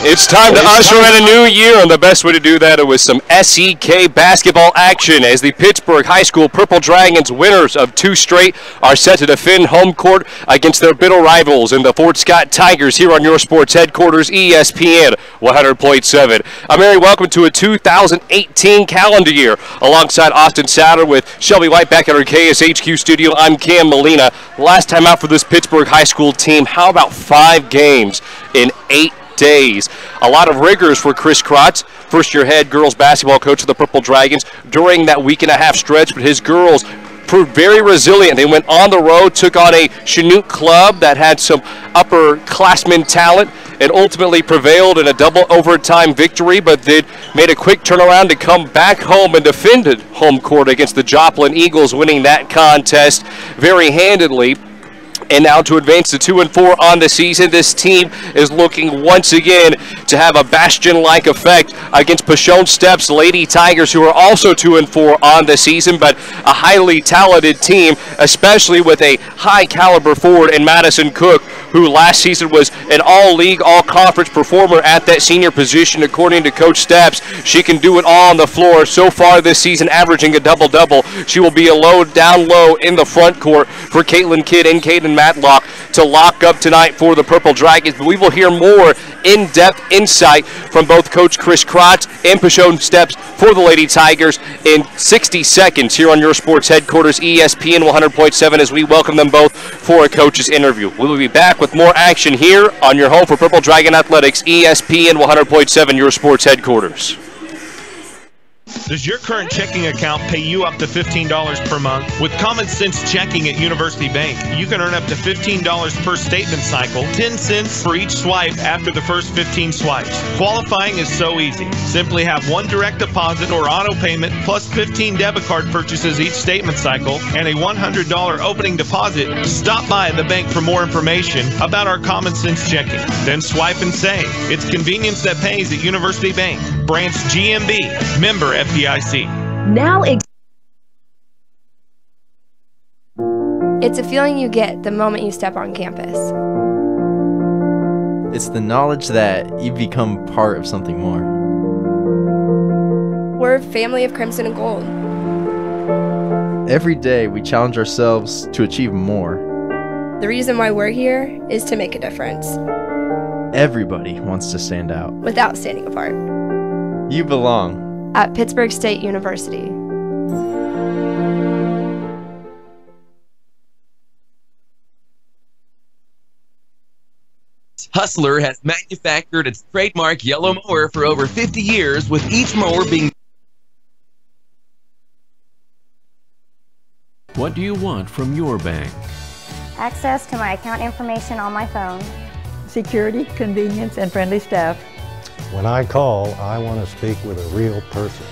It's time to usher in a new year, and the best way to do that is with some SEK basketball action as the Pittsburg High School Purple Dragons, winners of 2 straight, are set to defend home court against their bitter rivals in the Fort Scott Tigers here on your sports headquarters, ESPN 100.7. I'm Mary, welcome to a 2018 calendar year. Alongside Austin Souter with Shelby White back at our KSHQ studio, I'm Cam Molina. Last time out for this Pittsburg High School team, how about 5 games in 8 days? A lot of rigors for Chris Krotz, first-year head girls basketball coach of the Purple Dragons, during that week-and-a-half stretch, but his girls proved very resilient. They went on the road, took on a Chinook club that had some upperclassmen talent, and ultimately prevailed in a double overtime victory, but they made a quick turnaround to come back home and defended home court against the Joplin Eagles, winning that contest very handedly. And now to advance to 2-4 on the season, this team is looking once again to have a bastion-like effect against Pashone Steps Lady Tigers, who are also 2-4 on the season, but a highly talented team, especially with a high-caliber forward in Madison Cook, who last season was an all-league, all-conference performer at that senior position. According to Coach Steps, she can do it all on the floor. So far this season, averaging a double-double. She will be a down low in the front court for Caitlin Kidd and Caden Matlock to lock up tonight for the Purple Dragons. But we will hear more in-depth insight from both Coach Chris Krotz and Pashone Steps for the Lady Tigers in 60 seconds here on your sports headquarters, ESPN 100.7, as we welcome them both for a coach's interview. We will be back with more action here on your home for Purple Dragon Athletics, ESPN 100.7, your sports headquarters. Does your current checking account pay you up to $15 per month? With Common Sense Checking at University Bank, you can earn up to $15 per statement cycle, 10 cents for each swipe after the first 15 swipes. Qualifying is so easy. Simply have one direct deposit or auto payment plus 15 debit card purchases each statement cycle and a $100 opening deposit. Stop by the bank for more information about our Common Sense Checking. Then swipe and save. It's convenience that pays at University Bank. Branch GMB. Member FDIC. Now it's a feeling you get the moment you step on campus. It's the knowledge that you become part of something more. We're a family of crimson and gold. Every day we challenge ourselves to achieve more. The reason why we're here is to make a difference. Everybody wants to stand out without standing apart. You belong at Pittsburg State University. Hustler has manufactured its trademark yellow mower for over 50 years, with each mower being... What do you want from your bank? Access to my account information on my phone. Security, convenience, and friendly staff. When I call, I want to speak with a real person.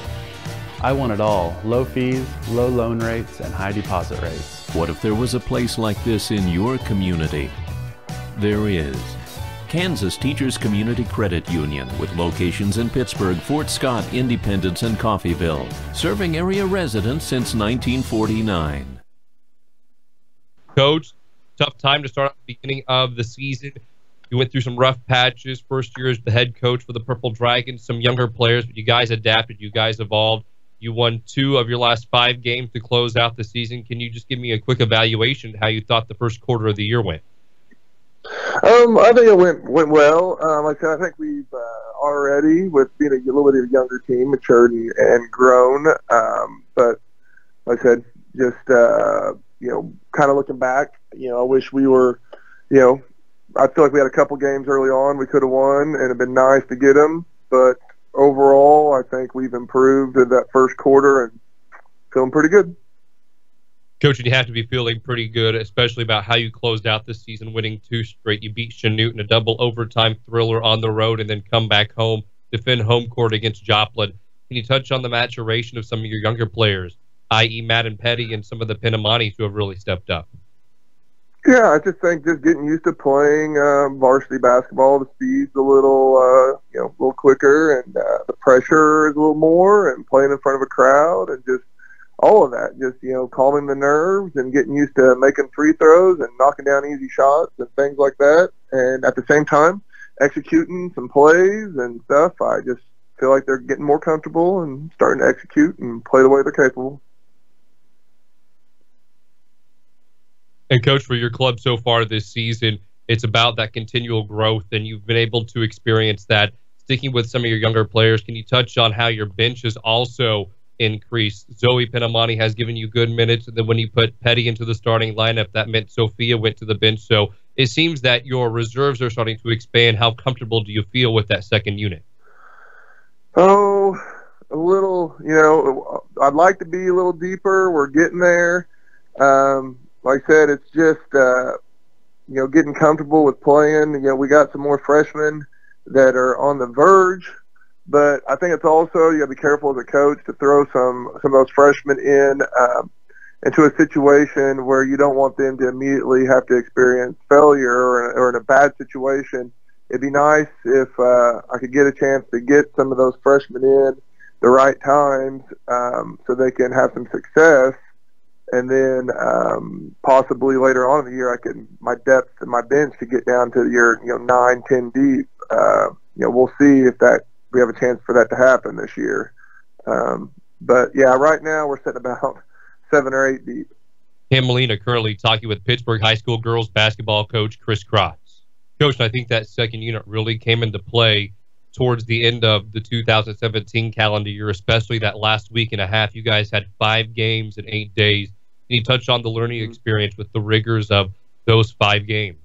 I want it all. Low fees, low loan rates, and high deposit rates. What if there was a place like this in your community? There is. Kansas Teachers Community Credit Union, with locations in Pittsburg, Fort Scott, Independence, and Coffeyville, serving area residents since 1949. Coach, tough time to start at the beginning of the season. You went through some rough patches. First year as the head coach for the Purple Dragons, some younger players, but you guys adapted, you guys evolved. You won 2 of your last 5 games to close out the season. Can you just give me a quick evaluation of how you thought the first quarter of the year went? I think it went well. Like I said, I think we've already, with being a little bit of a younger team, matured and grown. But like I said, just kind of looking back, I wish we were, I feel like we had a couple games early on we could have won, and it'd been nice to get them. But overall, I think we've improved in that first quarter and feeling pretty good. Coach, you have to be feeling pretty good, especially about how you closed out this season, winning 2 straight. You beat Chinook in a double overtime thriller on the road and then come back home, defend home court against Joplin. Can you touch on the maturation of some of your younger players, i.e. Madden Petty and some of the Pinamanis who have really stepped up? Yeah, I just think just getting used to playing varsity basketball. The speed's a little, a little quicker, and the pressure is a little more, and playing in front of a crowd, and just all of that. Just calming the nerves and getting used to making free throws and knocking down easy shots and things like that. And at the same time, executing some plays and stuff. I just feel like they're getting more comfortable and starting to execute and play the way they're capable. And Coach, for your club so far this season, it's about that continual growth, and you've been able to experience that sticking with some of your younger players. Can you touch on how your bench has also increased? Zoe Penamani has given you good minutes, and then when you put Petty into the starting lineup, that meant Sophia went to the bench. So it seems that your reserves are starting to expand. How comfortable do you feel with that second unit? Oh, a little, I'd like to be a little deeper. We're getting there. Like I said, it's just, getting comfortable with playing. We got some more freshmen that are on the verge, but I think it's also, you got to be careful as a coach to throw some of those freshmen into a situation where you don't want them to immediately have to experience failure or in a bad situation. It'd be nice if I could get a chance to get some of those freshmen in the right times so they can have some success. And then possibly later on in the year, my depth and my bench could get down to your 9, 10 deep. We'll see if we have a chance for that to happen this year. But yeah, right now we're sitting about 7 or 8 deep. Cam Molina currently talking with Pittsburg High School girls basketball coach Chris Krotz. Coach, I think that second unit really came into play towards the end of the 2017 calendar year, especially that last week and a half. You guys had 5 games in 8 days. Can you touch on the learning experience with the rigors of those 5 games?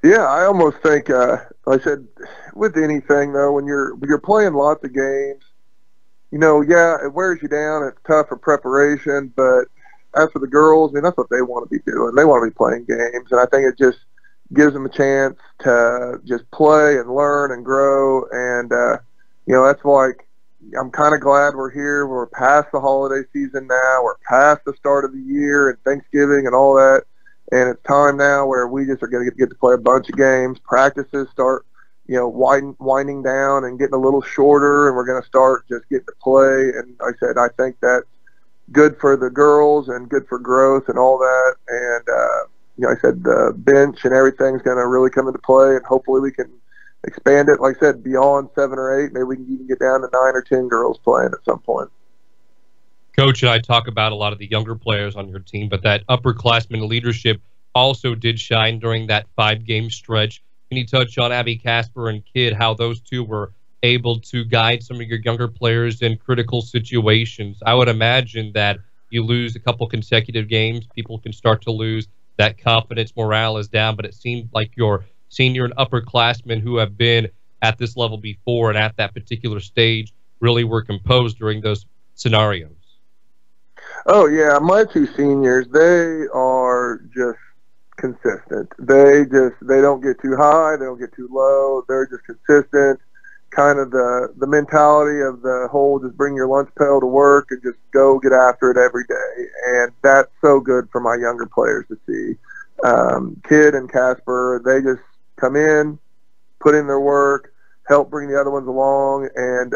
Yeah, I almost think, like I said, with anything though, when you're playing lots of games, it wears you down. It's tough for preparation, but as for the girls, that's what they want to be doing. They want to be playing games, and I think it just gives them a chance to just play and learn and grow. And that's like, I'm kind of glad we're here. We're past the holiday season now. We're past the start of the year and Thanksgiving and all that. And it's time now where we just are going to get to play a bunch of games. Practices start, winding down and getting a little shorter, and we're going to start just getting to play. And like I said, I think that's good for the girls and good for growth and all that. And, I said the bench and everything's going to really come into play, and hopefully we can expand it, like I said, beyond 7 or 8. Maybe we can even get down to 9 or 10 girls playing at some point. Coach and I talk about a lot of the younger players on your team, but that upperclassman leadership also did shine during that 5-game stretch. Can you touch on Abby Casper and Kidd, how those two were able to guide some of your younger players in critical situations? I would imagine that you lose a couple consecutive games, people can start to lose that confidence, morale is down, but it seemed like your senior and upperclassmen who have been at this level before and at that particular stage really were composed during those scenarios. Oh, yeah, my 2 seniors, they are just consistent. They don't get too high, they don't get too low, they're just consistent. Kind of the mentality of the whole just bring your lunch pail to work and just go get after it every day. And that's so good for my younger players to see. Kidd and Casper, they just come in, put in their work, help bring the other ones along. And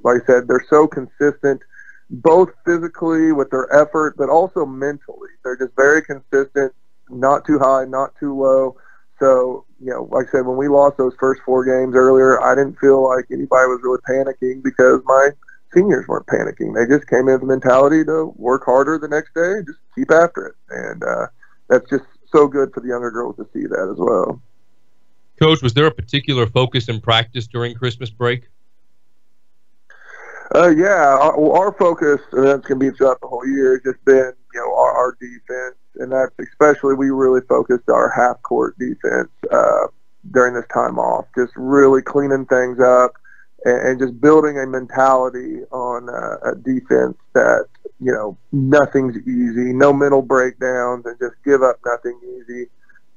like I said, they're so consistent, both physically with their effort, but also mentally. They're just very consistent, not too high, not too low. So, like I said, when we lost those first 4 games earlier, I didn't feel like anybody was really panicking because my seniors weren't panicking. They just came in with the mentality to work harder the next day and just keep after it. And that's just so good for the younger girls to see that as well. Coach, was there a particular focus in practice during Christmas break? Yeah, our focus, and that's going to be throughout the whole year, has just been, our defense. And that's especially, we really focused our half-court defense during this time off, just really cleaning things up and just building a mentality on a defense that, nothing's easy, no mental breakdowns, and just give up nothing easy,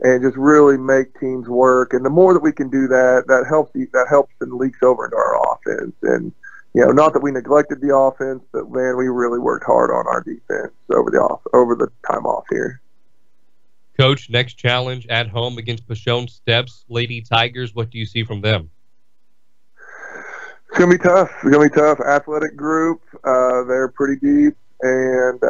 and just really make teams work. And the more that we can do that, that helps and leaks over into our offense. And not that we neglected the offense, but man, we really worked hard on our defense over the time off here. Coach, next challenge at home against Pashone Steps, Lady Tigers. What do you see from them? It's gonna be tough. It's gonna be tough. Athletic group. They're pretty deep. and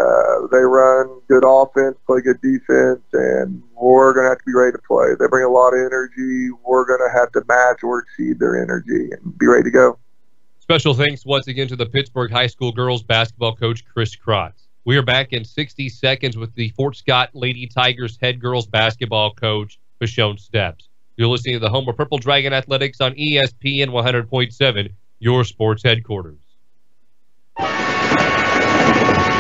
they run good offense, play good defense, and we're going to have to be ready to play. They bring a lot of energy. We're going to have to match or exceed their energy and be ready to go. Special thanks once again to the Pittsburg High School girls basketball coach, Chris Krotz. We are back in 60 seconds with the Fort Scott Lady Tigers head girls basketball coach, Michele Steps. You're listening to the home of Purple Dragon Athletics on ESPN 100.7, your sports headquarters.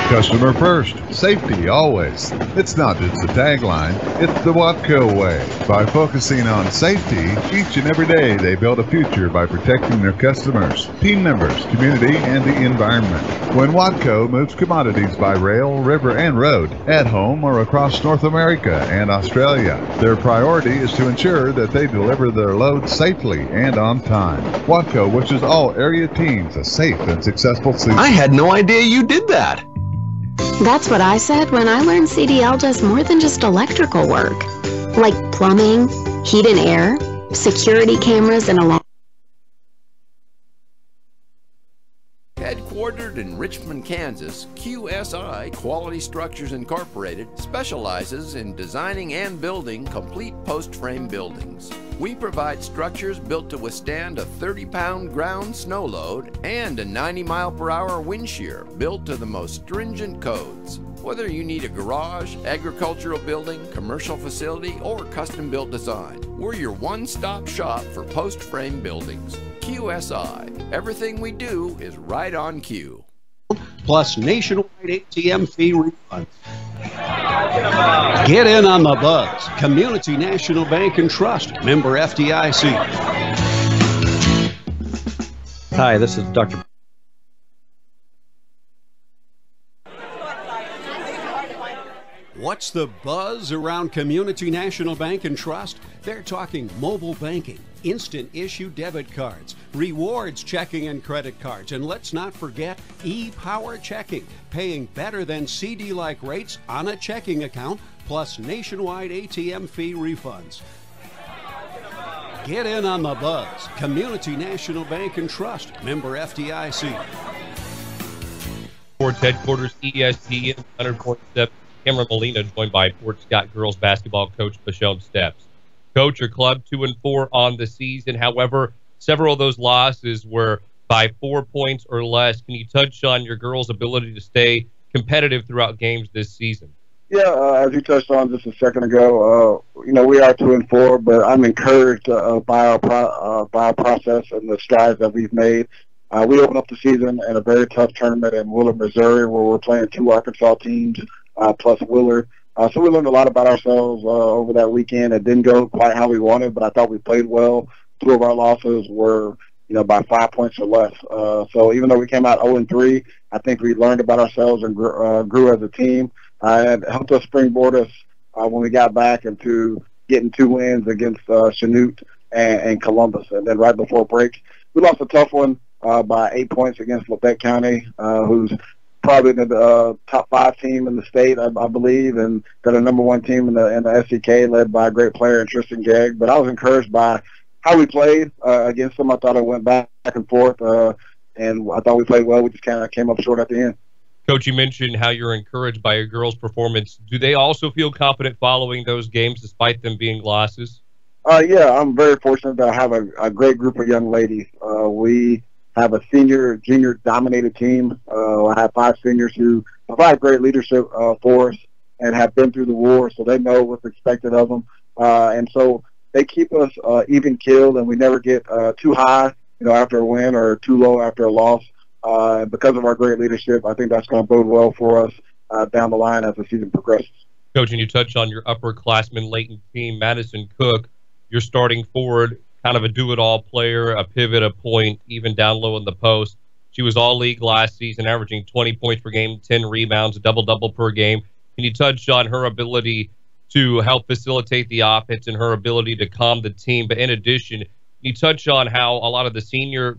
Customer first, safety always. It's not just a tagline, it's the Watco way. By focusing on safety, each and every day they build a future by protecting their customers, team members, community, and the environment. When Watco moves commodities by rail, river, and road, at home or across North America and Australia, their priority is to ensure that they deliver their loads safely and on time. Watco wishes all area teams a safe and successful season. I had no idea you did that. That's what I said when I learned CDL does more than just electrical work. Like plumbing, heat and air, security cameras, and alarm. Headquartered in Richmond, Kansas, QSI Quality Structures Incorporated specializes in designing and building complete post-frame buildings. We provide structures built to withstand a 30-pound ground snow load and a 90-mile-per-hour wind shear built to the most stringent codes. Whether you need a garage, agricultural building, commercial facility, or custom-built design, we're your one-stop shop for post-frame buildings. QSI. Everything we do is right on cue. Plus nationwide ATM fee refunds. Get in on the buzz. Community National Bank and Trust. Member FDIC. Hi, this is Dr. What's the buzz around Community National Bank and Trust? They're talking mobile banking, instant issue debit cards, rewards checking and credit cards, and let's not forget e-power checking, paying better than CD-like rates on a checking account, plus nationwide ATM fee refunds. Get in on the buzz. Community National Bank and Trust, member FDIC. Sports headquarters, ESPN 100.7. Cameron Molina joined by Fort Scott girls basketball coach Michele Steps. Coach, your club 2-4 on the season. However, several of those losses were by 4 points or less. Can you touch on your girls' ability to stay competitive throughout games this season? Yeah, as you touched on just a second ago, we are 2-4, but I'm encouraged by our process and the strides that we've made. We opened up the season in a very tough tournament in Willard, Missouri, where we're playing 2 Arkansas teams. Plus Willard. So we learned a lot about ourselves over that weekend. It didn't go quite how we wanted, but I thought we played well. 2 of our losses were, by 5 points or less. So even though we came out 0-3, I think we learned about ourselves and grew as a team. It helped us springboard us when we got back into getting 2 wins against Chanute and Columbus. And then right before break, we lost a tough one by 8 points against Lafayette County, who's probably the top 5 team in the state, I believe, and they're the #1 team in the SEK, led by a great player in Tristan Gegg. But I was encouraged by how we played against them. I thought it went back and forth, and I thought we played well. We just kind of came up short at the end. Coach, you mentioned how you're encouraged by your girls' performance. Do they also feel confident following those games despite them being losses? Yeah, I'm very fortunate to have a great group of young ladies. We have a senior, junior-dominated team. I have 5 seniors who provide great leadership for us and have been through the war, so they know what's expected of them. And so they keep us even-keeled, and we never get too high, after a win or too low after a loss. Because of our great leadership, I think that's going to bode well for us down the line as the season progresses. Coach, and you touched on your upperclassman latent team, Madison Cook, your starting forward, kind of a do-it-all player, a pivot, a point, even down low in the post. She was all-league last season, averaging 20 points per game, 10 rebounds, a double-double per game. Can you touch on her ability to help facilitate the offense and her ability to calm the team? But in addition, can you touch on how a lot of the senior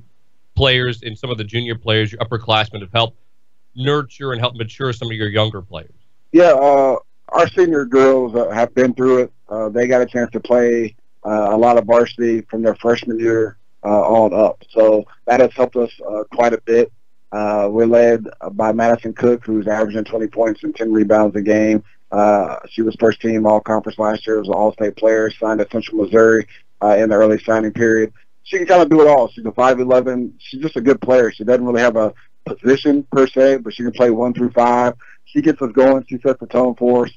players and some of the junior players, your upperclassmen, have helped nurture and help mature some of your younger players? Yeah, our senior girls have been through it. They got a chance to play a lot of varsity from their freshman year on up. So that has helped us quite a bit. We're led by Madison Cook, who's averaging 20 points and 10 rebounds a game. She was first team all-conference last year. Was an all-state player, signed at Central Missouri in the early signing period. She can kind of do it all. She's a 5'11". She's just a good player. She doesn't really have a position per se, but she can play 1 through 5. She gets us going. She sets the tone for us.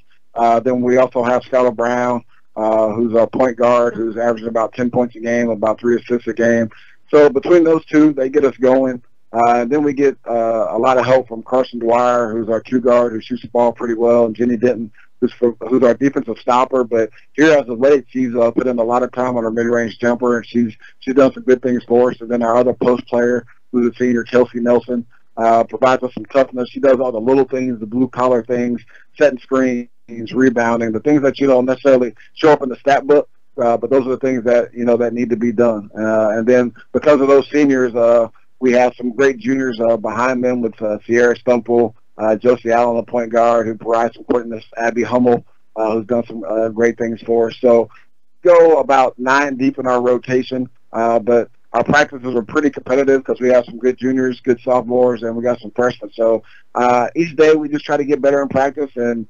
Then we also have Skylar Brown, who's a point guard, who's averaging about 10 points a game, about 3 assists a game. So between those two, they get us going. Then we get a lot of help from Carson Dwyer, who's our 2 guard, who shoots the ball pretty well, and Jenny Denton, who's our defensive stopper. But here as of late, she's put in a lot of time on her mid-range jumper, and she's done some good things for us. And then our other post player, who's a senior, Kelsey Nelson, provides us some toughness. She does all the little things, the blue-collar things, setting screens, rebounding, the things that you don't necessarily show up in the stat book, but those are the things that, that need to be done. And then because of those seniors, we have some great juniors behind them with Sierra Stumple, Josie Allen, the point guard, who provides some quickness, Abby Hummel, who's done some great things for us. So go about 9 deep in our rotation, but our practices are pretty competitive because we have some good juniors, good sophomores, and we got some freshmen. So each day we just try to get better in practice and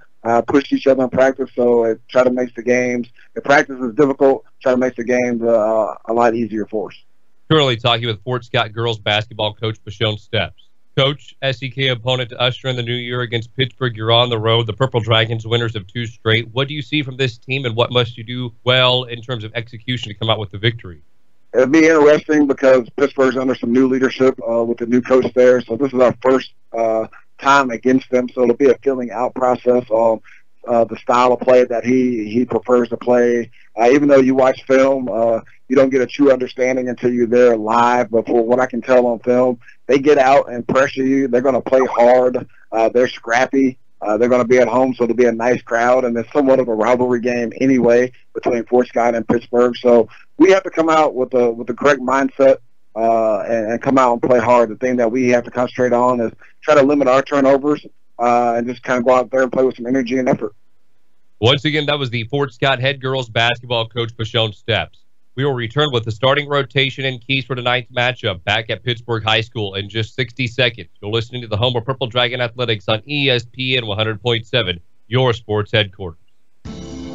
push each other in practice. So it try to make the games, if practice is difficult, try to make the games a lot easier for us. Currently talking with Fort Scott girls basketball coach Michele Steps. Coach, SEK opponent to usher in the new year against Pittsburg. You're on the road. The Purple Dragons, winners of 2 straight. What do you see from this team, and what must you do well in terms of execution to come out with the victory? It'll be interesting because Pittsburgh's under some new leadership with the new coach there. So this is our first time against them. So it'll be a filling out process on the style of play that he prefers to play. Even though you watch film, you don't get a true understanding until you're there live. But for what I can tell on film, they get out and pressure you. They're going to play hard. They're scrappy. They're going to be at home, so it'll be a nice crowd. And it's somewhat of a rivalry game anyway between Fort Scott and Pittsburgh. So we have to come out with the correct mindset and come out and play hard. The thing that we have to concentrate on is try to limit our turnovers and just kind of go out there and play with some energy and effort. Once again, that was the Fort Scott head girls basketball coach, Michele Steps. We will return with the starting rotation and keys for tonight's matchup back at Pittsburg High School in just 60 seconds. You're listening to the home of Purple Dragon Athletics on ESPN 100.7, your sports headquarters.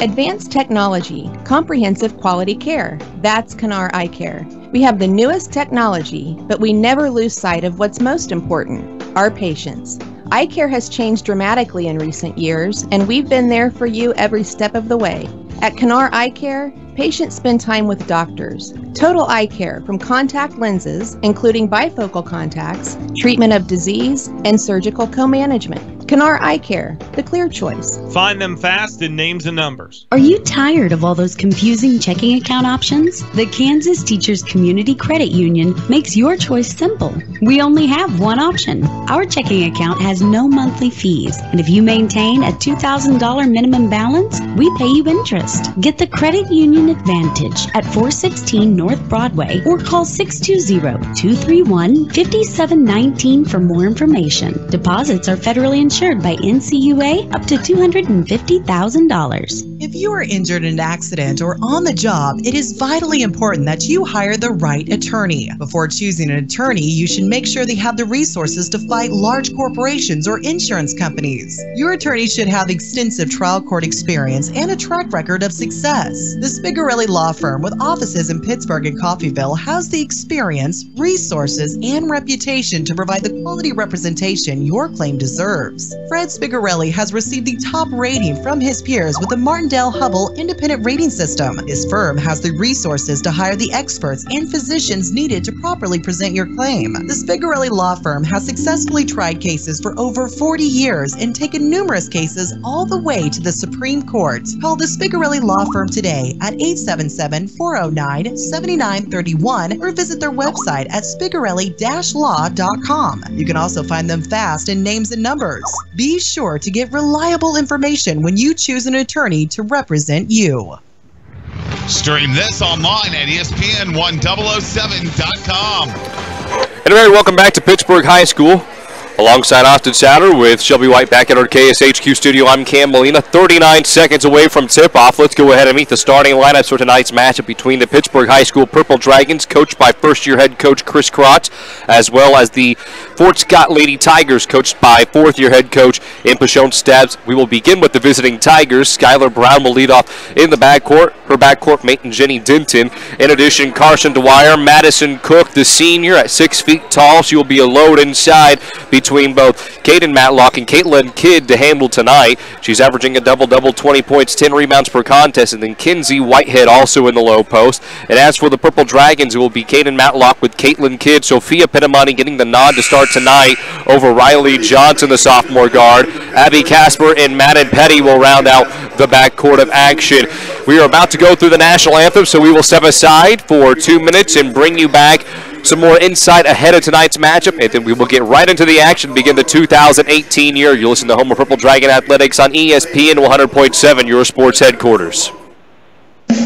Advanced technology, comprehensive quality care. That's Kanar Eye Care. We have the newest technology, but we never lose sight of what's most important, our patients. Eye care has changed dramatically in recent years, and we've been there for you every step of the way. At Kanar Eye Care, patients spend time with doctors. Total eye care from contact lenses, including bifocal contacts, treatment of disease, and surgical co-management. Kanar Eye Care, the clear choice. Find them fast in names and numbers. Are you tired of all those confusing checking account options? The Kansas Teachers Community Credit Union makes your choice simple. We only have one option. Our checking account has no monthly fees, and if you maintain a $2,000 minimum balance, we pay you interest. Get the Credit Union Advantage at 416 North Broadway or call 620-231-5719 for more information. Deposits are federally insured by NCUA up to $250,000. If you are injured in an accident or on the job, it is vitally important that you hire the right attorney. Before choosing an attorney, you should make sure they have the resources to fight large corporations or insurance companies. Your attorney should have extensive trial court experience and a track record of success. The Spigarelli Law Firm, with offices in Pittsburgh and Coffeyville, has the experience, resources, and reputation to provide the quality representation your claim deserves. Fred Spigarelli has received the top rating from his peers with the Martindale-Hubbell Independent Rating System. His firm has the resources to hire the experts and physicians needed to properly present your claim. The Spigarelli Law Firm has successfully tried cases for over 40 years and taken numerous cases all the way to the Supreme Court. Call the Spigarelli Law Firm today at 877-409-7931 or visit their website at spigarelli-law.com. You can also find them fast in names and numbers. Be sure to get reliable information when you choose an attorney to represent you. Stream this online at ESPN1007.com. And everybody, welcome back to Pittsburg High School. Alongside Austin Souter with Shelby White back at our KSHQ studio, I'm Cam Molina. 39 seconds away from tip-off. Let's go ahead and meet the starting lineups for tonight's matchup between the Pittsburg High School Purple Dragons, coached by first-year head coach Chris Krotz, as well as the Fort Scott Lady Tigers, coached by fourth-year head coach Impashone Stebbs. We will begin with the visiting Tigers. Skylar Brown will lead off in the backcourt. Her backcourt mate and Jenny Denton. In addition, Carson Dwyer, Madison Cook, the senior at 6 feet tall. She will be a load inside between both Caden Matlock and Caitlin Kidd to handle tonight. She's averaging a double-double, 20 points, 10 rebounds per contest, and then Kinsey Whitehead also in the low post. And as for the Purple Dragons, it will be Caden Matlock with Caitlin Kidd. Sophia Penamani getting the nod to start tonight over Riley Johnson, the sophomore guard. Abby Casper and Madden Petty will round out the backcourt of action. We are about to go through the national anthem, so we will step aside for 2 minutes and bring you back some more insight ahead of tonight's matchup, and then we will get right into the action, begin the 2018 year. You listen to Home of Purple Dragon Athletics on ESPN 100.7, your sports headquarters.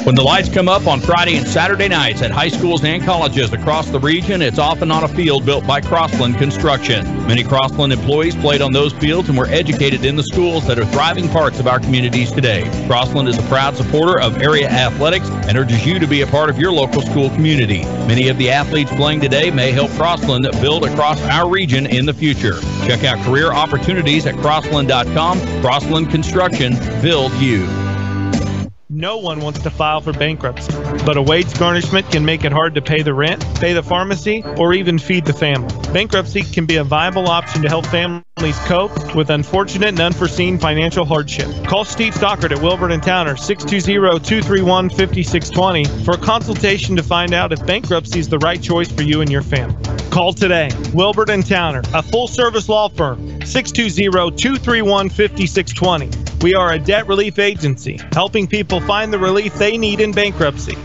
When the lights come up on Friday and Saturday nights at high schools and colleges across the region, it's often on a field built by Crossland Construction. Many Crossland employees played on those fields and were educated in the schools that are thriving parts of our communities today. Crossland is a proud supporter of area athletics and urges you to be a part of your local school community. Many of the athletes playing today may help Crossland build across our region in the future. Check out career opportunities at crossland.com. Crossland Construction, build you. No one wants to file for bankruptcy, but a wage garnishment can make it hard to pay the rent, pay the pharmacy, or even feed the family. Bankruptcy can be a viable option to help families cope with unfortunate and unforeseen financial hardship. Call Steve Stockert at Wilbert & Towner, 620-231-5620 for a consultation to find out if bankruptcy is the right choice for you and your family. Call today. Wilbert & Towner, a full-service law firm, 620-231-5620. We are a debt relief agency, helping people find the relief they need in bankruptcy.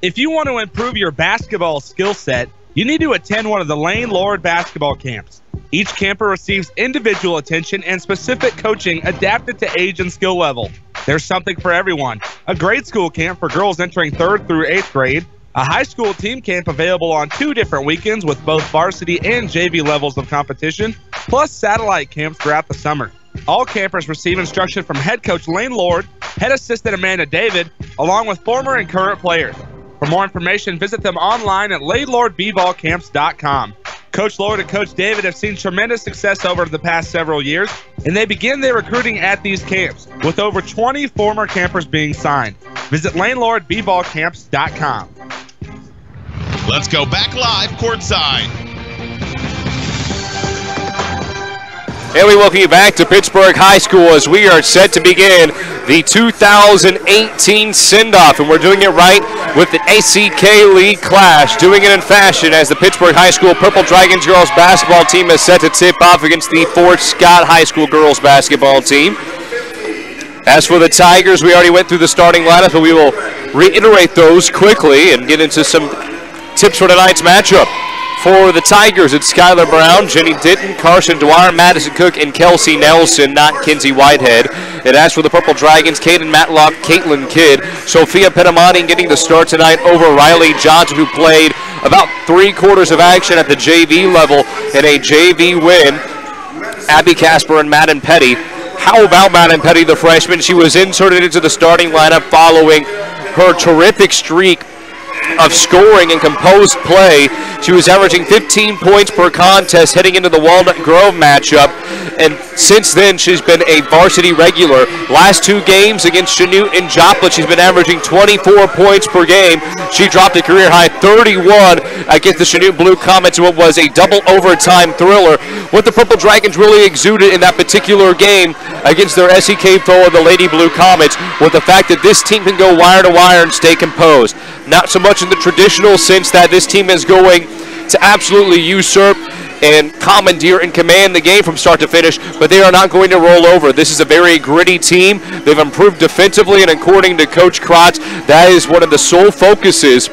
If you want to improve your basketball skill set, you need to attend one of the Lane Lord basketball camps. Each camper receives individual attention and specific coaching adapted to age and skill level. There's something for everyone. A grade school camp for girls entering 3rd through 8th grade, a high school team camp available on 2 different weekends with both varsity and JV levels of competition, plus satellite camps throughout the summer. All campers receive instruction from head coach Lane Lord, head assistant Amanda David, along with former and current players. For more information, visit them online at lanelordbballcamps.com. Coach Lord and Coach David have seen tremendous success over the past several years, and they begin their recruiting at these camps, with over 20 former campers being signed. Visit lanelordbballcamps.com. Let's go back live courtside. And we welcome you back to Pittsburg High School as we are set to begin the 2018 send-off. And we're doing it right with the SEK League Clash, doing it in fashion as the Pittsburg High School Purple Dragons girls basketball team is set to tip off against the Fort Scott High School girls basketball team. As for the Tigers, we already went through the starting lineup, but we will reiterate those quickly and get into some tips for tonight's matchup. For the Tigers, it's Skylar Brown, Jenny Denton, Carson Dwyer, Madison Cook, and Kelsey Nelson, not Kinsey Whitehead. And as for the Purple Dragons, Caden Matlock, Caitlin Kidd, Sophia Penamani getting the start tonight over Riley Johnson, who played about 3/4 of action at the JV level in a JV win. Abby Casper and Madden Petty. How about Madden Petty, the freshman? She was inserted into the starting lineup following her terrific streak of scoring and composed play. She was averaging 15 points per contest heading into the Walnut Grove matchup, and since then she's been a varsity regular. Last 2 games against Chanute and Joplin, she's been averaging 24 points per game. She dropped a career-high 31 against the Chanute Blue Comets in what was a double overtime thriller. What the Purple Dragons really exuded in that particular game against their SEK foe, the Lady Blue Comets, was the fact that this team can go wire to wire and stay composed. Not so much in the traditional sense that this team is going to absolutely usurp and commandeer and command the game from start to finish, but they are not going to roll over. This is a very gritty team. They've improved defensively, and according to Coach Krotz, that is one of the sole focuses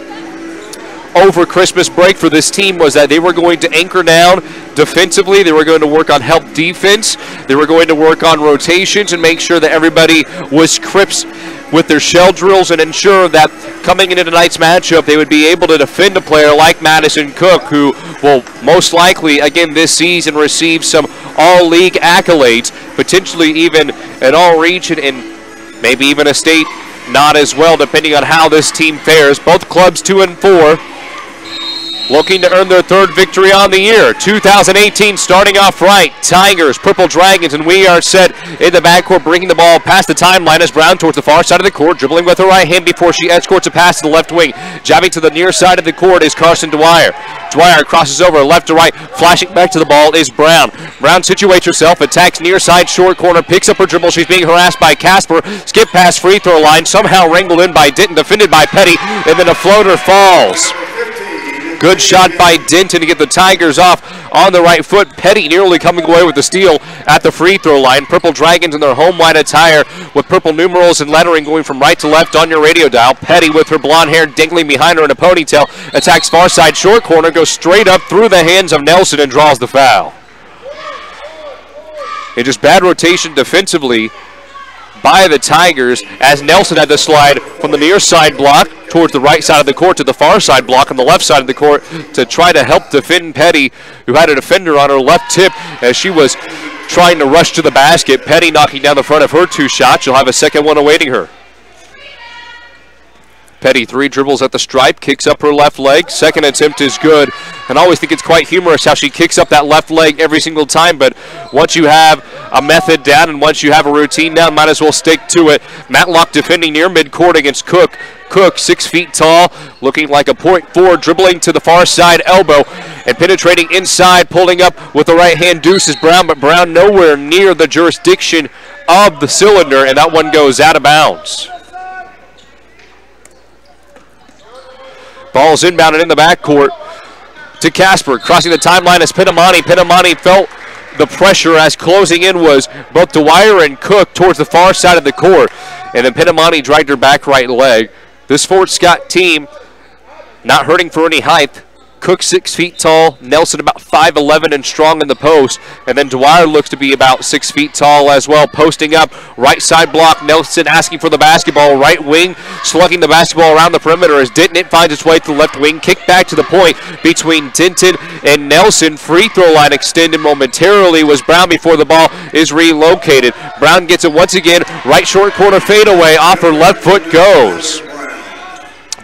over Christmas break for this team was that they were going to anchor down defensively. They were going to work on help defense. They were going to work on rotations and make sure that everybody was crisp with their shell drills and ensure that coming into tonight's matchup, they would be able to defend a player like Madison Cook, who will most likely, again this season, receive some all-league accolades, potentially even an all-region and maybe even a state nod as well, depending on how this team fares. Both clubs 2-4. Looking to earn their third victory on the year. 2018 starting off right. Tigers, Purple Dragons, and we are set in the backcourt, bringing the ball past the timeline as Brown towards the far side of the court, dribbling with her right hand before she escorts a pass to the left wing. Jabbing to the near side of the court is Carson Dwyer. Dwyer crosses over left to right, flashing back to the ball is Brown. Brown situates herself, attacks near side short corner, picks up her dribble. She's being harassed by Casper. Skip past free throw line, somehow wrangled in by Denton, defended by Petty, and then a floater falls. Good shot by Denton to get the Tigers off on the right foot. Petty nearly coming away with the steal at the free throw line. Purple Dragons in their home white attire with purple numerals and lettering going from right to left on your radio dial. Petty with her blonde hair dangling behind her in a ponytail. Attacks far side short corner, goes straight up through the hands of Nelson and draws the foul. And just bad rotation defensively by the Tigers as Nelson had to slide from the near side block towards the right side of the court to the far side block on the left side of the court to try to help defend Petty, who had a defender on her left tip as she was trying to rush to the basket. Petty knocking down the front of her two shots. She'll have a second one awaiting her. Petty, three dribbles at the stripe, kicks up her left leg. Second attempt is good. And I always think it's quite humorous how she kicks up that left leg every single time, but once you have a method down and once you have a routine down, might as well stick to it. Matlock defending near midcourt against Cook. Cook, 6 feet tall, looking like a point forward, dribbling to the far side elbow and penetrating inside, pulling up with the right hand deuce is Brown, but Brown nowhere near the jurisdiction of the cylinder, and that one goes out of bounds. Ball's inbounded in the backcourt to Casper, crossing the timeline as Pinamani. Pinamani felt the pressure as closing in was both Dwyer and Cook towards the far side of the court, and then Pinamani dragged her back right leg. This Fort Scott team not hurting for any height. Cook 6 feet tall, Nelson about 5'11" and strong in the post, and then Dwyer looks to be about 6 feet tall as well, posting up, right side block. Nelson asking for the basketball, right wing, slugging the basketball around the perimeter as Denton, it finds its way to the left wing, kick back to the point between Denton and Nelson. Free throw line extended momentarily was Brown before the ball is relocated. Brown gets it once again, right short corner fadeaway, off her left foot goes.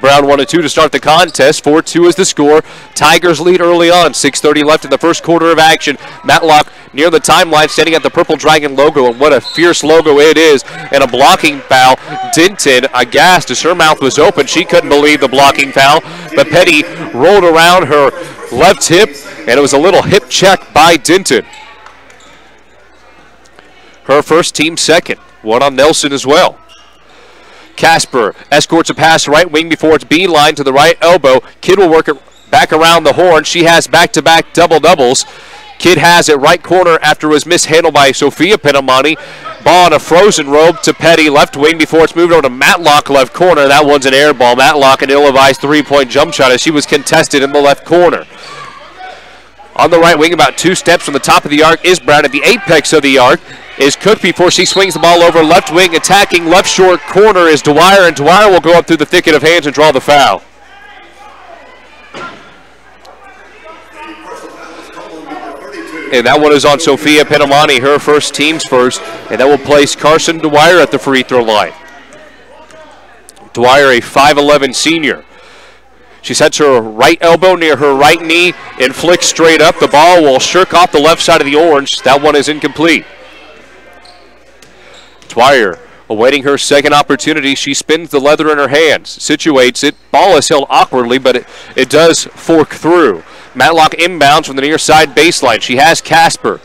Brown 1-2 to start the contest. 4-2 is the score. Tigers lead early on. 6:30 left in the first quarter of action. Matlock near the timeline, standing at the Purple Dragon logo, and what a fierce logo it is. And a blocking foul. Denton, aghast as her mouth was open. She couldn't believe the blocking foul. But Petty rolled around her left hip, and it was a little hip check by Denton. Her first, team second. One on Nelson as well. Casper escorts a pass right wing before it's beeline to the right elbow. Kidd will work it back around the horn. She has back-to-back double-doubles. Kidd has it right corner after it was mishandled by Sophia Pinamani. Ball on a frozen rope to Petty, left wing before it's moved over to Matlock, left corner. That one's an air ball. Matlock, an ill-advised three-point jump shot as she was contested in the left corner. On the right wing, about 2 steps from the top of the arc is Brown. At the apex of the arc is Cook before she swings the ball over left wing. Attacking left short corner is Dwyer, and Dwyer will go up through the thicket of hands and draw the foul. And that one is on Sophia Pinamani, her first, team's first, and that will place Carson Dwyer at the free throw line. Dwyer, a 5'11" senior. She sets her right elbow near her right knee and flicks straight up. The ball will shirk off the left side of the orange. That one is incomplete. Dwyer awaiting her second opportunity. She spins the leather in her hands, situates it. Ball is held awkwardly, but it does fork through. Matlock inbounds from the near side baseline. She has Casper.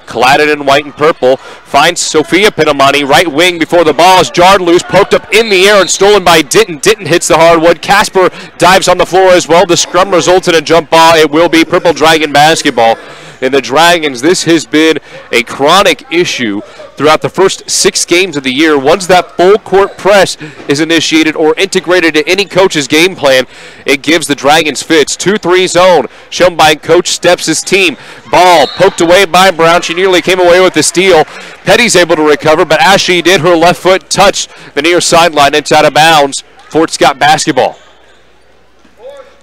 Cladded in white and purple, finds Sophia Pinamani, right wing before the ball is jarred loose, poked up in the air and stolen by Denton. Denton hits the hardwood. Casper dives on the floor as well. The scrum results in a jump ball. It will be Purple Dragon basketball. And the Dragons, this has been a chronic issue throughout the first 6 games of the year. Once that full court press is initiated or integrated into any coach's game plan, it gives the Dragons fits. 2-3 zone shown by Coach Steps' team. Ball poked away by Brown. She nearly came away with the steal. Petty's able to recover, but as she did, her left foot touched the near sideline. It's out of bounds. Fort Scott basketball.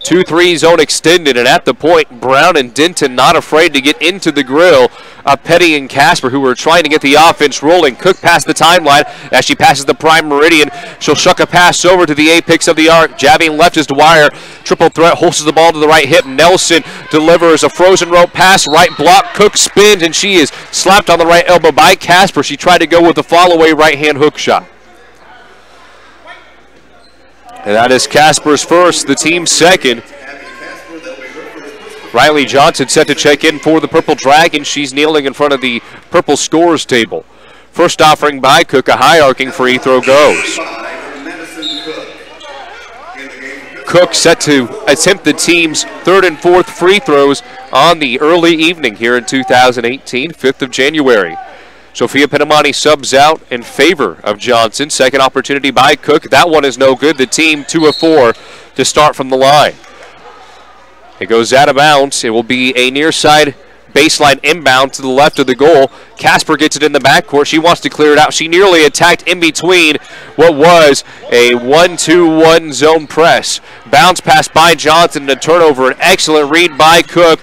2-3 zone extended, and at the point, Brown and Denton not afraid to get into the grill of Petty and Casper, who were trying to get the offense rolling. Cook past the timeline as she passes the prime meridian. She'll shuck a pass over to the apex of the arc. Jabbing left is Dwyer. Triple threat, holsters the ball to the right hip. Nelson delivers a frozen rope pass. Right block. Cook spins, and she is slapped on the right elbow by Casper. She tried to go with the fall-away right-hand hook shot. And that is Casper's first, the team's second. Riley Johnson set to check in for the Purple Dragons. She's kneeling in front of the Purple scores table. First offering by Cook, a high arcing free throw goes. Cook set to attempt the team's 3rd and 4th free throws on the early evening here in 2018, 5th of January. Sophia Penamani subs out in favor of Johnson. Second opportunity by Cook. That one is no good. The team 2 of 4 to start from the line. It goes out of bounds. It will be a near side baseline inbound to the left of the goal. Casper gets it in the backcourt. She wants to clear it out. She nearly attacked in between what was a 1-2-1 zone press. Bounce pass by Johnson and a turnover. An excellent read by Cook.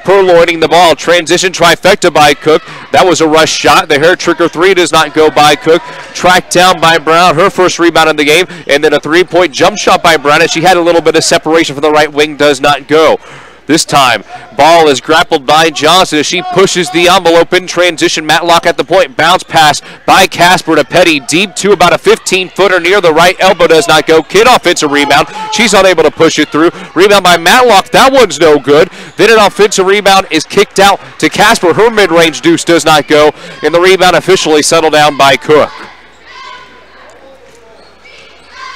Purloining the ball. Transition trifecta by Cook. That was a rush shot. The hair trigger 3 does not go by Cook. Tracked down by Brown. Her first rebound in the game. And then a 3-point jump shot by Brown. And she had a little bit of separation from the right wing. Does not go. This time, ball is grappled by Johnson as she pushes the envelope in transition. Matlock at the point. Bounce pass by Casper to Petty. Deep to about a 15-footer near the right elbow. Does not go. Kid offensive rebound. She's unable to push it through. Rebound by Matlock. That one's no good. Then an offensive rebound is kicked out to Casper. Her mid-range deuce does not go. And the rebound officially settled down by Cook.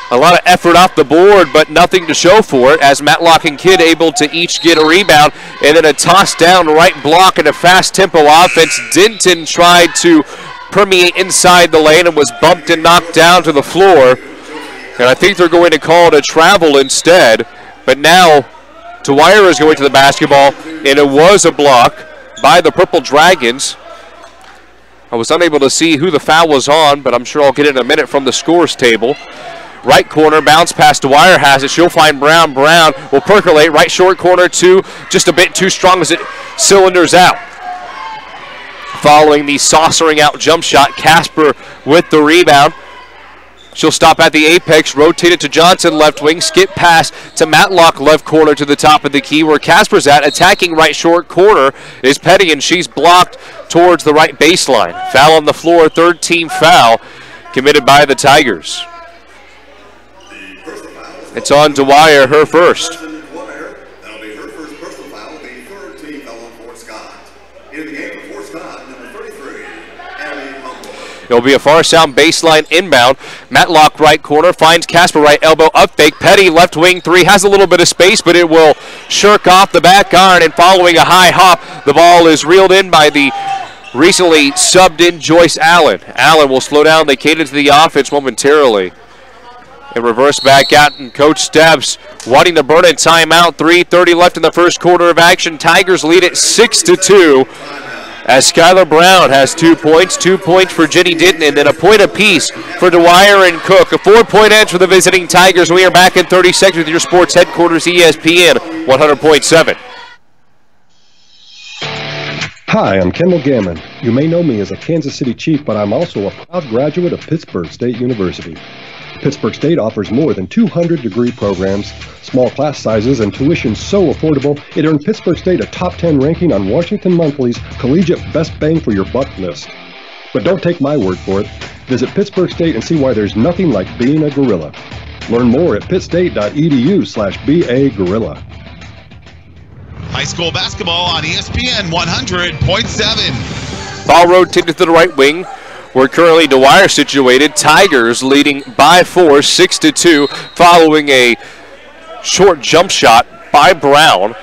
A lot of effort off the board, but nothing to show for it as Matlock and Kidd able to each get a rebound. And then a toss down right block and a fast tempo offense. Denton tried to permeate inside the lane and was bumped and knocked down to the floor. And I think they're going to call it a travel instead. But now Dwyer is going to the basketball, and it was a block by the Purple Dragons. I was unable to see who the foul was on, but I'm sure I'll get it in a minute from the scores table. Right corner, bounce pass. Dwyer has it. She'll find Brown. Brown will percolate. Right short corner, 2. Just a bit too strong as it cylinders out. Following the saucering out jump shot, Casper with the rebound. She'll stop at the apex, rotate it to Johnson, left wing, skip pass to Matlock, left corner to the top of the key where Casper's at. Attacking right short corner is Petty, and she's blocked towards the right baseline. Foul on the floor, 3rd team foul committed by the Tigers. It's on Dwyer, her first. That'll be her first personal foul. The 3rd team foul on Fort Scott. In the game for Fort Scott, number 33, Ellie Humble. It'll be a far sound baseline inbound. Matlock right corner finds Casper right elbow up fake. Petty left wing 3 has a little bit of space, but it will shirk off the back iron, and following a high hop, the ball is reeled in by the recently subbed in Joyce Allen. Allen will slow down the cadence of the offense momentarily. And reverse back out, and Coach Steps wanting to burn a timeout. 3:30 left in the first quarter of action. Tigers lead it 6-2 as Skylar Brown has 2 points. 2 points for Jenny Denton, and then a point apiece for Dwyer and Cook. A 4-point edge for the visiting Tigers. We are back in 30 seconds with your sports headquarters, ESPN 100.7. Hi, I'm Kendall Gammon. You may know me as a Kansas City Chief, but I'm also a proud graduate of Pittsburg State University. Pittsburg State offers more than 200 degree programs, small class sizes, and tuition so affordable, it earned Pittsburg State a top 10 ranking on Washington Monthly's Collegiate Best Bang for Your Buck list. But don't take my word for it. Visit Pittsburg State and see why there's nothing like being a gorilla. Learn more at pittstate.edu/BA Gorilla. High school basketball on ESPN 100.7. Ball rotated to the right wing. We're currently Dwyer situated. Tigers leading by 4, 6-2, following a short jump shot by Brown.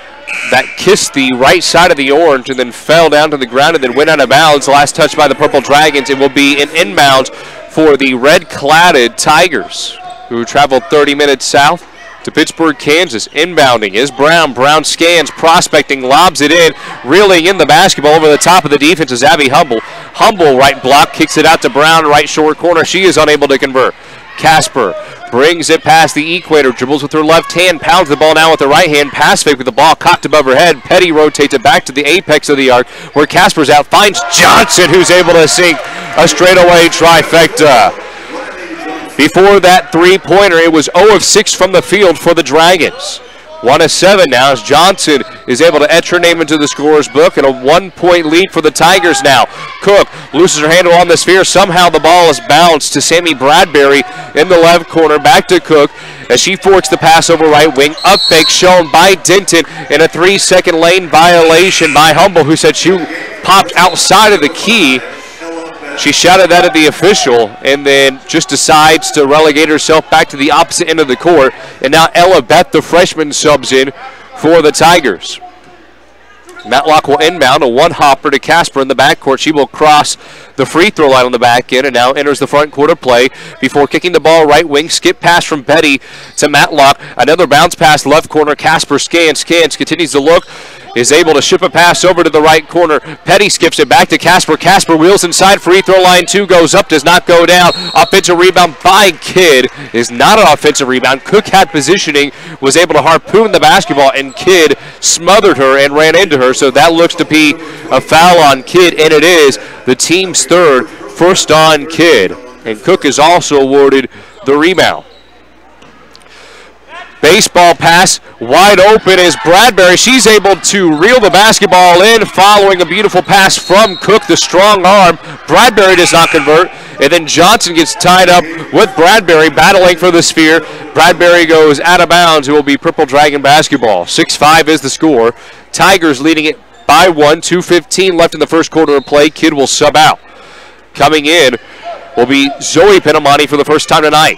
that kissed the right side of the orange and then fell down to the ground and then went out of bounds. Last touch by the Purple Dragons. It will be an inbound for the red-cladded Tigers, who traveled 30 minutes south to Pittsburg, Kansas. Inbounding is Brown. Brown scans, prospecting, lobs it in, reeling in the basketball over the top of the defense is Abby Humble. Humble, right block, kicks it out to Brown, right short corner. She is unable to convert. Casper brings it past the equator, dribbles with her left hand, pounds the ball now with the right hand, pass fake with the ball cocked above her head. Petty rotates it back to the apex of the arc where Casper's out, finds Johnson, who's able to sink a straightaway trifecta. Before that three-pointer, it was 0 of 6 from the field for the Dragons. 1 of 7 now as Johnson is able to etch her name into the scorer's book, and a 1-point lead for the Tigers now. Cook loses her handle on the sphere. Somehow the ball is bounced to Sammy Bradbury in the left corner. Back to Cook as she forks the pass over right wing. Up fake shown by Denton in a 3-second lane violation by Humble, who said she popped outside of the key. She shouted that at the official and then just decides to relegate herself back to the opposite end of the court. And now Ella Beth, the freshman, subs in for the Tigers. Matlock will inbound a one-hopper to Casper in the backcourt. She will cross the free throw line on the back end and now enters the front court of play before kicking the ball right wing. Skip pass from Petty to Matlock. Another bounce pass left corner. Casper scans, continues to look. Is able to ship a pass over to the right corner. Petty skips it back to Casper. Casper wheels inside. Free throw line 2 goes up, does not go down. Offensive rebound by Kidd is not an offensive rebound. Cook had positioning, was able to harpoon the basketball, and Kidd smothered her and ran into her. So that looks to be a foul on Kidd, and it is the team's third, first on Kidd. And Cook is also awarded the rebound. Baseball pass wide open is Bradbury. She's able to reel the basketball in following a beautiful pass from Cook, the strong arm. Bradbury does not convert, and then Johnson gets tied up with Bradbury battling for the sphere. Bradbury goes out of bounds. It will be Purple Dragon basketball. 6-5 is the score. Tigers leading it by 1. 2:15 left in the first quarter of play. Kidd will sub out. Coming in will be Zoe Pinamani for the first time tonight.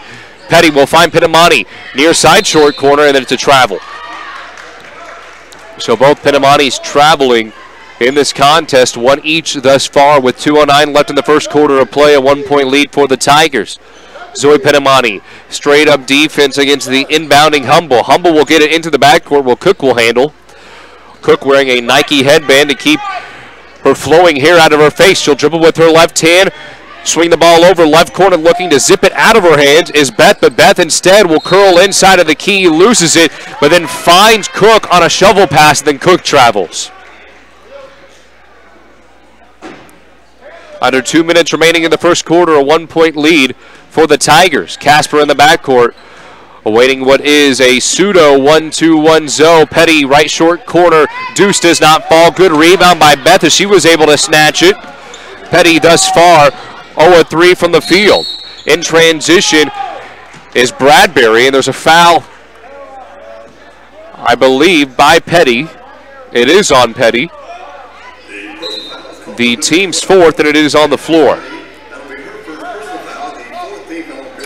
Petty will find Pinamani near side short corner, and then it's a travel. So both Pinamani's traveling in this contest, one each thus far with 2:09 left in the first quarter of play, a 1-point lead for the Tigers. Zoe Pinamani, straight up defense against the inbounding Humble. Humble will get it into the backcourt, while Cook will handle. Cook wearing a Nike headband to keep her flowing hair out of her face. She'll dribble with her left hand. Swing the ball over left corner, looking to zip it out of her hands is Beth, but Beth instead will curl inside of the key, loses it, but then finds Cook on a shovel pass, and then Cook travels. Under 2 minutes remaining in the first quarter, a 1-point lead for the Tigers. Casper in the backcourt, awaiting what is a pseudo 1-2-1 Zoe. Petty right short corner, Deuce does not fall. Good rebound by Beth as she was able to snatch it. Petty thus far 0-3 from the field. In transition is Bradbury, and there's a foul, I believe, by Petty. It is on Petty. The team's fourth, and it is on the floor.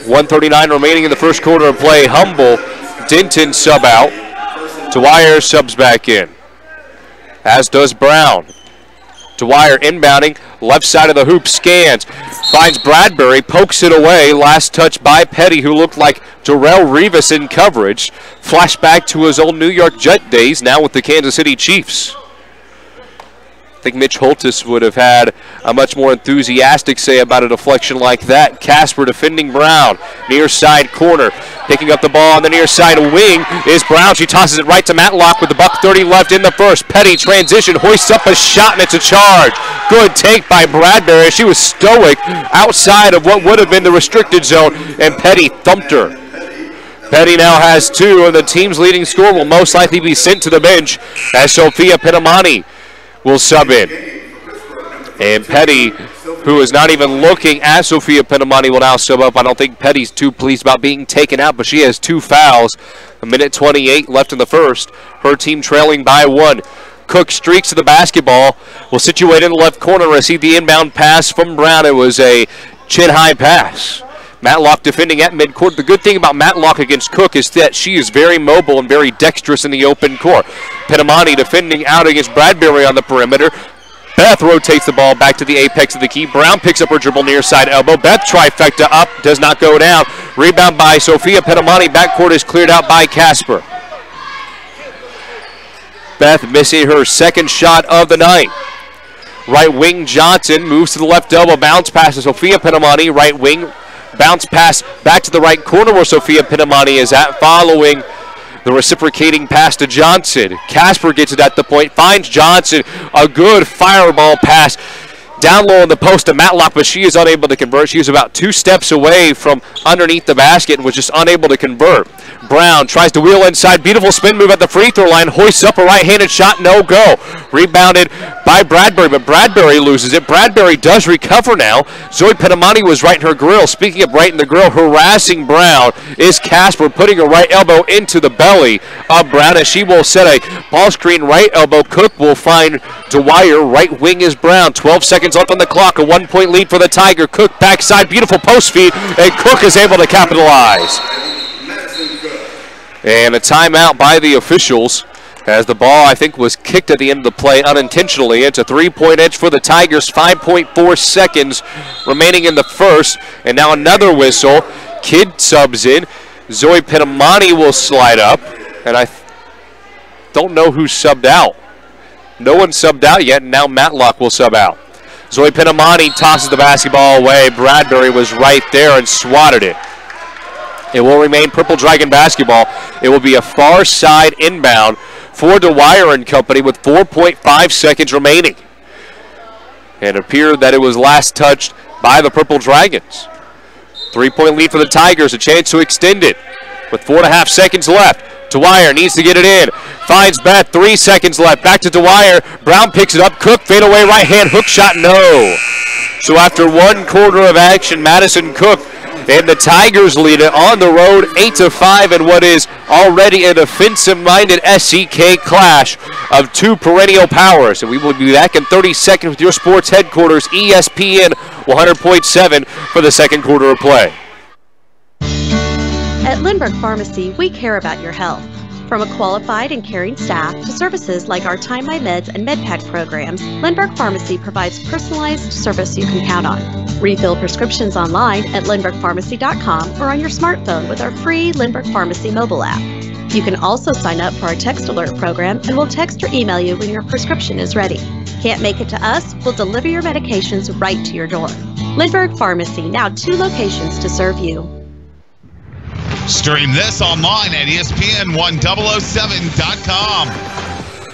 1:39 remaining in the first quarter of play. Humble, Denton sub out. Dwyer subs back in, as does Brown. Dwyer inbounding, left side of the hoop, scans, finds Bradbury, pokes it away. Last touch by Petty, who looked like Darrell Rivas in coverage. Flashback to his old New York Jet days, now with the Kansas City Chiefs. I think Mitch Holtis would have had a much more enthusiastic say about a deflection like that. Casper defending Brown, near side corner. Picking up the ball on the near side wing is Brown. She tosses it right to Matlock with the $1:30 left in the first. Petty transition, hoists up a shot, and it's a charge. Good take by Bradbury. She was stoic outside of what would have been the restricted zone, and Petty thumped her. Petty now has 2, and the team's leading scorer will most likely be sent to the bench as Sophia Pinamani will sub in. And Petty, who is not even looking at Sophia Pinamani, will now sub up. I don't think Petty's too pleased about being taken out, but she has 2 fouls. 1:28 left in the first. Her team trailing by 1. Cook streaks to the basketball, will situate in the left corner, receive the inbound pass from Brown. It was a chin-high pass. Matlock defending at midcourt. The good thing about Matlock against Cook is that she is very mobile and very dexterous in the open court. Penamani defending out against Bradbury on the perimeter. Beth rotates the ball back to the apex of the key. Brown picks up her dribble near side elbow. Beth trifecta up, does not go down. Rebound by Sophia Penamani. Backcourt is cleared out by Casper. Beth missing her second shot of the night. Right wing Johnson moves to the left elbow. Bounce pass to Sophia Penamani. Right wing bounce pass back to the right corner where Sophia Penamani is at, following the reciprocating pass to Johnson. Casper gets it at the point, finds Johnson. A good fireball pass down low in the post to Matlock, but she is unable to convert. She was about 2 steps away from underneath the basket and was just unable to convert. Brown tries to wheel inside. Beautiful spin move at the free throw line. Hoists up a right-handed shot. No go. Rebounded by Bradbury, but Bradbury loses it. Bradbury does recover now. Zoe Penamani was right in her grill. Speaking of right in the grill, harassing Brown is Casper, putting a right elbow into the belly of Brown as she will set a ball screen right elbow. Cook will find Dwyer. Right wing is Brown. 12 seconds left on the clock. A 1-point lead for the Tiger. Cook backside. Beautiful post feed, and Cook is able to capitalize. And a timeout by the officials as the ball, I think, was kicked at the end of the play unintentionally. It's a 3-point edge for the Tigers. 5.4 seconds remaining in the first. And now another whistle. Kidd subs in. Zoe Penamani will slide up. And I don't know who subbed out. No one subbed out yet, and now Matlock will sub out. Zoe Penamani tosses the basketball away. Bradbury was right there and swatted it. It will remain Purple Dragon basketball. It will be a far side inbound for Dwyer and company with 4.5 seconds remaining. And it appeared that it was last touched by the Purple Dragons. 3-point lead for the Tigers, a chance to extend it with 4.5 seconds left. Dwyer needs to get it in. Finds Beth, 3 seconds left. Back to Dwyer. Brown picks it up. Cook, fade away, right hand, hook shot, no. So after 1 quarter of action, Madison Cook and the Tigers lead it on the road 8-5 in what is already an offensive-minded SEK clash of 2 perennial powers. And we will be back in 30 seconds with your sports headquarters, ESPN 100.7 for the second quarter of play. At Lindbergh Pharmacy, we care about your health. From a qualified and caring staff to services like our Time My Meds and MedPack programs, Lindbergh Pharmacy provides personalized service you can count on. Refill prescriptions online at lindberghpharmacy.com or on your smartphone with our free Lindbergh Pharmacy mobile app. You can also sign up for our Text Alert program and we'll text or email you when your prescription is ready. Can't make it to us? We'll deliver your medications right to your door. Lindbergh Pharmacy, now 2 locations to serve you. Stream this online at ESPN1007.com.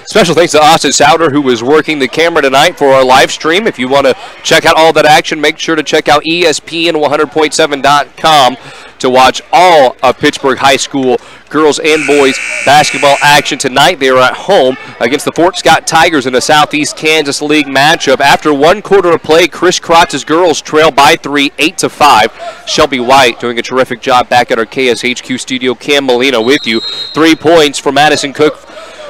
Special thanks to Austin Souter, who was working the camera tonight for our live stream. If you want to check out all that action, make sure to check out ESPN100.7.com to watch all of Pittsburg High School girls and boys basketball action tonight. They are at home against the Fort Scott Tigers in the Southeast Kansas League matchup. After 1 quarter of play, Chris Krotz's girls trail by 3, 8-5. Shelby White doing a terrific job back at our KSHQ studio. Cam Molina with you. 3 points for Madison Cook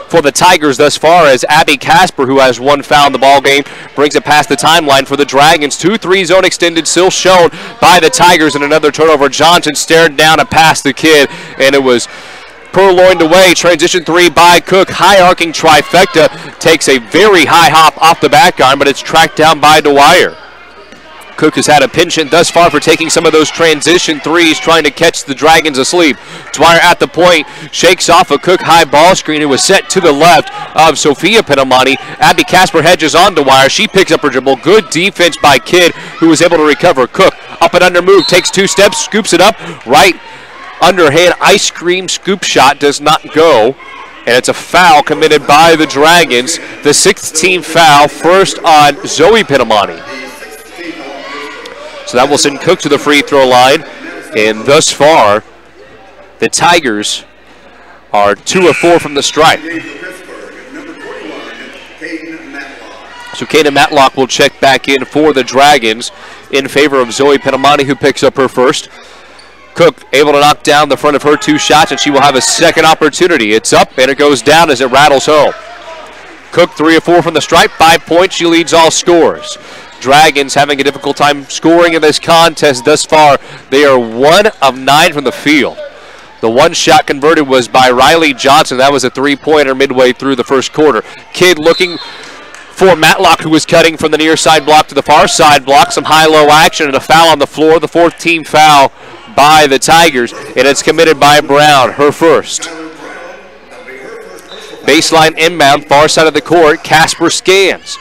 for the Tigers thus far, as Abby Casper, who has 1 foul in the ball game, brings it past the timeline for the Dragons. 2-3 zone extended, still shown by the Tigers, and another turnover. Johnson stared down and past the kid, and it was purloined away. Transition 3 by Cook. High arcing trifecta, takes a very high hop off the back iron, but it's tracked down by Dwyer. Cook has had a penchant thus far for taking some of those transition threes, trying to catch the Dragons asleep. Dwyer at the point, shakes off a Cook high ball screen. It was set to the left of Sophia Penamani. Abby Casper hedges on Dwyer. She picks up her dribble. Good defense by Kidd, who was able to recover. Cook up and under move, takes 2 steps, scoops it up. Right underhand ice cream scoop shot does not go. And it's a foul committed by the Dragons. The 6th team foul, first on Zoe Penamani. So that will send Cook to the free throw line. And thus far, the Tigers are 2 of 4 from the stripe. So Kaden Matlock will check back in for the Dragons in favor of Zoe Penamani, who picks up her first. Cook able to knock down the front of her 2 shots, and she will have a second opportunity. It's up, and it goes down as it rattles home. Cook 3 of 4 from the stripe, 5 points. She leads all scorers. Dragons having a difficult time scoring in this contest thus far. They are 1 of 9 from the field. The one shot converted was by Riley Johnson. That was a three-pointer midway through the first quarter. Kidd looking for Matlock, who was cutting from the near side block to the far side block. Some high-low action and a foul on the floor. The fourth team foul by the Tigers, and it's committed by Brown, her first. Baseline inbound, far side of the court. Casper scans.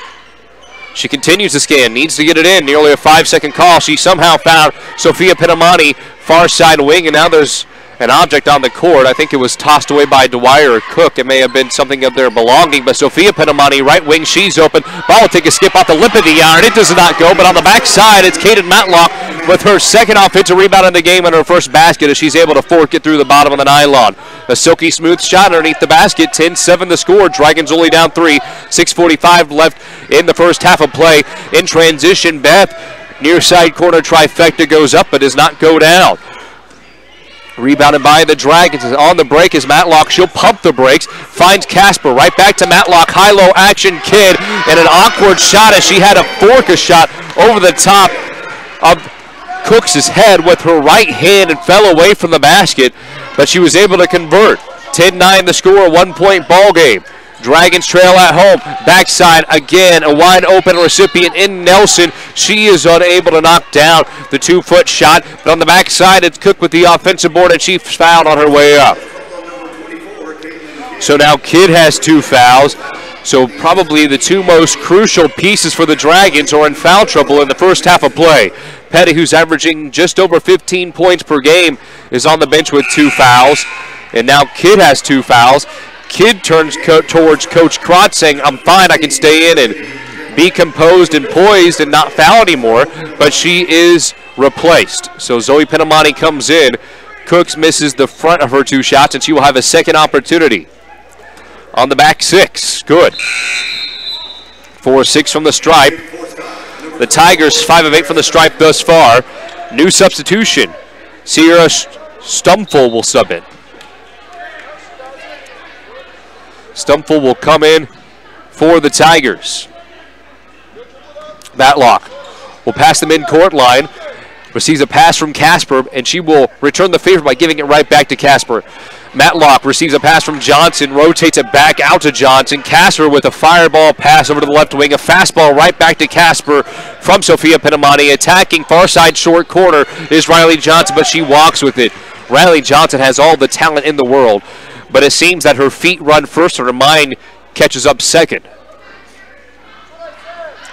She continues to scan, needs to get it in. Nearly a 5-second call. She somehow found Sophia Pinamani, far side wing, and now there's an object on the court. I think it was tossed away by Dwyer or Cook. It may have been something of their belonging, but Sophia Pinamani, right wing, she's open. Ball will take a skip off the lip of the iron. It does not go, but on the backside, it's Kaden Matlock with her second offensive rebound in the game and her first basket as she's able to fork it through the bottom of the nylon. A silky smooth shot underneath the basket. 10-7 the score. Dragons only down 3. 6:45 left in the first half of play. In transition, Beth, near side corner trifecta goes up but does not go down. Rebounded by the Dragons. On the break is Matlock. She'll pump the brakes. Finds Casper. Right back to Matlock. High-low action Kidd. And an awkward shot as she had to fork a shot over the top of Cooks' head with her right hand and fell away from the basket. But she was able to convert. 10-9 the score. 1-point ball game. Dragons trail at home. Backside again. A wide open recipient in Nelson. She is unable to knock down the 2-foot shot. But on the backside, it's Cook with the offensive board, and she fouled on her way up. So now Kidd has 2 fouls. So probably the 2 most crucial pieces for the Dragons are in foul trouble in the first half of play. Petty, who's averaging just over 15 points per game, is on the bench with 2 fouls. And now Kidd has 2 fouls. Kidd turns towards Coach Krotz saying, I'm fine, I can stay in and be composed and poised and not foul anymore, but she is replaced. So Zoe Pinamani comes in. Cooks misses the front of her 2 shots, and she will have a second opportunity. On the back 6, good. 4-6 from the stripe. The Tigers 5 of 8 from the stripe thus far. New substitution. Sierra Stumful will sub in. Stumful will come in for the Tigers. Matlock will pass the mid-court line. Receives a pass from Casper, and she will return the favor by giving it right back to Casper. Matlock receives a pass from Johnson, rotates it back out to Johnson. Casper with a fireball pass over to the left wing. A fastball right back to Casper from Sophia Pinamani. Attacking far side short corner is Riley Johnson, but she walks with it. Riley Johnson has all the talent in the world, but it seems that her feet run first and her mind catches up second.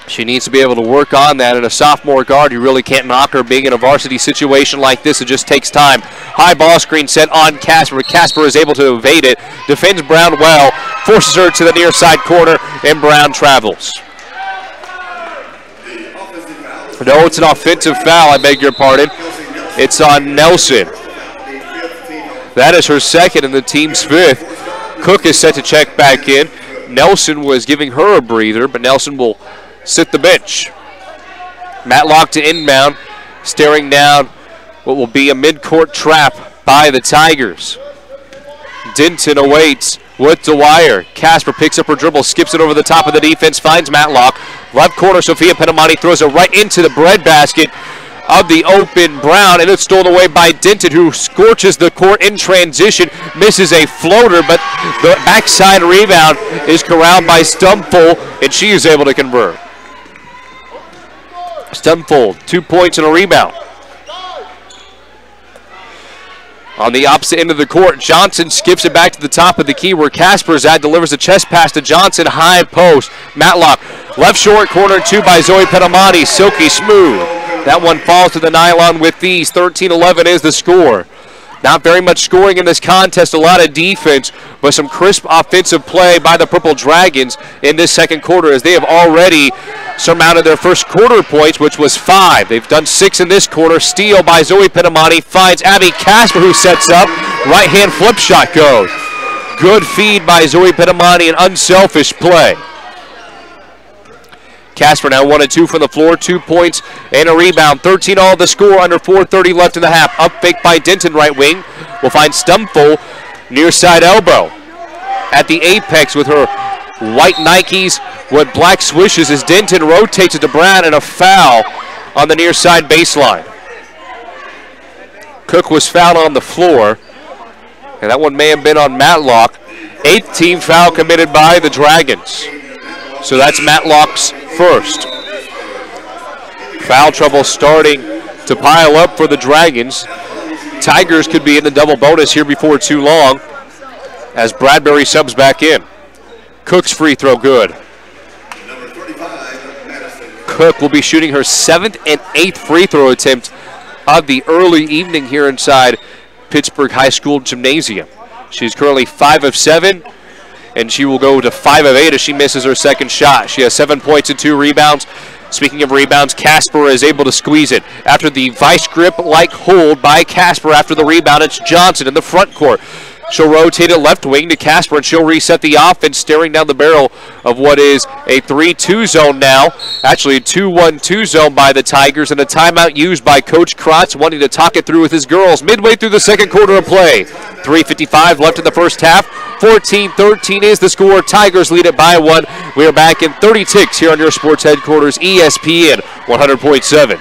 She needs to be able to work on that, and a sophomore guard, you really can't knock her being in a varsity situation like this. It just takes time. High ball screen set on Casper. Casper is able to evade it, defends Brown well, forces her to the near side corner, and Brown travels. No, it's an offensive foul, I beg your pardon. It's on Nelson. That is her second and the team's 5th. Cook is set to check back in. Nelson was giving her a breather, but Nelson will sit the bench. Matlock to inbound, staring down what will be a mid-court trap by the Tigers. Denton awaits with Dwyer. Casper picks up her dribble, skips it over the top of the defense, finds Matlock. Left corner, Sophia Pinamani throws it right into the breadbasket of the open Brown, and it's stolen away by Denton, who scorches the court in transition, misses a floater, but the backside rebound is corralled by Stumful, and she is able to convert. Stumful, 2 points and a rebound. On the opposite end of the court, Johnson skips it back to the top of the key where Casper's at, delivers a chest pass to Johnson, high post. Matlock, left short corner 2 by Zoe Pinamani, silky smooth. That one falls to the nylon with these. 13-11 is the score. Not very much scoring in this contest, a lot of defense, but some crisp offensive play by the Purple Dragons in this second quarter as they have already surmounted their first quarter points, which was 5. They've done 6 in this quarter. Steal by Zoe Pinamani finds Abby Casper, who sets up. Right-hand flip shot goes. Good feed by Zoe Pinamani, an unselfish play. Casper now 1 and 2 from the floor, 2 points and a rebound. 13 all the score, under 4:30 left in the half. Up fake by Denton, right wing. We'll find Stumful near side elbow. At the apex with her white Nikes, what black swishes as Denton rotates it to Brown, and a foul on the near side baseline. Cook was fouled on the floor, and that one may have been on Matlock. 8th team foul committed by the Dragons. So that's Matlock's first. Foul trouble starting to pile up for the Dragons. Tigers could be in the double bonus here before too long as Bradbury subs back in. Cook's free throw good. Cook will be shooting her 7th and 8th free throw attempt of the early evening here inside Pittsburg High School Gymnasium. She's currently 5 of 7, and she will go to 5 of 8 as she misses her second shot. She has 7 points and 2 rebounds. Speaking of rebounds, Casper is able to squeeze it. After the vice grip-like hold by Casper after the rebound, it's Johnson in the front court. She'll rotate it left wing to Casper, and she'll reset the offense, staring down the barrel of what is a 3-2 zone now. Actually, a 2-1-2 zone by the Tigers, and a timeout used by Coach Krotz, wanting to talk it through with his girls. Midway through the second quarter of play. 3:55 left in the first half. 14-13 is the score. Tigers lead it by 1. We are back in 30 ticks here on your sports headquarters, ESPN 100.7.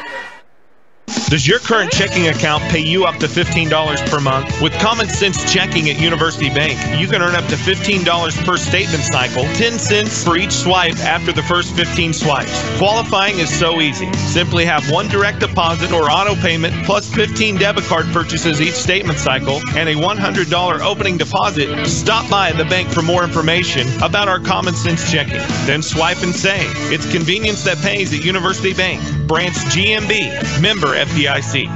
Does your current checking account pay you up to $15 per month? With Common Sense Checking at University Bank, you can earn up to $15 per statement cycle, 10 cents for each swipe after the first 15 swipes. Qualifying is so easy. Simply have one direct deposit or auto payment plus 15 debit card purchases each statement cycle and a $100 opening deposit. Stop by the bank for more information about our Common Sense Checking. Then swipe and save. It's convenience that pays at University Bank. Branch GMB. Member FDIC.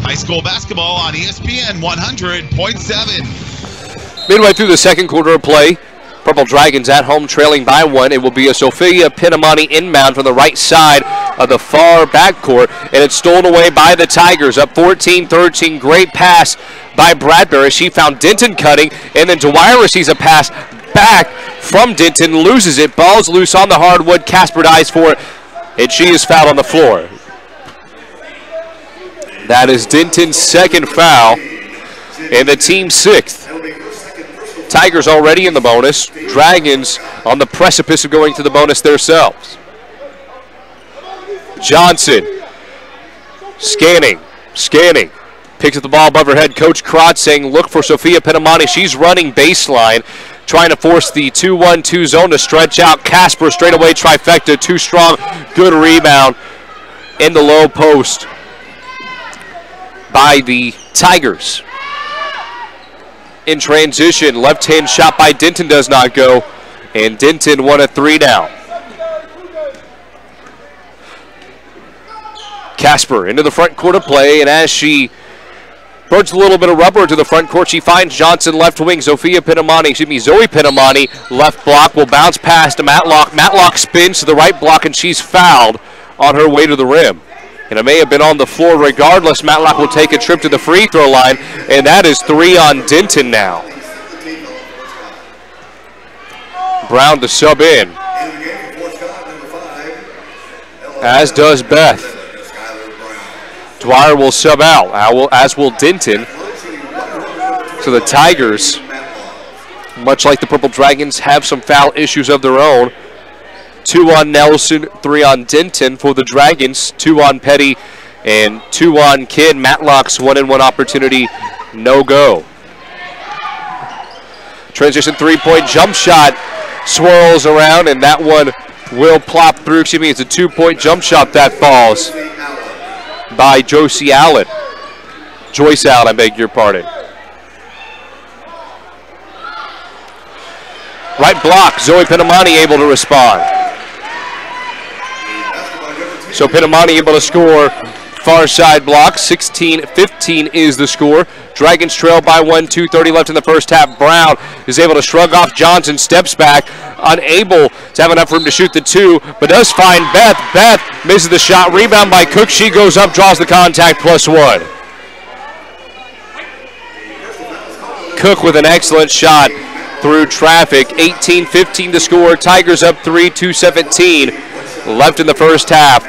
High school basketball on ESPN 100.7. Midway through the second quarter of play, Purple Dragons at home trailing by 1. It will be a Sophia Pinamani inbound from the right side of the far backcourt, and it's stolen away by the Tigers. Up 14-13, great pass by Bradbury. She found Denton cutting, and then Dwyer receives a pass back from Denton, loses it. Ball's loose on the hardwood. Casper dives for it, and she is fouled on the floor. That is Denton's second foul, and the team's 6th. Tigers already in the bonus. Dragons on the precipice of going to the bonus themselves. Johnson, scanning. Picks up the ball above her head. Coach Krotz saying, look for Sophia Pinamani. She's running baseline, trying to force the 2-1-2 zone to stretch out. Casper straightaway trifecta, too strong. Good rebound in the low post by the Tigers. In transition, left-hand shot by Denton does not go, and Denton 1 of 3 now. Casper into the front court of play, and as she burns a little bit of rubber into the front court, she finds Johnson left wing. Zoe Pinamani, left block, will bounce past to Matlock. Matlock spins to the right block, and she's fouled on her way to the rim. And it may have been on the floor regardless. Matlock will take a trip to the free throw line, and that is 3 on Denton now. Brown to sub in, as does Beth. Dwyer will sub out, as will Denton. So the Tigers, much like the Purple Dragons, have some foul issues of their own. 2 on Nelson, 3 on Denton for the Dragons, 2 on Petty, and 2 on Kidd. Matlock's 1-and-1 opportunity, no go. Transition 3-point jump shot swirls around, and that one will plop through. It's a 2-point jump shot that falls by Joyce Allen, I beg your pardon. Right block, Zoe Pinamani able to respond. So Pinamani able to score far side block. 16-15 is the score. Dragons trail by 1, 2:30 left in the first half. Brown is able to shrug off Johnson, steps back, unable to have enough room to shoot the 2, but does find Beth. Beth misses the shot. Rebound by Cook. She goes up, draws the contact, +1. Cook with an excellent shot through traffic. 18-15 to score. Tigers up 3, 2:17 left in the first half.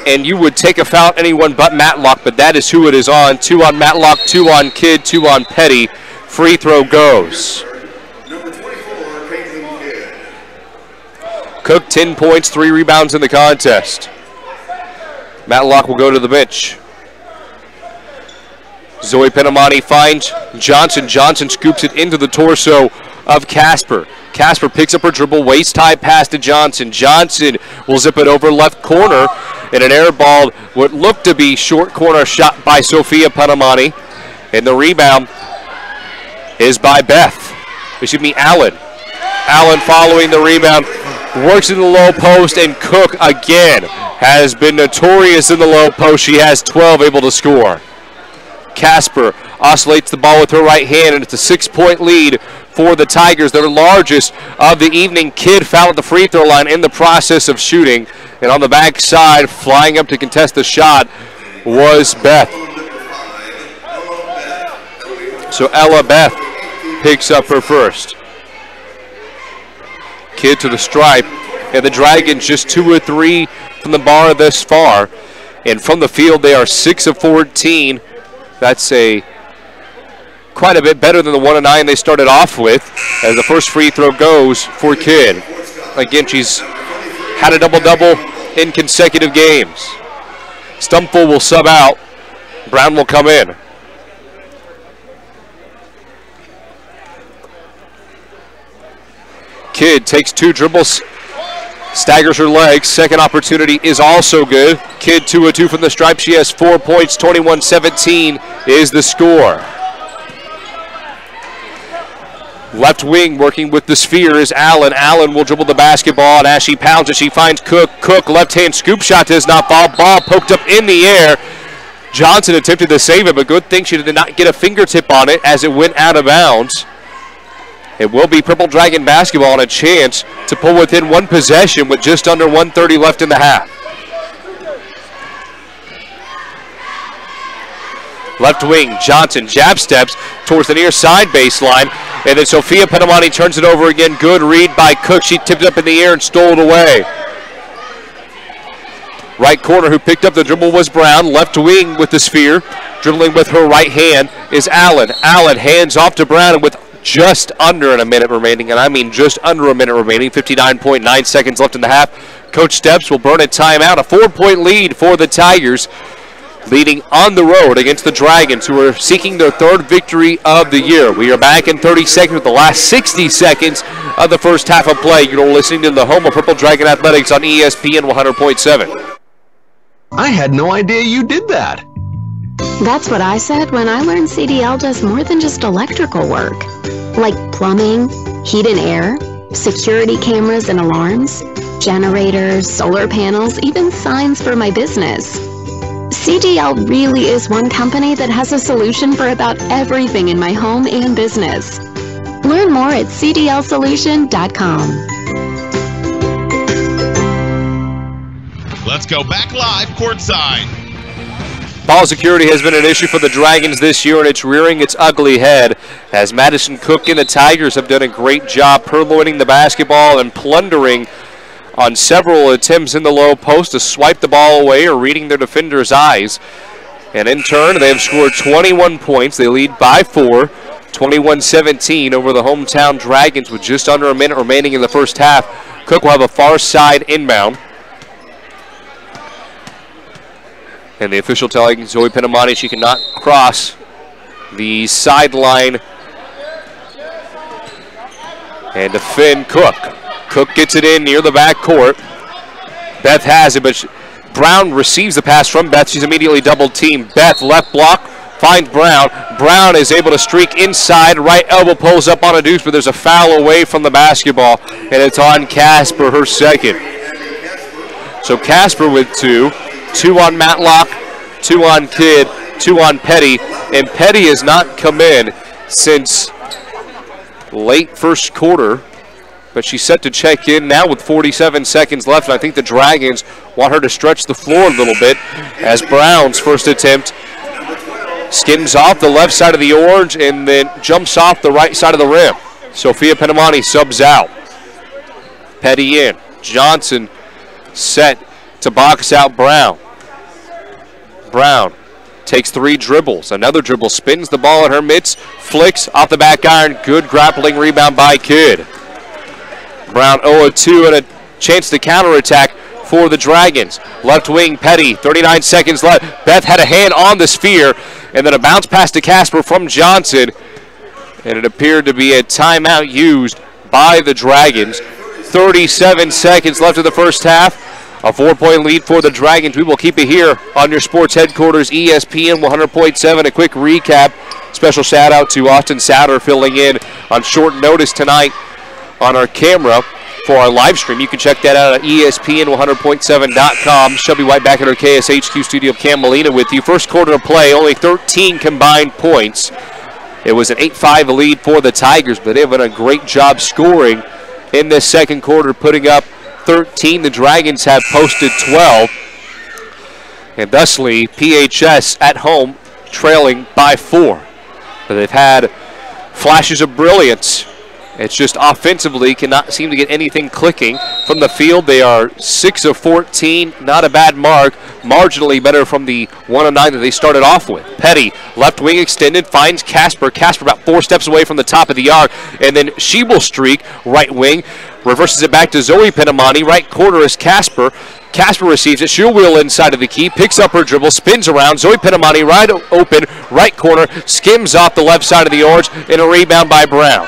And you would take a foul on anyone but Matlock, but that is who it is on. 2 on Matlock, 2 on Kidd, 2 on Petty. Free throw goes. Cook, 10 points, 3 rebounds in the contest. Matlock will go to the bench. Zoe Penamani finds Johnson. Johnson scoops it into the torso of Casper. Casper picks up her dribble, waist-high pass to Johnson. Johnson will zip it over left corner, and an air ball, what looked to be short corner shot by Sophia Penamani. And the rebound is by Allen. Allen following the rebound, works in the low post, and Cook again has been notorious in the low post. She has 12, able to score. Casper oscillates the ball with her right hand, and it's a 6-point lead for the Tigers, their largest of the evening. Kidd fouled at the free throw line in the process of shooting, and on the backside, flying up to contest the shot, was Beth. So Ella Beth picks up her first. Kidd to the stripe, and the Dragons just 2 of 3 from the bar thus far, and from the field they are 6 of 14. That's quite a bit better than the 1 of 9 they started off with, as the first free throw goes for Kidd. Again, she's had a double-double in consecutive games. Stumful will sub out. Brown will come in. Kidd takes 2 dribbles, staggers her legs. Second opportunity is also good. Kidd 2 of 2 from the stripe. She has 4 points. 21-17 is the score. Left wing working with the sphere is Allen. Allen will dribble the basketball, and as she pounds it, she finds Cook. Cook, left-hand scoop shot does not fall. Ball poked up in the air. Johnson attempted to save it, but good thing she did not get a fingertip on it as it went out of bounds. It will be Purple Dragon basketball and a chance to pull within 1 possession with just under 1:30 left in the half. Left wing, Johnson jab steps towards the near side baseline, and then Sophia Penamani turns it over again. Good read by Cook. She tipped it up in the air and stole it away. Right corner who picked up the dribble was Brown. Left wing with the sphere, dribbling with her right hand is Allen. Allen hands off to Brown with just under a minute remaining, and I mean just under a minute remaining, 59.9 seconds left in the half. Coach Steps will burn a timeout, a 4-point lead for the Tigers, leading on the road against the Dragons, who are seeking their 3rd victory of the year. We are back in 30 seconds with the last 60 seconds of the first half of play. You're listening to the home of Purple Dragon Athletics on ESPN 100.7. I had no idea you did that. That's what I said when I learned CDL does more than just electrical work. Like plumbing, heat and air, security cameras and alarms, generators, solar panels, even signs for my business. CDL really is one company that has a solution for about everything in my home and business. Learn more at cdlsolution.com. Let's go back live courtside. Ball security has been an issue for the Dragons this year, and it's rearing its ugly head as Madison Cook and the Tigers have done a great job purloining the basketball and plundering on several attempts in the low post to swipe the ball away or reading their defenders' eyes. And in turn, they have scored 21 points. They lead by 4, 21-17 over the hometown Dragons with just under a minute remaining in the first half. Cook will have a far side inbound. And the official telling Zoe Penamani she cannot cross the sideline and defend Cook. Cook gets it in near the back court. Beth has it, but Brown receives the pass from Beth. She's immediately double teamed. Beth left block, finds Brown. Brown is able to streak inside. Right elbow pulls up on a deuce, but there's a foul away from the basketball, and it's on Casper, her second. So Casper with 2. 2 on Matlock, 2 on Kidd, 2 on Petty, and Petty has not come in since late first quarter, but she's set to check in now with 47 seconds left, and I think the Dragons want her to stretch the floor a little bit as Brown's first attempt skims off the left side of the orange and then jumps off the right side of the rim. Sophia Penamani subs out. Petty in. Johnson set to box out Brown. Brown takes 3 dribbles. Another dribble, spins the ball in her mitts, flicks off the back iron. Good grappling rebound by Kidd. Brown 0-2 and a chance to counterattack for the Dragons. Left wing, Petty, 39 seconds left. Beth had a hand on the sphere, and then a bounce pass to Casper from Johnson, and it appeared to be a timeout used by the Dragons. 37 seconds left of the first half. A 4-point lead for the Dragons. We will keep it here on your sports headquarters, ESPN 100.7. A quick recap. Special shout out to Austin Souter filling in on short notice tonight on our camera for our live stream. You can check that out at ESPN100.7.com. Shelby White back at our KSHQ studio. Cam Molina with you. First quarter of play, only 13 combined points. It was an 8-5 lead for the Tigers, but they've done a great job scoring in this second quarter, putting up 13. The Dragons have posted 12. And thusly, PHS at home trailing by 4. But they've had flashes of brilliance. It's just offensively cannot seem to get anything clicking from the field. They are 6 of 14, not a bad mark. Marginally better from the 1 of 9 that they started off with. Petty, left wing extended, finds Casper. Casper about 4 steps away from the top of the arc. And then she will streak, right wing. Reverses it back to Zoe Penamani. Right corner is Casper. Casper receives it. She'll wheel inside of the key. Picks up her dribble. Spins around. Zoe Penamani right open. Right corner. Skims off the left side of the orange. And a rebound by Brown.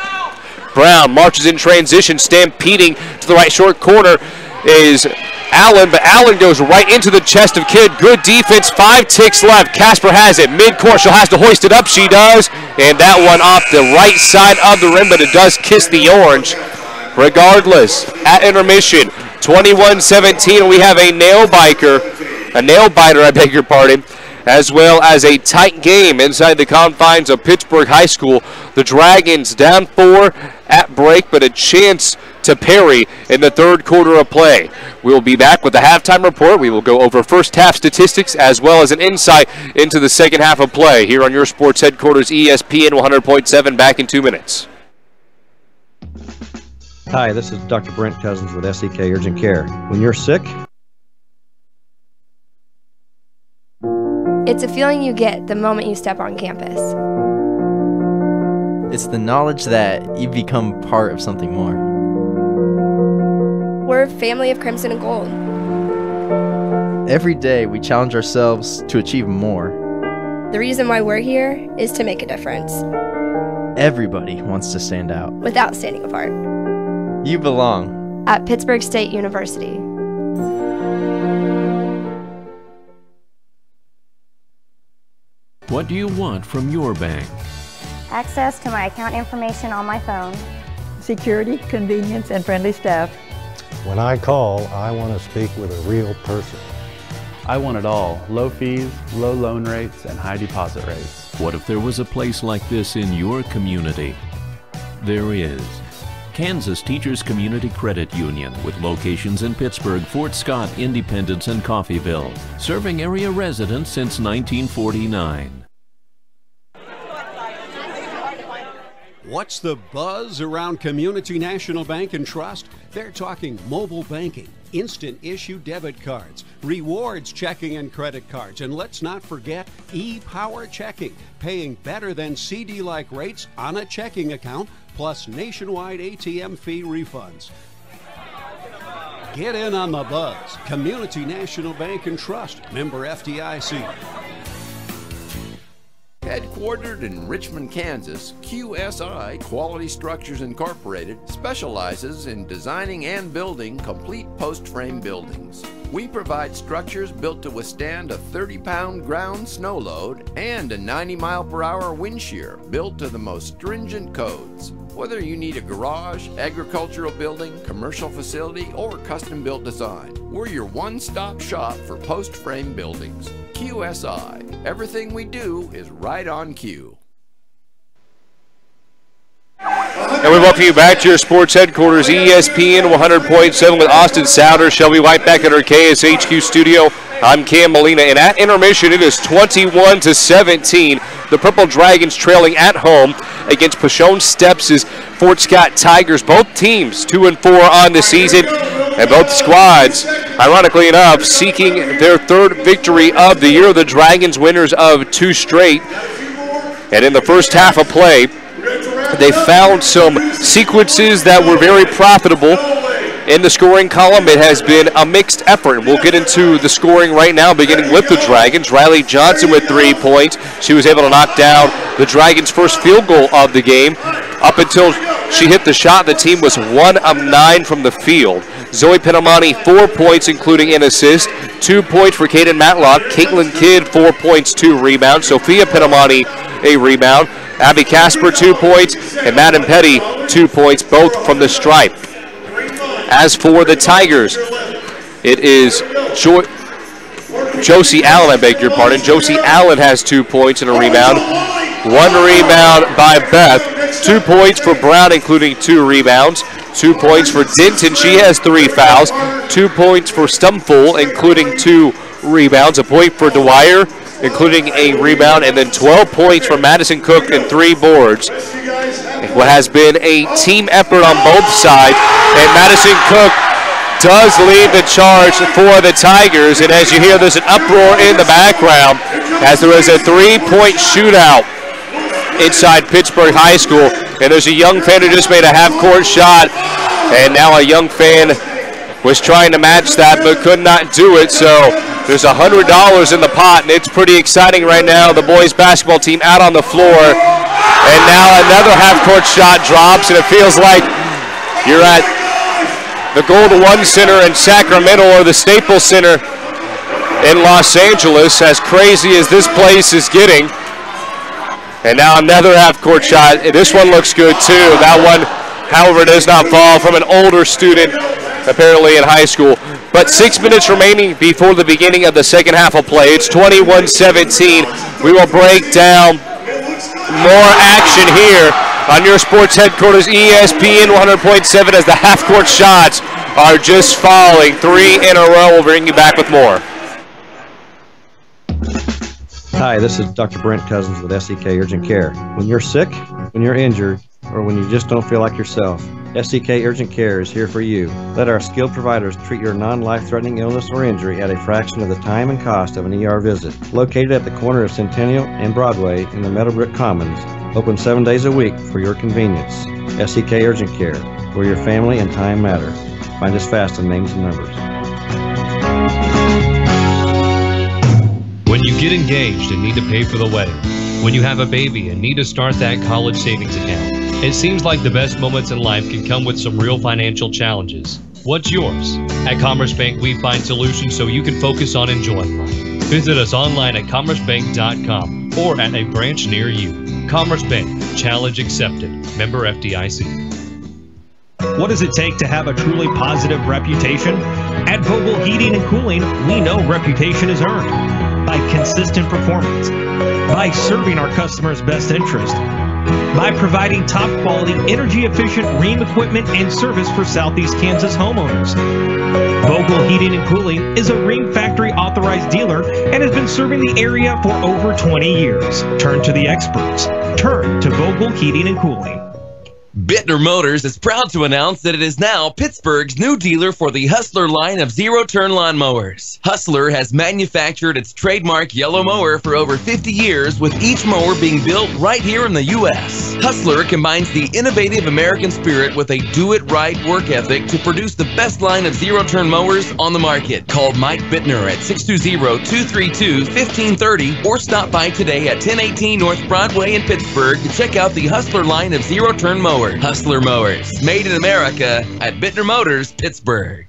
Brown marches in transition. Stampeding to the right short corner is Allen. But Allen goes right into the chest of Kidd. Good defense. 5 ticks left. Casper has it. Mid-court. She'll have to hoist it up. She does. And that one off the right side of the rim. But it does kiss the orange. Regardless, at intermission, 21-17, and we have a nail biter, I beg your pardon, as well as a tight game inside the confines of Pittsburg High School. The Dragons down 4 at break, but a chance to parry in the third quarter of play. We will be back with the halftime report. We will go over first half statistics as well as an insight into the second half of play here on your sports headquarters, ESPN 100.7, back in 2 minutes. Hi, this is Dr. Brent Cousins with SEK Urgent Care. When you're sick, it's a feeling you get the moment you step on campus. It's the knowledge that you become part of something more. We're a family of Crimson and Gold. Every day we challenge ourselves to achieve more. The reason why we're here is to make a difference. Everybody wants to stand out without standing apart. You belong at Pittsburg State University. What do you want from your bank? Access to my account information on my phone. Security, convenience, and friendly staff. When I call, I want to speak with a real person. I want it all. Low fees, low loan rates, and high deposit rates. What if there was a place like this in your community? There is. Kansas Teachers Community Credit Union, with locations in Pittsburg, Fort Scott, Independence, and Coffeyville, serving area residents since 1949. What's the buzz around Community National Bank and Trust? They're talking mobile banking, instant issue debit cards, rewards checking and credit cards, and let's not forget e-power checking, paying better than CD-like rates on a checking account, plus nationwide ATM fee refunds. Get in on the buzz. Community National Bank and Trust, member FDIC. Headquartered in Richmond, Kansas, QSI Quality Structures Incorporated specializes in designing and building complete post-frame buildings. We provide structures built to withstand a 30-pound ground snow load and a 90-mile-per-hour wind shear built to the most stringent codes. Whether you need a garage, agricultural building, commercial facility, or custom-built design, we're your one-stop shop for post-frame buildings. QSI. Everything we do is right on cue. And we welcome you back to your sports headquarters, ESPN 100.7 with Austin Souter, Shelby White back at our KSHQ studio. I'm Cam Molina, and at intermission, it is 21-17. The Purple Dragons trailing at home against Pashone Steps' Fort Scott Tigers. Both teams 2-4 on the season, and both squads, ironically enough, seeking their third victory of the year. The Dragons winners of 2 straight. And in the first half of play, they found some sequences that were very profitable In the scoring column, it has been a mixed effort. We'll get into the scoring right now, beginning with the Dragons. Riley Johnson with 3 points. She was able to knock down the Dragons' first field goal of the game. Up until she hit the shot, the team was 1 of 9 from the field. Zoe Pinamani, 4 points, including an assist. 2 points for Kaden Matlock. Caitlin Kidd, 4 points, 2 rebounds. Sophia Pinamani, a rebound. Abby Casper, 2 points. And Madden Petty, 2 points, both from the stripe. As for the Tigers, it is Josie Allen, I beg your pardon. Josie Allen has 2 points and a rebound. 1 rebound by Beth. 2 points for Brown, including 2 rebounds. 2 points for Denton. She has 3 fouls. 2 points for Stumfull, including 2 rebounds. A point for Dwyer, including a rebound. And then 12 points for Madison Cook and 3 boards. What has been a team effort on both sides. And Madison Cook does lead the charge for the Tigers. And as you hear, there's an uproar in the background as there is a 3-point shootout inside Pittsburg High School. And there's a young fan who just made a half-court shot. And now a young fan was trying to match that but could not do it. So there's $100 in the pot, and it's pretty exciting right now. The boys basketball team out on the floor. And now another half-court shot drops, and it feels like you're at the Gold One Center in Sacramento or the Staples Center in Los Angeles, as crazy as this place is getting. And now another half-court shot. This one looks good, too. That one, however, does not fall from an older student, apparently in high school. But 6 minutes remaining before the beginning of the second half of play. It's 21-17. We will break down more action here on your sports headquarters, ESPN 100.7, as the half-court shots are just falling. 3 in a row. We'll bring you back with more. Hi, this is Dr. Brent Cousins with SEK Urgent Care. When you're sick, when you're injured, or when you just don't feel like yourself, SEK Urgent Care is here for you. Let our skilled providers treat your non-life-threatening illness or injury at a fraction of the time and cost of an ER visit. Located at the corner of Centennial and Broadway in the Meadowbrook Commons. Open 7 days a week for your convenience. SEK Urgent Care, where your family and time matter. Find us fast in names and numbers. When you get engaged and need to pay for the wedding, when you have a baby and need to start that college savings account, it seems like the best moments in life can come with some real financial challenges. What's yours? At Commerce Bank, we find solutions so you can focus on enjoying life. Visit us online at commercebank.com or at a branch near you. Commerce Bank, challenge accepted. Member FDIC. What does it take to have a truly positive reputation? At Vogel Heating and Cooling, we know reputation is earned by consistent performance, by serving our customers' best interest, by providing top quality, energy efficient ream equipment and service for Southeast Kansas homeowners. Vogel Heating and Cooling is a Ream Factory authorized dealer and has been serving the area for over 20 years. Turn to the experts. Turn to Vogel Heating and Cooling. Bittner Motors is proud to announce that it is now Pittsburgh's new dealer for the Hustler line of zero-turn lawnmowers. Hustler has manufactured its trademark yellow mower for over 50 years, with each mower being built right here in the U.S. Hustler combines the innovative American spirit with a do-it-right work ethic to produce the best line of zero-turn mowers on the market. Call Mike Bittner at 620-232-1530 or stop by today at 1018 North Broadway in Pittsburgh to check out the Hustler line of zero-turn mowers. Hustler Mowers, made in America at Bittner Motors, Pittsburgh.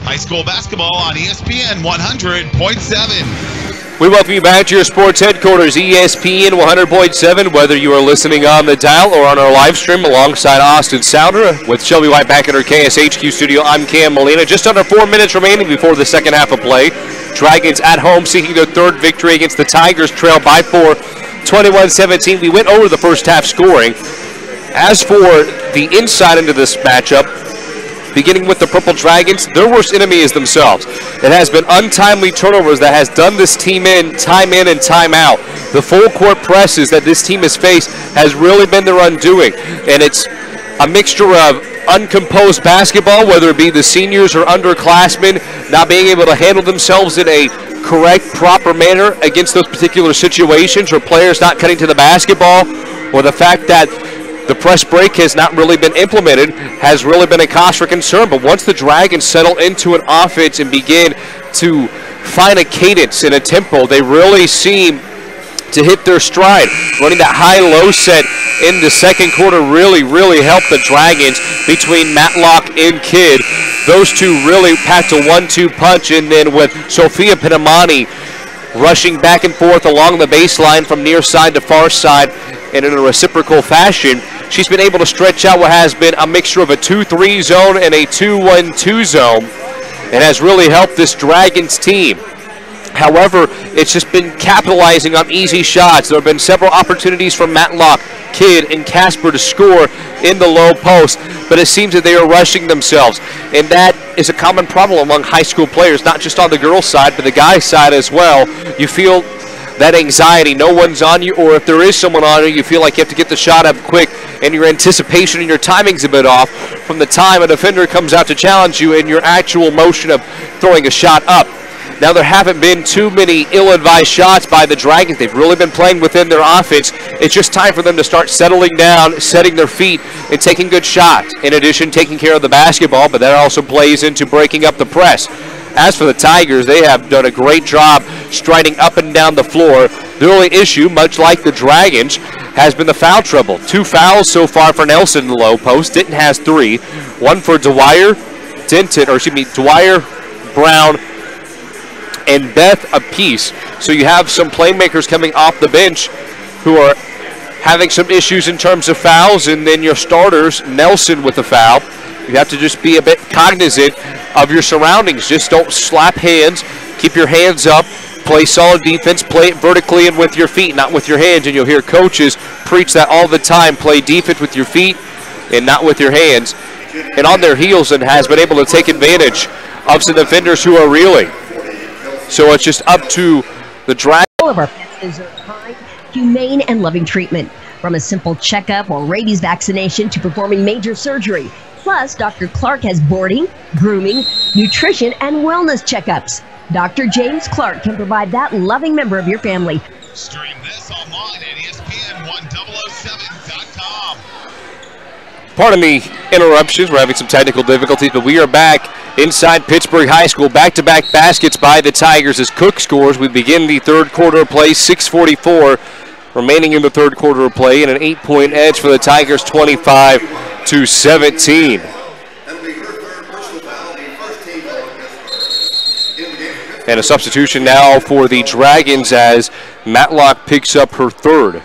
High school basketball on ESPN 100.7. We welcome you back to your sports headquarters, ESPN 100.7, whether you are listening on the dial or on our live stream alongside Austin Souder. With Shelby White back in her KSHQ studio, I'm Cam Molina. Just under 4 minutes remaining before the second half of play. Dragons at home seeking their third victory against the Tigers, trail by 4, 21-17. We went over the first half scoring. As for the insight into this matchup, beginning with the Purple Dragons, their worst enemy is themselves. It has been untimely turnovers that has done this team in and time out. The full court presses that this team has faced has really been their undoing. And it's a mixture of uncomposed basketball, whether it be the seniors or underclassmen not being able to handle themselves in a correct, proper manner against those particular situations, or players not cutting to the basketball, or the fact that The press break has not really been implemented, has really been a cause for concern. But once the Dragons settle into an offense and begin to find a cadence and a tempo, they really seem to hit their stride. Running that high-low set in the second quarter really helped the Dragons between Matlock and Kidd. Those two really packed a 1-2 punch, and then with Sophia Pinamani rushing back and forth along the baseline from near side to far side and in a reciprocal fashion, she's been able to stretch out what has been a mixture of a 2-3 zone and a 2-1-2 zone, and has really helped this Dragons team. However, it's just been capitalizing on easy shots. There have been several opportunities from Matlock, Kidd, and Casper to score in the low post, but it seems that they are rushing themselves, and that is a common problem among high school players, not just on the girls' side, but the guys' side as well. You feel that anxiety, no one's on you, or if there is someone on you, you feel like you have to get the shot up quick, and your anticipation and your timing's a bit off from the time a defender comes out to challenge you and your actual motion of throwing a shot up. Now, there haven't been too many ill-advised shots by the Dragons. They've really been playing within their offense. It's just time for them to start settling down, setting their feet, and taking good shots. In addition, taking care of the basketball, but that also plays into breaking up the press. As for the Tigers, they have done a great job striding up and down the floor. The only issue, much like the Dragons, has been the foul trouble. 2 fouls so far for Nelson in the low post. Denton has 3. 1 for Dwyer, Brown, and Beth apiece. So you have some playmakers coming off the bench who are having some issues in terms of fouls, and then your starters, Nelson with a foul. You have to just be a bit cognizant of your surroundings. Just don't slap hands. Keep your hands up. Play solid defense. Play it vertically and with your feet, not with your hands. And you'll hear coaches preach that all the time. Play defense with your feet and not with your hands. And on their heels, and has been able to take advantage of some defenders who are reeling. So it's just up to the Dragons. All of our pets deserve kind, humane, and loving treatment. From a simple checkup or rabies vaccination to performing major surgery. Plus, Dr. Clark has boarding, grooming, nutrition, and wellness checkups. Dr. James Clark can provide that loving member of your family. Stream this online at ESPN1007.com. Pardon me, interruptions. We're having some technical difficulties, but we are back inside Pittsburg High School. Back-to-back baskets by the Tigers as Cook scores. We begin the third quarter of play, 6:44 remaining in the third quarter of play, and an 8-point edge for the Tigers, 25-17. And a substitution now for the Dragons as Matlock picks up her third.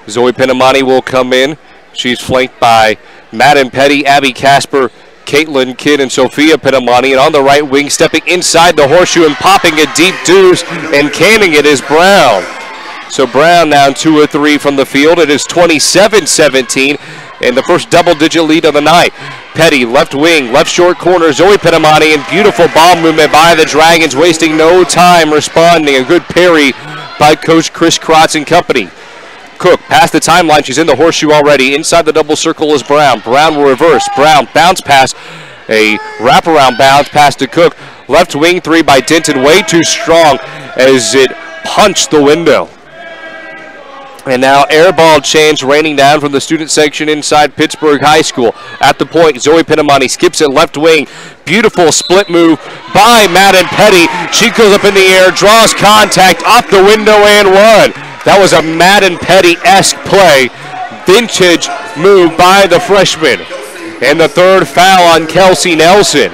Zoe Pinamani will come in. She's flanked by Madden Petty, Abby Casper, Caitlin Kidd, and Sophia Pinamani. And on the right wing, stepping inside the horseshoe and popping a deep deuce and canning it is Brown. So Brown now 2 of 3 from the field. It is 27-17 and the first double-digit lead of the night. Petty, left wing, left short corner, Zoe Pinamani, and beautiful ball movement by the Dragons, wasting no time responding. A good parry by Coach Chris Krotz and company. Cook past the timeline. She's in the horseshoe already. Inside the double circle is Brown. Brown will reverse. Brown bounce pass. A wraparound bounce pass to Cook. Left wing 3 by Denton. Way too strong as it punched the window. And now air ball chance raining down from the student section inside Pittsburg High School. At the point, Zoe Pinamani skips it left wing. Beautiful split move by Madden Petty. She goes up in the air, draws contact off the window and one. That was a Madden Petty-esque play. Vintage move by the freshman. And the third foul on Kelsey Nelson.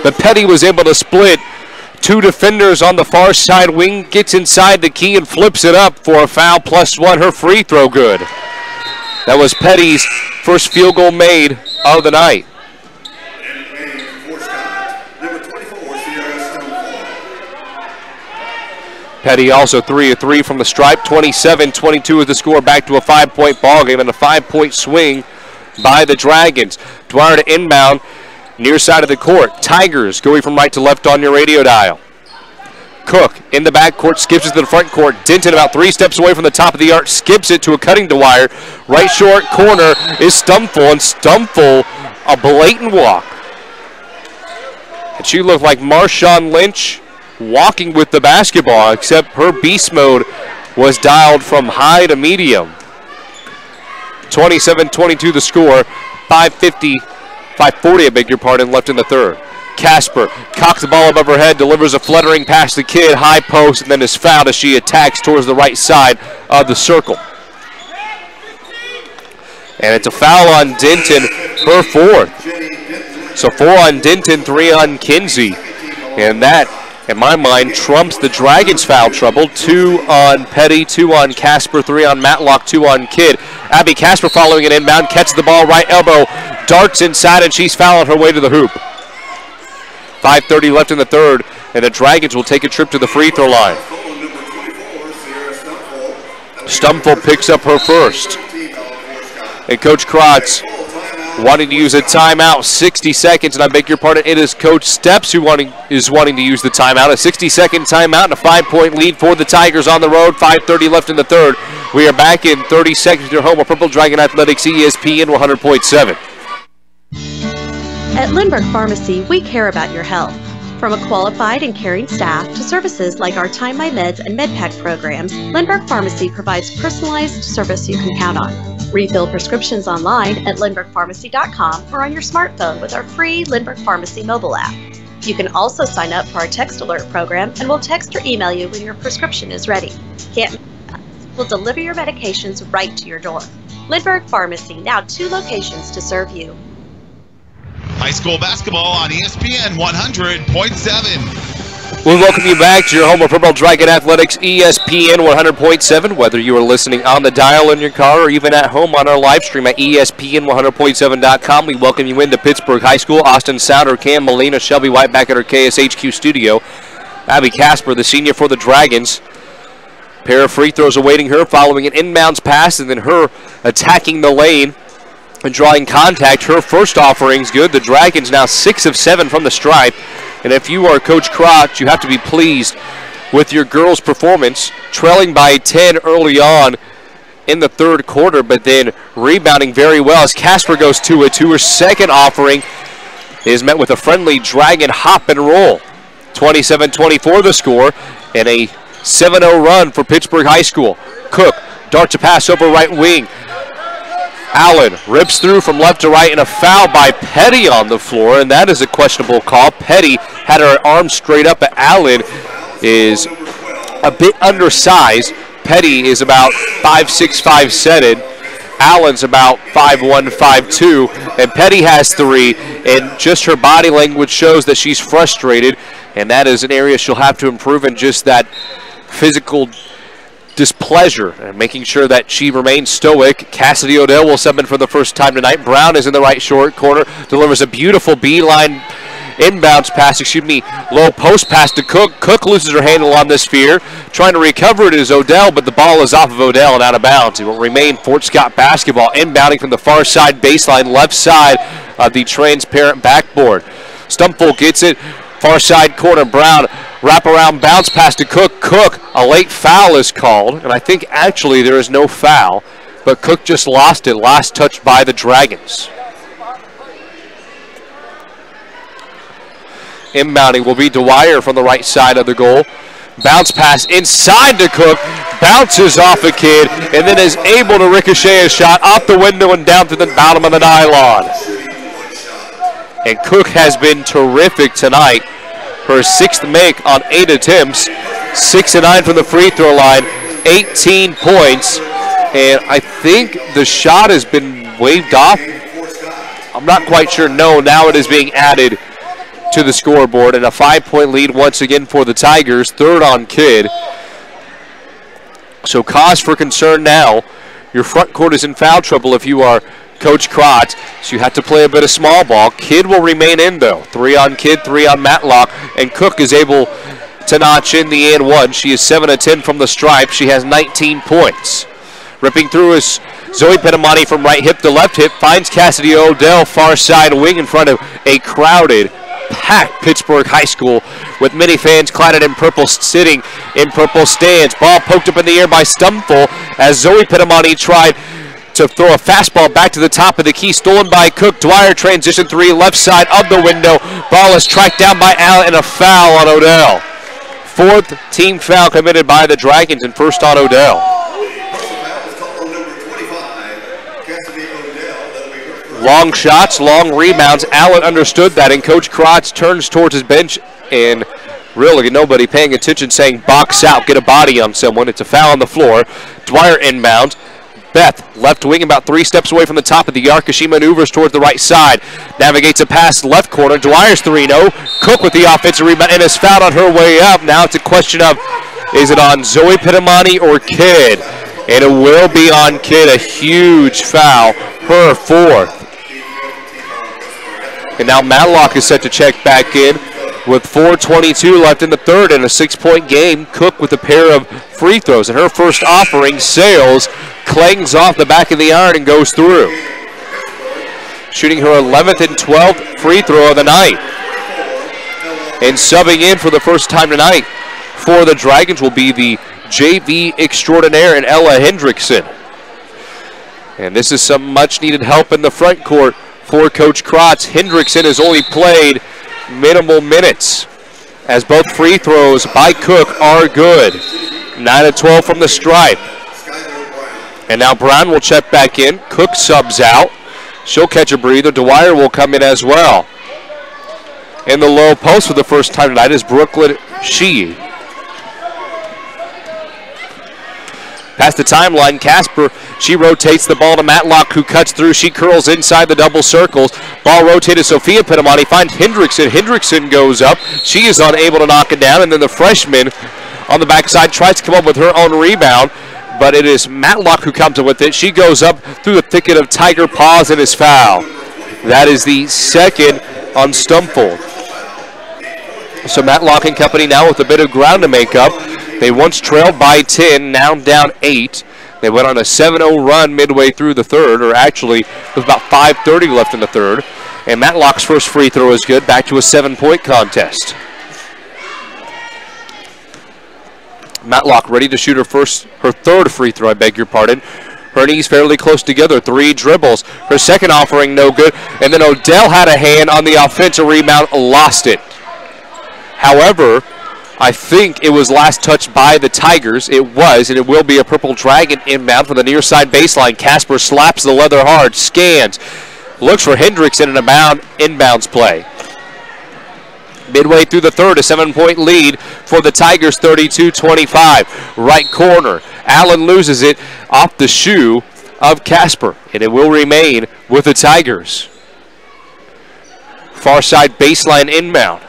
But Petty was able to split 2 defenders on the far side wing, gets inside the key and flips it up for a foul +1. Her free throw good. That was Petty's first field goal made of the night. Petty also 3 of 3 from the stripe. 27-22 is the score. Back to a 5-point ball game and a 5-point swing by the Dragons. Dwyer to inbound, near side of the court. Tigers going from right to left on your radio dial. Cook in the backcourt, skips it to the front court. Denton about 3 steps away from the top of the arc, skips it to a cutting Dwyer. Right short corner is Stumful, and Stumful a blatant walk. And she looked like Marshawn Lynch walking with the basketball, except her beast mode was dialed from high to medium. 27-22 the score. 5:40, I beg your pardon, left in the third. Casper cocks the ball above her head, delivers a fluttering pass to the kid, high post, and then is fouled as she attacks towards the right side of the circle. And it's a foul on Denton, her fourth. So 4 on Denton, 3 on Kinsey. And that, in my mind, trumps the Dragons' foul trouble. 2 on Petty, 2 on Casper, 3 on Matlock, 2 on Kidd. Abby Casper following an inbound, catches the ball, right elbow, darts inside, and she's fouling her way to the hoop. 5:30 left in the third, and the Dragons will take a trip to the free throw line. Stumful picks up her first. And Coach Krotz wanting to use a timeout, 60 seconds, and I beg your pardon, it is Coach Steps who is wanting to use the timeout. A 60-second timeout and a 5-point lead for the Tigers on the road. 5:30 left in the third. We are back in 30 seconds with your home of Purple Dragon Athletics, ESPN 100.7. At Lindbergh Pharmacy, we care about your health. From a qualified and caring staff to services like our Time My Meds and MedPack programs, Lindbergh Pharmacy provides personalized service you can count on. Refill prescriptions online at lindberghpharmacy.com or on your smartphone with our free Lindbergh Pharmacy mobile app. You can also sign up for our text alert program and we'll text or email you when your prescription is ready. Can't miss us. We'll deliver your medications right to your door. Lindbergh Pharmacy, now 2 locations to serve you. High school basketball on ESPN 100.7. We welcome you back to your home of Purple Dragon Athletics, ESPN 100.7. Whether you are listening on the dial in your car or even at home on our live stream at ESPN100.7.com, we welcome you into Pittsburg High School. Austin Sounder, Cam Molina, Shelby White back at our KSHQ studio. Abby Casper, the senior for the Dragons. Pair of free throws awaiting her following an inbounds pass and then her attacking the lane and drawing contact. Her first offering's good. The Dragons now 6 of 7 from the stripe. And if you are Coach Krotz, you have to be pleased with your girls' performance, trailing by 10 early on in the third quarter, but then rebounding very well as Casper goes 2-2. Her second offering is met with a friendly Dragon hop and roll. 27-24 the score, and a 7-0 run for Pittsburg High School. Cook darts a pass over right wing. Allen rips through from left to right, and a foul by Petty on the floor, and that is a questionable call. Petty had her arm straight up, but Allen is a bit undersized. Petty is about 5'6", 5'7". Allen's about 5'1", 5'2", and Petty has 3, and just her body language shows that she's frustrated, and that is an area she'll have to improve in, just that physical displeasure and making sure that she remains stoic. Cassidy Odell will sub in for the first time tonight. Brown is in the right short corner, delivers a beautiful beeline inbounds pass, low post pass to Cook. Cook loses her handle on this sphere. Trying to recover it is Odell, but the ball is off of Odell and out of bounds. It will remain Fort Scott basketball. Inbounding from the far side baseline, left side of the transparent backboard. Stumful gets it. Far side corner, Brown, wraparound bounce pass to Cook. Cook, a late foul is called, and I think actually there is no foul, but Cook just lost it. Last touch by the Dragons. Inbounding will be Dwyer from the right side of the goal. Bounce pass inside to Cook, bounces off a kid, and then is able to ricochet a shot off the window and down to the bottom of the nylon. And Cook has been terrific tonight. Her 6th make on 8 attempts, 6 of 9 from the free throw line, 18 points. And I think the shot has been waved off. I'm not quite sure. No, now it is being added to the scoreboard, and a 5-point lead once again for the Tigers, 3rd on Kidd. So cause for concern now. Your front court is in foul trouble if you are Coach Krotz, so you have to play a bit of small ball. Kidd will remain in, though. 3 on Kidd, 3 on Matlock, and Cook is able to notch in the and 1. She is 7 of 10 from the stripe. She has 19 points. Ripping through is Zoe Penamani from right hip to left hip, finds Cassidy Odell, far side wing in front of a crowded, packed Pittsburg High School with many fans cladded in purple, sitting in purple stands. Ball poked up in the air by Stumful as Zoe Penamani tried to throw a fastball back to the top of the key, stolen by Cook. Dwyer transition 3, left side of the window. Ball is tracked down by Allen, and a foul on Odell. 4th team foul committed by the Dragons, and first on Odell. Long shots, long rebounds. Allen understood that, and Coach Krotz turns towards his bench, and really nobody paying attention, saying box out, get a body on someone. It's a foul on the floor. Dwyer inbounds. Beth, left wing, about 3 steps away from the top of the arc as she maneuvers towards the right side. Navigates a pass left corner. Dwyer's 3-0. Cook with the offensive rebound and is fouled on her way up. Now it's a question of, is it on Zoe Pitamani or Kidd? And it will be on Kidd, a huge foul, her 4th. And now Matlock is set to check back in with 4:22 left in the third and a 6-point game. Cook with a pair of free throws, and her first offering sails, clangs off the back of the iron and goes through. Shooting her 11th and 12th free throw of the night. And subbing in for the first time tonight for the Dragons will be the JV extraordinaire and Ella Hendrickson. And this is some much needed help in the front court for Coach Krotz. Hendrickson has only played minimal minutes, as both free throws by Cook are good. 9 of 12 from the stripe. And now Brown will check back in. Cook subs out. She'll catch a breather. Dwyer will come in as well. In the low post for the first time tonight is Brooklyn Shee. Past the timeline, Casper, she rotates the ball to Matlock, who cuts through. She curls inside the double circles. Ball rotated, Sophia Pitamani finds Hendrickson. Hendrickson goes up. She is unable to knock it down, and then the freshman on the backside tries to come up with her own rebound, but it is Matlock who comes up with it. She goes up through the thicket of Tiger paws and is fouled. That is the second on Stumfold. So Matlock and company now with a bit of ground to make up. They once trailed by 10, now down 8. They went on a 7-0 run midway through the third, or actually with about 5:30 left in the third. And Matlock's first free throw is good, back to a 7-point contest. Matlock ready to shoot her third free throw, I beg your pardon. Her knees fairly close together, 3 dribbles. Her second offering no good, and then Odell had a hand on the offensive rebound, lost it. However, I think it was last touched by the Tigers. It was, and it will be a Purple Dragon inbound from the near side baseline. Casper slaps the leather hard, scans, looks for Hendrickson in a inbounds play. Midway through the third, a 7-point lead for the Tigers, 32-25. Right corner, Allen loses it off the shoe of Casper, and it will remain with the Tigers. Far side baseline inbound.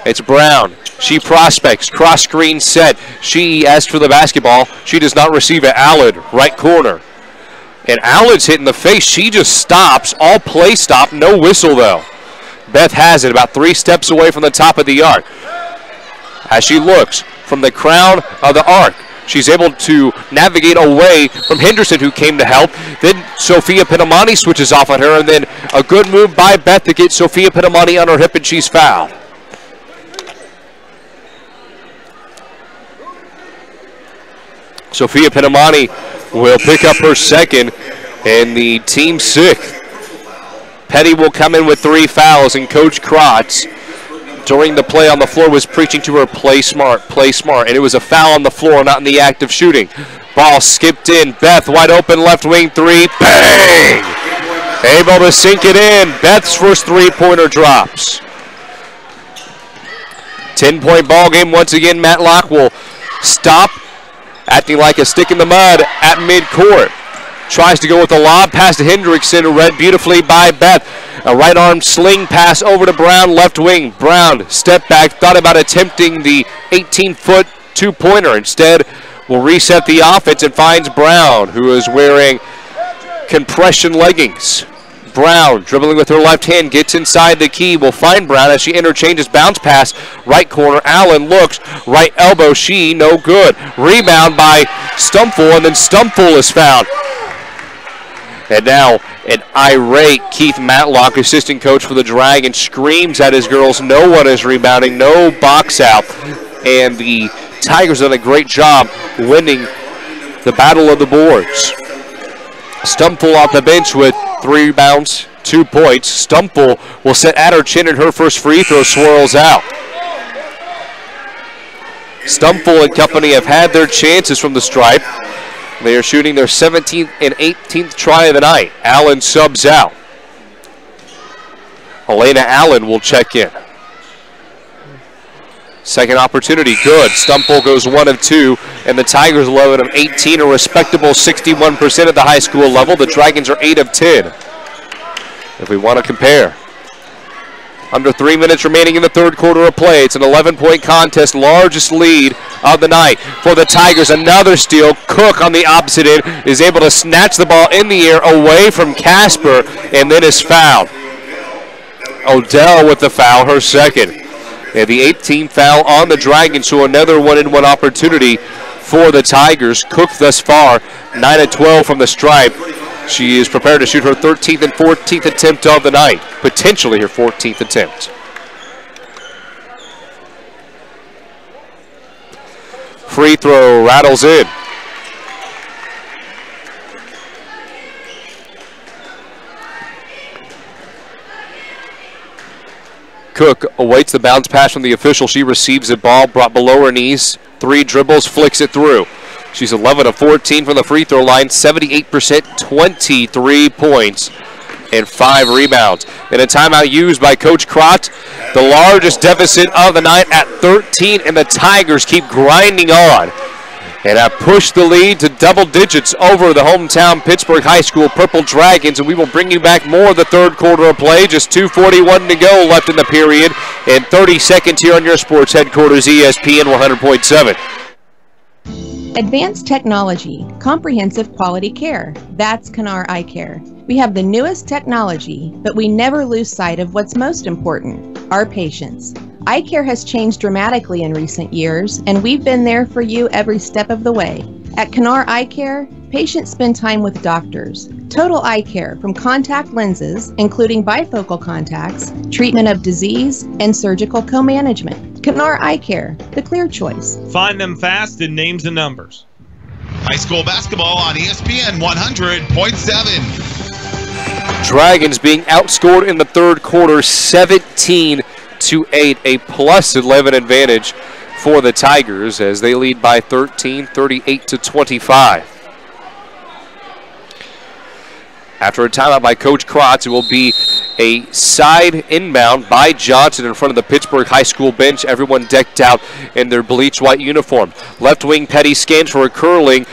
It's Brown. She prospects. Cross screen set. She asks for the basketball. She does not receive it. Allen, right corner. And Allen's hit in the face. She just stops. All play stop. No whistle, though. Beth has it about 3 steps away from the top of the arc. As she looks from the crown of the arc, she's able to navigate away from Henderson, who came to help. Then Sophia Pitamani switches off on her, and then a good move by Beth to get Sophia Pitamani on her hip, and she's fouled. Sophia Pitamani will pick up her second and the team 6th. Petty will come in with 3 fouls, and Coach Krotz, during the play on the floor, was preaching to her, play smart, and it was a foul on the floor, not in the act of shooting. Ball skipped in. Beth wide open, left wing 3, bang! Able to sink it in. Beth's first 3-pointer drops. 10-point ball game once again. Matlock will stop, acting like a stick in the mud at midcourt. Tries to go with a lob pass to Hendrickson, read beautifully by Beth. A right arm sling pass over to Brown, left wing. Brown, step back, thought about attempting the 18-foot 2-pointer. Instead, will reset the offense and finds Brown, who is wearing compression leggings. Brown, dribbling with her left hand, gets inside the key. Will find Brown as she interchanges bounce pass. Right corner, Allen looks. Right elbow, she, no good. Rebound by Stumfold, and then Stumfold is fouled. And now an irate Keith Matlock, assistant coach for the Dragons, screams at his girls. No one is rebounding, no box out. And the Tigers done a great job winning the battle of the boards. Stumfold off the bench with 3 rebounds, 2 points. Stumfold will set at her chin, and her first free throw swirls out. Stumpful and company have had their chances from the stripe. They are shooting their 17th and 18th try of the night. Allen subs out. Elena Allen will check in. Second opportunity, good. Stumpful goes 1 of 2, and the Tigers 11 of 18, a respectable 61% at the high school level. The Dragons are 8 of 10. If we want to compare. Under 3 minutes remaining in the third quarter of play. It's an 11-point contest, largest lead of the night for the Tigers. Another steal. Cook on the opposite end is able to snatch the ball in the air away from Casper, and then is fouled. Odell with the foul, her second. And the 18th foul on the Dragons, so another one-and-one opportunity for the Tigers. Cook thus far, 9 of 12 from the stripe. She is prepared to shoot her 13th and 14th attempt of the night, potentially her 14th attempt. Free throw rattles in. Cook awaits the bounce pass from the official. She receives the ball, brought below her knees. 3 dribbles, flicks it through. She's 11 of 14 from the free throw line, 78%, 23 points, and 5 rebounds. And a timeout used by Coach Krotz. The largest deficit of the night at 13, and the Tigers keep grinding on and have pushed the lead to double digits over the hometown Pittsburg High School Purple Dragons. And we will bring you back more of the third quarter of play. Just 2:41 to go left in the period, and 30 seconds here on your sports headquarters, ESPN 100.7. Advanced technology, comprehensive quality care. That's Kanar Eye Care. We have the newest technology, but we never lose sight of what's most important, our patients. Eye care has changed dramatically in recent years, and we've been there for you every step of the way. At Kanar Eye Care, patients spend time with doctors. Total eye care, from contact lenses, including bifocal contacts, treatment of disease, and surgical co-management. Kanar Eye Care, the clear choice. Find them fast in names and numbers. High school basketball on ESPN 100.7. Dragons being outscored in the third quarter, 17-8, a plus 11 advantage for the Tigers as they lead by 13, 38-25. After a timeout by Coach Krotz, it will be a side inbound by Johnson in front of the Pittsburg High School bench. Everyone decked out in their bleach white uniform. Left wing Petty scans for a curling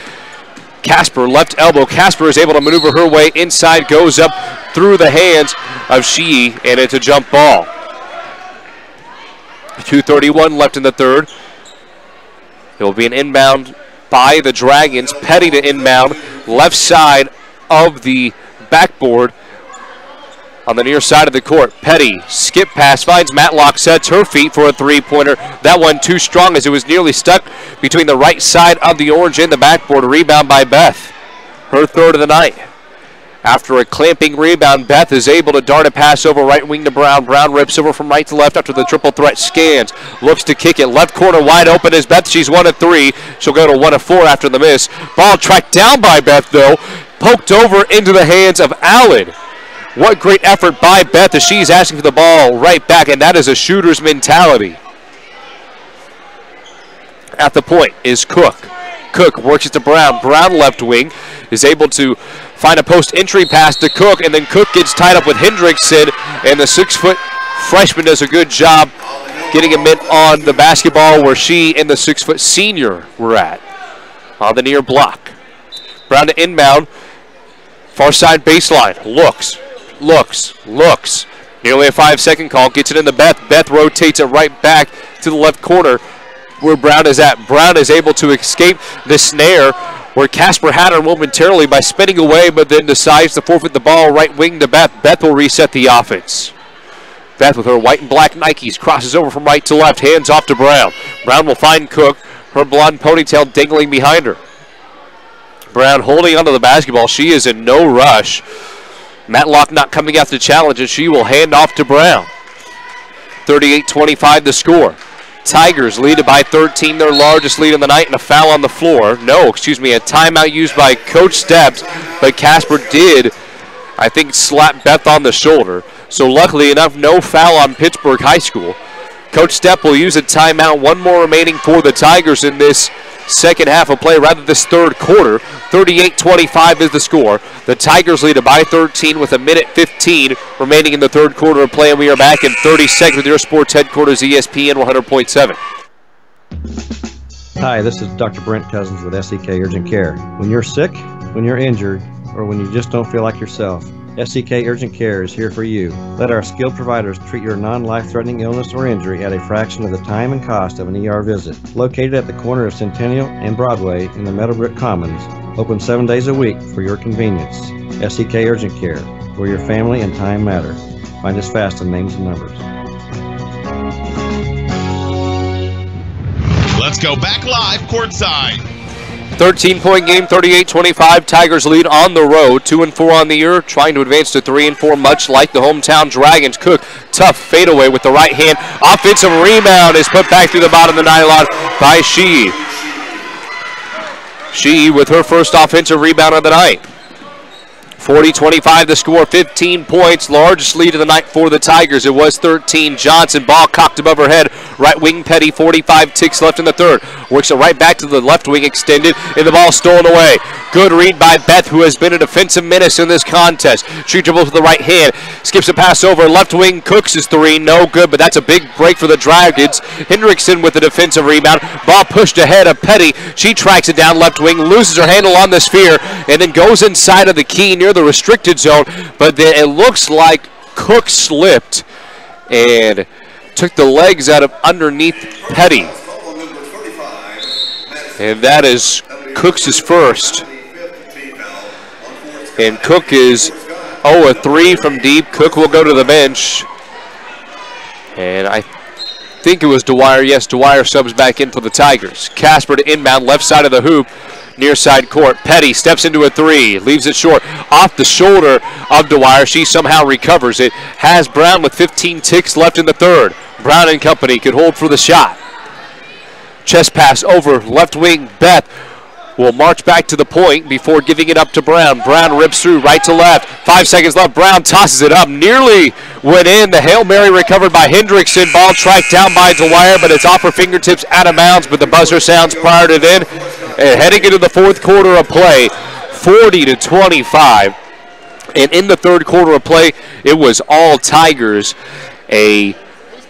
Casper, left elbow. Casper is able to maneuver her way inside, goes up through the hands of Shee, and it's a jump ball. 2:31 left in the third. It will be an inbound by the Dragons. Petty to inbound, left side of the backboard on the near side of the court. Petty, skip pass, finds Matlock, sets her feet for a three-pointer. That one too strong as it was nearly stuck between the right side of the orange and the backboard. A rebound by Beth, her third of the night. After a clamping rebound, Beth is able to dart a pass over right wing to Brown. Brown rips over from right to left after the triple threat scans. Looks to kick it. Left corner wide open is Beth. She's 1 of 3. She'll go to 1 of 4 after the miss. Ball tracked down by Beth, though. Poked over into the hands of Allen. What great effort by Beth as she's asking for the ball right back, and that is a shooter's mentality. At the point is Cook. Cook works it to Brown. Brown left wing is able to find a post entry pass to Cook, and then Cook gets tied up with Hendrickson, and the 6-foot freshman does a good job getting him in on the basketball where she and the 6-foot senior were at on the near block. Brown to inbound, far side baseline, looks. Nearly a 5-second call, gets it into Beth. Beth rotates it right back to the left corner where Brown is at. Brown is able to escape the snare where Casper had her momentarily by spinning away, but then decides to forfeit the ball right wing to Beth. Beth will reset the offense. Beth with her white and black Nikes crosses over from right to left, hands off to Brown. Brown will find Cook, her blonde ponytail dangling behind her. Brown holding onto the basketball. She is in no rush. Matlock not coming out to challenge, and she will hand off to Brown. 38-25 the score. Tigers lead it by 13, their largest lead of the night, and a foul on the floor. A timeout used by Coach Steps, but Casper did, I think, slap Beth on the shoulder. So luckily enough, no foul on Pittsburg High School. Coach Stepp will use a timeout. One more remaining for the Tigers in this second half of play, rather this third quarter. 38-25 is the score. The Tigers lead it by 13 with 1:15 remaining in the third quarter of play, and we are back in 30 seconds with your sports headquarters, ESPN 100.7. Hi, this is Dr. Brent Cousins with SEK Urgent Care. When you're sick, when you're injured, or when you just don't feel like yourself, SEK Urgent Care is here for you. Let our skilled providers treat your non-life-threatening illness or injury at a fraction of the time and cost of an ER visit. Located at the corner of Centennial and Broadway in the Meadowbrook Commons. Open 7 days a week for your convenience. SEK Urgent Care, where your family and time matter. Find us fast on names and numbers. Let's go back live courtside. 13-point game, 38-25. Tigers lead on the road, 2-4 on the year, trying to advance to 3-4, much like the hometown Dragons. Cook, tough fadeaway with the right hand. Offensive rebound is put back through the bottom of the nylon by Shee. Shee with her first offensive rebound of the night. 40-25 the score, 15 points, largest lead of the night for the Tigers. It was 13. Johnson, ball cocked above her head. Right wing Petty, 45 ticks left in the third. Works it right back to the left wing extended, and the ball stolen away. Good read by Beth, who has been a defensive menace in this contest. She dribbles with the right hand, skips a pass over. Left wing Cooks is three, no good, but that's a big break for the Dragons. Hendrickson with the defensive rebound. Ball pushed ahead of Petty. She tracks it down left wing, loses her handle on the sphere, and then goes inside of the key near the restricted zone, but then it looks like Cook slipped and took the legs out of underneath Petty. And that is Cook's first. And Cook is 0-3 from deep. Cook will go to the bench. And I think it was Dwyer. Yes, Dwyer subs back in for the Tigers. Casper to inbound, left side of the hoop. Near side court. Petty steps into a three, leaves it short. Off the shoulder of Dwyer. She somehow recovers it. Has Brown with 15 ticks left in the third. Brown and company could hold for the shot. Chest pass over left wing. Beth will march back to the point before giving it up to Brown. Brown rips through right to left. 5 seconds left. Brown tosses it up. Nearly went in. The Hail Mary recovered by Hendrickson. Ball tracked down by Dwyer, but it's off her fingertips out of bounds, but the buzzer sounds prior to then. And heading into the fourth quarter of play, 40-25. And in the third quarter of play, it was all Tigers. A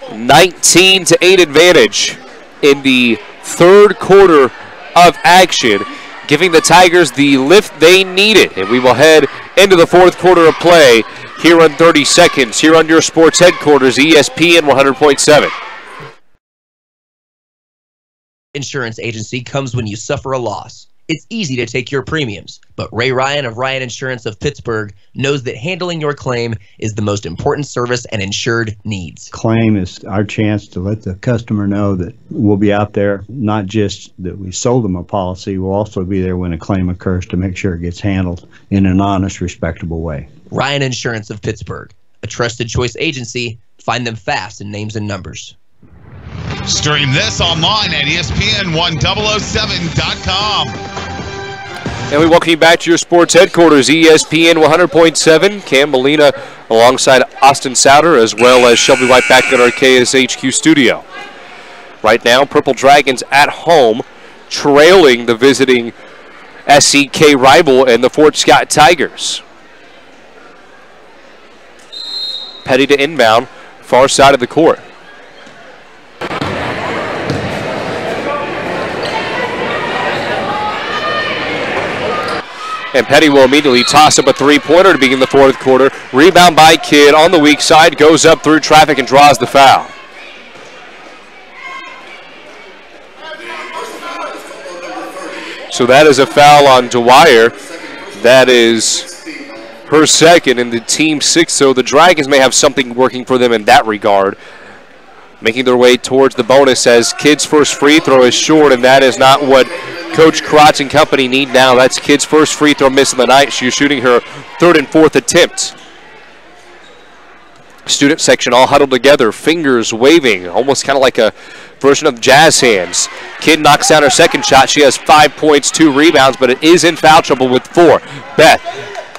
19-8 advantage in the third quarter of action, giving the Tigers the lift they needed. And we will head into the fourth quarter of play here in 30 seconds, here on your sports headquarters, ESPN 100.7. Insurance agency comes when you suffer a loss. It's easy to take your premiums, but Ray Ryan of Ryan Insurance of Pittsburgh knows that handling your claim is the most important service an insured needs. Claim is our chance to let the customer know that we'll be out there, not just that we sold them a policy, we'll also be there when a claim occurs to make sure it gets handled in an honest, respectable way. Ryan Insurance of Pittsburgh, a trusted choice agency. Find them fast in names and numbers. Stream this online at ESPN1007.com. And we welcome you back to your sports headquarters, ESPN 100.7. Cam Molina alongside Austin Souter, as well as Shelby White back at our KSHQ studio. Right now, Purple Dragons at home, trailing the visiting SEK rival and the Fort Scott Tigers. Petty to inbound, far side of the court. And Petty will immediately toss up a three-pointer to begin the fourth quarter. Rebound by Kidd on the weak side, goes up through traffic and draws the foul. So that is a foul on Dwyer. That is her second and the team sixth. So the Dragons may have something working for them in that regard. Making their way towards the bonus as Kidd's first free throw is short, and that is not what Coach Krotz and company need now. That's Kidd's first free throw miss of the night. She's shooting her third and fourth attempts. Student section all huddled together, fingers waving, almost kind of like a version of jazz hands. Kidd knocks down her second shot. She has 5 points, 2 rebounds, but it is in foul trouble with 4. Beth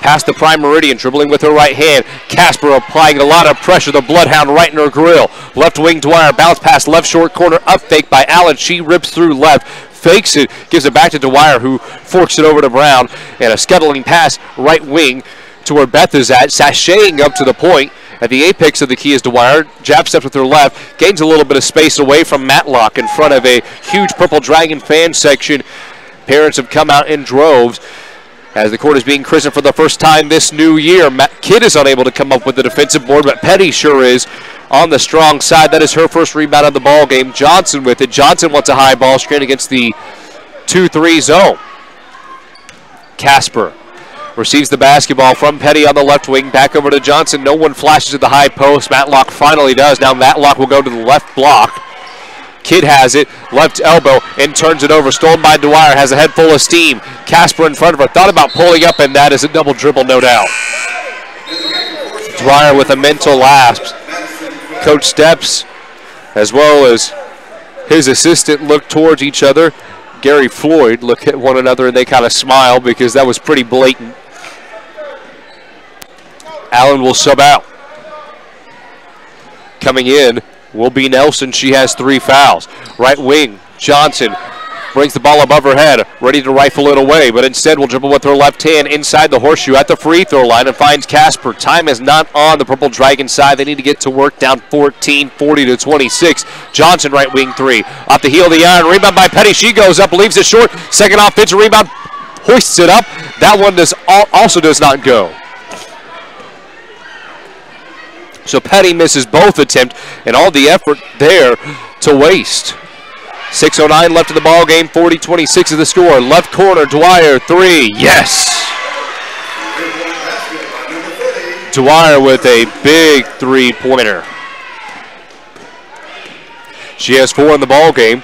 Past the prime meridian, dribbling with her right hand. Casper applying a lot of pressure. The Bloodhound right in her grill. Left wing Dwyer, bounce pass left short corner. Up fake by Allen. She rips through left. Fakes it, gives it back to Dwyer, who forks it over to Brown. And a scuttling pass right wing to where Beth is at, sashaying up to the point. At the apex of the key is Dwyer. Jab steps with her left, gains a little bit of space away from Matlock in front of a huge Purple Dragon fan section. Parents have come out in droves as the court is being christened for the first time this new year. Kidd is unable to come up with the defensive board, but Petty sure is on the strong side. That is her first rebound of the ball game. Johnson with it. Johnson wants a high ball screen against the 2-3 zone. Casper receives the basketball from Petty on the left wing. Back over to Johnson. No one flashes at the high post. Matlock finally does. Now Matlock will go to the left block. Kidd has it, left elbow, and turns it over. Stolen by Dwyer, has a head full of steam. Casper in front of her, thought about pulling up, and that is a double dribble, no doubt. Dwyer with a mental lapse. Coach Steps, as well as his assistant, look towards each other. Gary Floyd look at one another, and they kind of smile because that was pretty blatant. Allen will sub out. Coming in will be Nelson. She has 3 fouls. Right wing, Johnson brings the ball above her head, ready to rifle it away, but instead will dribble with her left hand inside the horseshoe at the free throw line and finds Casper. Time is not on the Purple Dragon side. They need to get to work, down 14, 40-26. Johnson, right wing 3. Off the heel of the iron, rebound by Petty. She goes up, leaves it short. Second offensive rebound, hoists it up. That one also does not go. So Petty misses both attempts, and all the effort there to waste. 6:09 left in the ball game. 40-26 is the score. Left corner, Dwyer, 3. Yes! Dwyer with a big three-pointer. She has 4 in the ball game.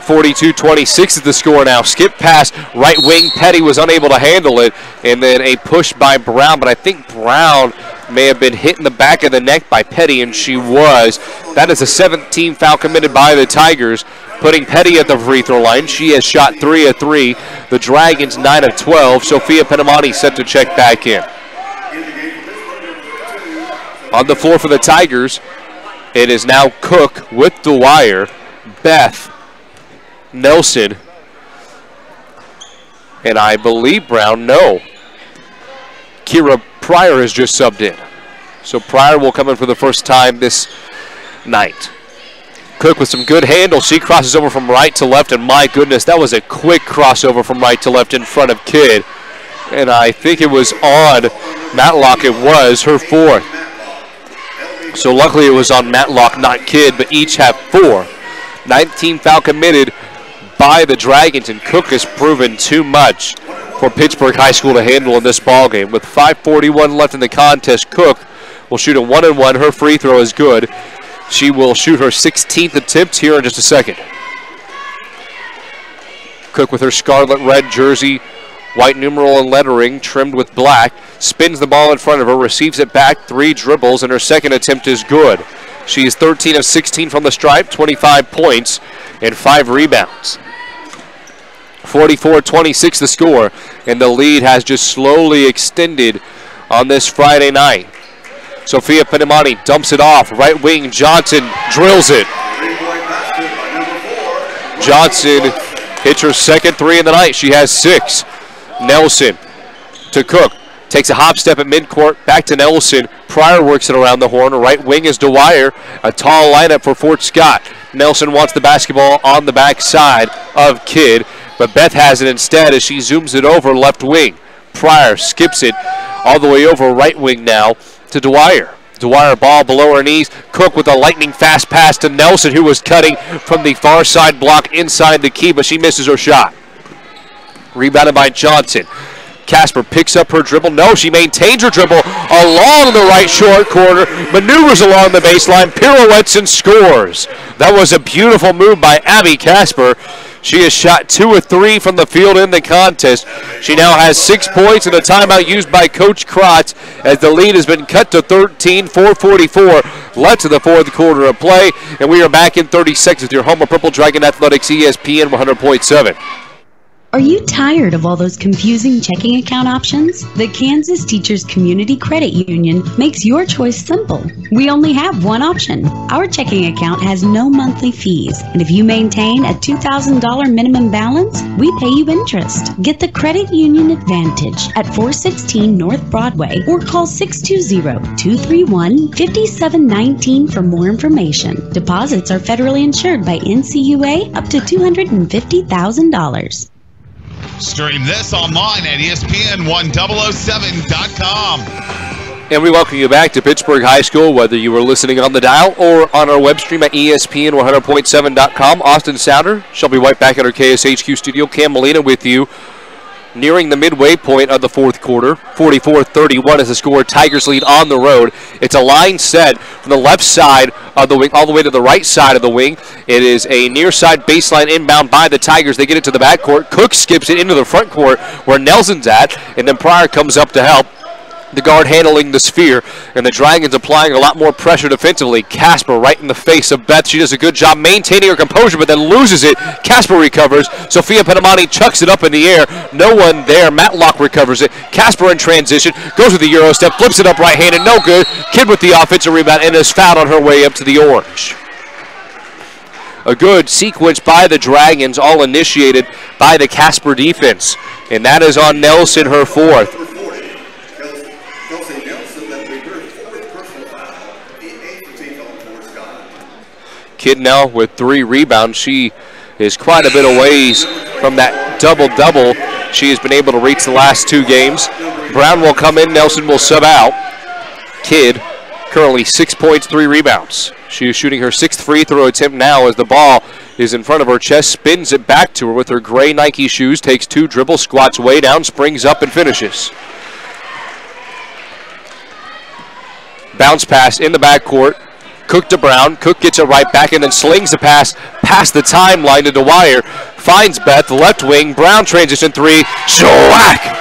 42-26 is the score now. Skip pass, right wing. Petty was unable to handle it, and then a push by Brown, but I think Brown may have been hit in the back of the neck by Petty, and she was. That is a 17th foul committed by the Tigers, putting Petty at the free throw line. She has shot 3 of 3. The Dragons 9 of 12. Sophia Penamani set to check back in. On the floor for the Tigers, it is now Cook with Dwyer, Beth, Nelson, and I believe Brown. No. Kira Pryor has just subbed in. So Pryor will come in for the first time this night. Cook with some good handle. She crosses over from right to left, and my goodness, that was a quick crossover from right to left in front of Kidd. And I think it was on Matlock. It was her 4th. So luckily it was on Matlock, not Kidd, but each have 4. 19 foul committed by the Dragons, and Cook has proven too much for Pittsburg High School to handle in this ball game. With 5:41 left in the contest, Cook will shoot a 1-and-1. Her free throw is good. She will shoot her 16th attempt here in just a second. Cook with her scarlet red jersey, white numeral and lettering trimmed with black, spins the ball in front of her, receives it back, 3 dribbles, and her second attempt is good. She is 13 of 16 from the stripe, 25 points, and 5 rebounds. 44-26 the score, and the lead has just slowly extended on this Friday night. Sophia Penamani dumps it off. Right wing, Johnson drills it. Johnson hits her second 3 in the night. She has 6. Nelson to Cook. Takes a hop step at midcourt. Back to Nelson. Pryor works it around the horn. Right wing is Dwyer. A tall lineup for Fort Scott. Nelson wants the basketball on the backside of Kidd, but Beth has it instead as she zooms it over left wing. Pryor skips it all the way over right wing now to Dwyer. Dwyer ball below her knees. Cook with a lightning fast pass to Nelson, who was cutting from the far side block inside the key, but she misses her shot. Rebounded by Johnson. Casper picks up her dribble. No, she maintains her dribble along the right short corner, maneuvers along the baseline, pirouettes and scores. That was a beautiful move by Abby Casper. She has shot 2 of 3 from the field in the contest. She now has 6 points and a timeout used by Coach Krotz as the lead has been cut to 13, 4:44 left to the 4th quarter of play. And we are back in 30 seconds with your home of Purple Dragon Athletics, ESPN 100.7. Are you tired of all those confusing checking account options? The Kansas Teachers Community Credit Union makes your choice simple. We only have one option. Our checking account has no monthly fees, and if you maintain a $2,000 minimum balance, we pay you interest. Get the Credit Union Advantage at 416 North Broadway or call 620-231-5719 for more information. Deposits are federally insured by NCUA up to $250,000. Stream this online at ESPN1007.com. And we welcome you back to Pittsburg High School, whether you were listening on the dial or on our web stream at ESPN100.7.com. Austin Sounder, Shelby White back at our KSHQ studio. Cam Molina with you, nearing the midway point of the fourth quarter. 44-31 is the score. Tigers lead on the road. It's a line set from the left side of the wing all the way to the right side of the wing. It is a near side baseline inbound by the Tigers. They get it to the backcourt. Cook skips it into the front court where Nelson's at, and then Pryor comes up to help. The guard handling the sphere, and the Dragons applying a lot more pressure defensively. Casper right in the face of Beth. She does a good job maintaining her composure, but then loses it. Casper recovers. Sophia Penamani chucks it up in the air. No one there. Matlock recovers it. Casper in transition. Goes with the Euro step. Flips it up right-handed. No good. Kidd with the offensive rebound and is fouled on her way up to the orange. A good sequence by the Dragons, all initiated by the Casper defense. And that is on Nelson, her fourth. Kidd now with 3 rebounds. She is quite a bit of ways from that double-double she has been able to reach the last 2 games. Brown will come in. Nelson will sub out. Kidd currently 6 points, 3 rebounds. She is shooting her 6th free throw attempt now as the ball is in front of her chest, spins it back to her with her gray Nike shoes, takes 2 dribbles, squats way down, springs up and finishes. Bounce pass in the backcourt. Cook to Brown. Cook gets it right back and then slings the pass past the timeline to Dwyer. Finds Beth, left wing. Brown transition 3. Schwack!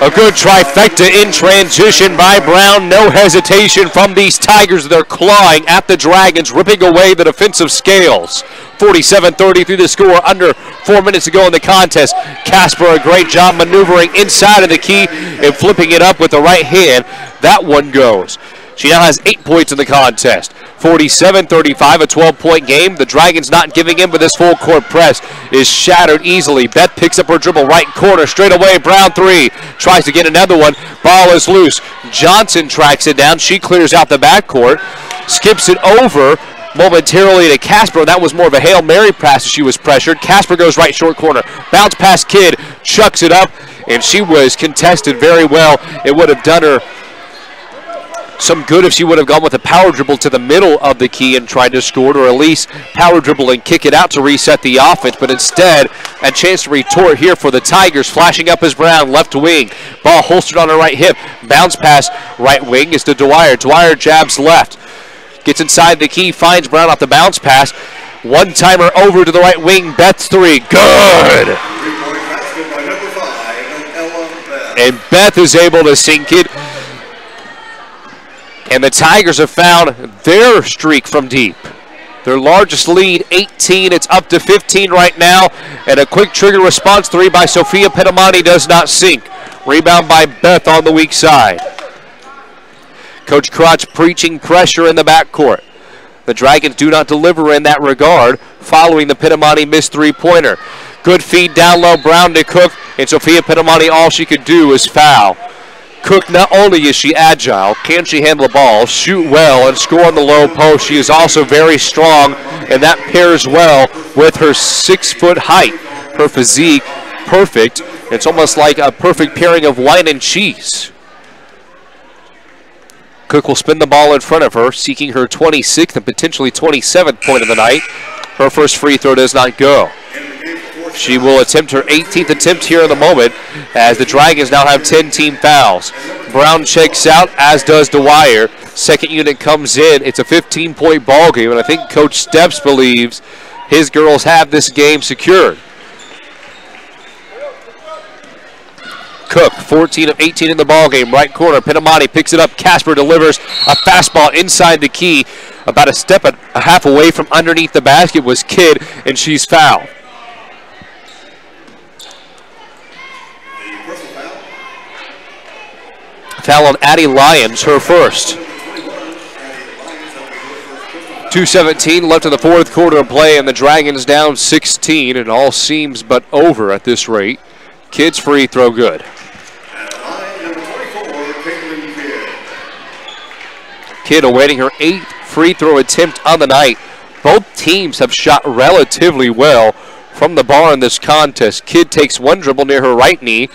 A good trifecta in transition by Brown. No hesitation from these Tigers. They're clawing at the Dragons, ripping away the defensive scales. 47-30 through the score. Under 4 minutes to go in the contest. Casper, a great job maneuvering inside of the key and flipping it up with the right hand. That one goes. She now has 8 points in the contest. 47-35, a 12-point game. The Dragons not giving in, but this full court press is shattered easily. Beth picks up her dribble, right corner, straight away. Brown 3, tries to get another one. Ball is loose. Johnson tracks it down. She clears out the backcourt, skips it over momentarily to Casper. That was more of a Hail Mary pass as she was pressured. Casper goes right short corner. Bounce past Kidd, chucks it up, and she was contested very well. It would have done her some good if she would have gone with a power dribble to the middle of the key and tried to score, or at least power dribble and kick it out to reset the offense. But instead, a chance to retort here for the Tigers. Flashing up as Brown, left wing. Ball holstered on her right hip. Bounce pass right wing is to Dwyer. Dwyer jabs left. Gets inside the key, finds Brown off the bounce pass. One-timer over to the right wing. Beth's 3. Good! And Beth is able to sink it. And the Tigers have found their streak from deep. Their largest lead, 18. It's up to 15 right now. And a quick trigger response 3 by Sophia Penamani does not sink. Rebound by Beth on the weak side. Coach Krotz preaching pressure in the backcourt. The Dragons do not deliver in that regard, following the Penamani missed 3-pointer. Good feed down low, Brown to Cook. And Sophia Penamani, all she could do is foul. Cook, not only is she agile, can she handle the ball, shoot well, and score on the low post, she is also very strong, and that pairs well with her 6-foot height. Her physique, perfect. It's almost like a perfect pairing of wine and cheese. Cook will spin the ball in front of her, seeking her 26th and potentially 27th point of the night. Her first free throw does not go. She will attempt her 18th attempt here in the moment, as the Dragons now have 10 team fouls. Brown checks out, as does Dwyer. Second unit comes in. It's a 15-point ball game, and I think Coach Steps believes his girls have this game secured. Cook, 14 of 18 in the ball game. Right corner, Penamani picks it up. Casper delivers a fastball inside the key. About a step and a half away from underneath the basket was Kidd, and she's fouled. Foul on Addie Lyons, her first. 2:17 left in the fourth quarter of play, and the Dragons down 16, and all seems but over at this rate. Kids free throw good. Kidd awaiting her 8th free throw attempt on the night. Both teams have shot relatively well from the bar in this contest. Kidd takes one dribble near her right knee.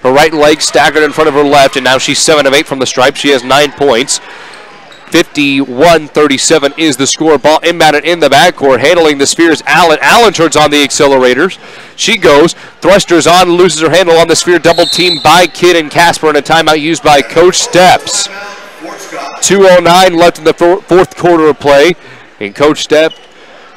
Her right leg staggered in front of her left, and now she's 7 of 8 from the stripe. She has 9 points. 51-37 is the score. Ball inbounded in the backcourt. Handling the sphere is Allen. Allen turns on the accelerators. She goes, thrusters on, loses her handle on the sphere. Double teamed by Kidd and Casper, and a timeout used by Coach Steps. 2:09 left in the fourth quarter of play. And Coach Stepp,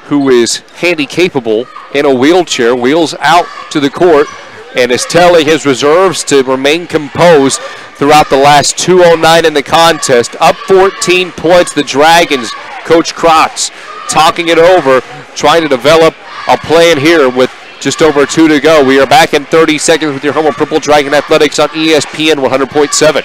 who is handy capable in a wheelchair, wheels out to the court and is telling his reserves to remain composed throughout the last 2:09 in the contest. Up 14 points, the Dragons. Coach Krotz talking it over, trying to develop a plan here with just over 2 to go. We are back in 30 seconds with your home of Purple Dragon Athletics on ESPN 100.7.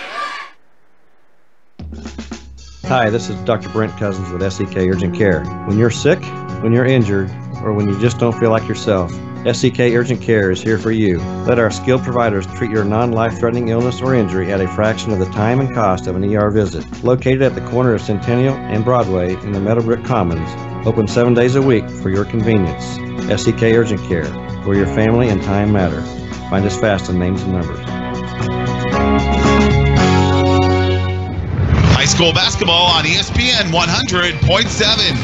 Hi, this is Dr. Brent Cousins with SEK Urgent Care. When you're sick, when you're injured, or when you just don't feel like yourself, SEK Urgent Care is here for you. Let our skilled providers treat your non-life-threatening illness or injury at a fraction of the time and cost of an ER visit. Located at the corner of Centennial and Broadway in the Meadowbrook Commons, open 7 days a week for your convenience. SEK Urgent Care, where your family and time matter. Find us fast in names and numbers. High school basketball on ESPN 100.7.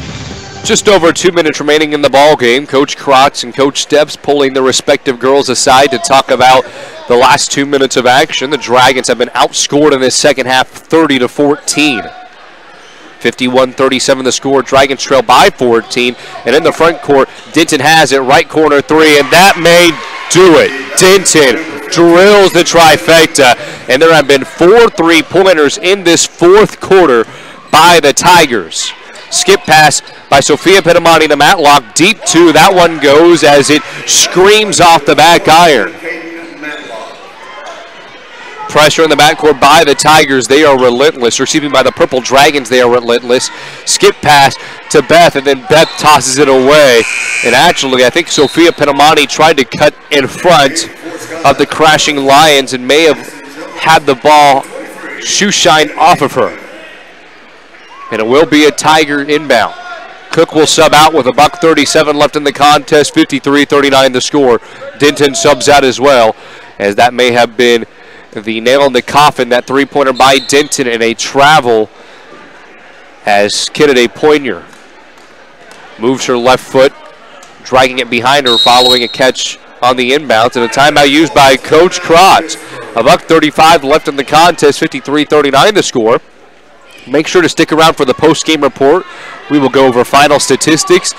Just over 2 minutes remaining in the ball game. Coach Krotz and Coach Steps pulling the respective girls aside to talk about the last 2 minutes of action. The Dragons have been outscored in this second half 30-14. 51-37 the score. Dragons trail by 14. And in the front court, Denton has it. Right corner three, and that may do it. Denton drills the trifecta, and there have been 4 3-pointers in this fourth quarter by the Tigers. Skip pass by Sophia Petamani to Matlock. Deep two. That one goes as it screams off the back iron. Pressure in the backcourt by the Tigers. They are relentless. Receiving by the Purple Dragons. They are relentless. Skip pass to Beth, and then Beth tosses it away. And actually, I think Sophia Petamani tried to cut in front of the crashing Lions and may have had the ball shoe shine off of her. And it will be a Tiger inbound. Cook will sub out with $1:37 left in the contest. 53-39 the score. Denton subs out as well, as that may have been the nail in the coffin. That three-pointer by Denton, and a travel as Kennedy Poinier moves her left foot, dragging it behind her following a catch on the inbounds, and a timeout used by Coach Krotz. $1:35 left in the contest. 53-39 the score. Make sure to stick around for the post-game report. We will go over final statistics,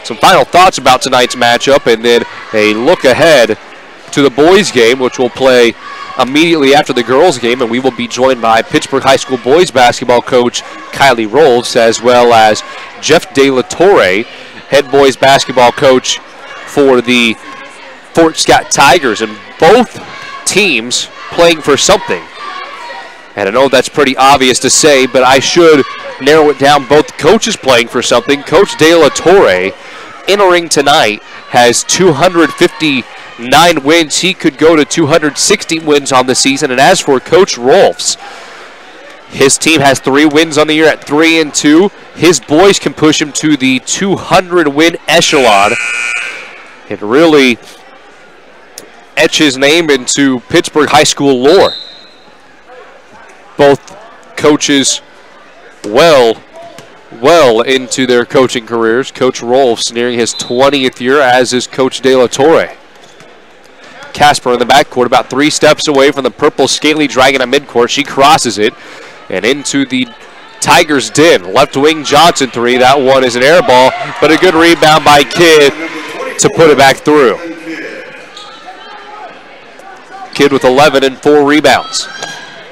some final thoughts about tonight's matchup, and then a look ahead to the boys' game, which will play immediately after the girls' game, and we will be joined by Pittsburg High School boys basketball coach Kiley Rolfs, as well as Jeff De La Torre, head boys basketball coach for the Fort Scott Tigers, and both teams playing for something. And I know that's pretty obvious to say, but I should narrow it down. Both coaches playing for something. Coach De La Torre, entering tonight, has 259 wins. He could go to 260 wins on the season. And as for Coach Rolfs, his team has 3 wins on the year at 3-2. His boys can push him to the 200-win echelon and really etch his name into Pittsburg High School lore. Both coaches well into their coaching careers. Coach Rolfs nearing his 20th year, as is Coach De La Torre. Casper in the backcourt, about 3 steps away from the purple Scaly Dragon at midcourt. She crosses it and into the Tigers' den. Left wing Johnson three. That one is an air ball, but a good rebound by Kidd to put it back through. Kidd with 11 and 4 rebounds.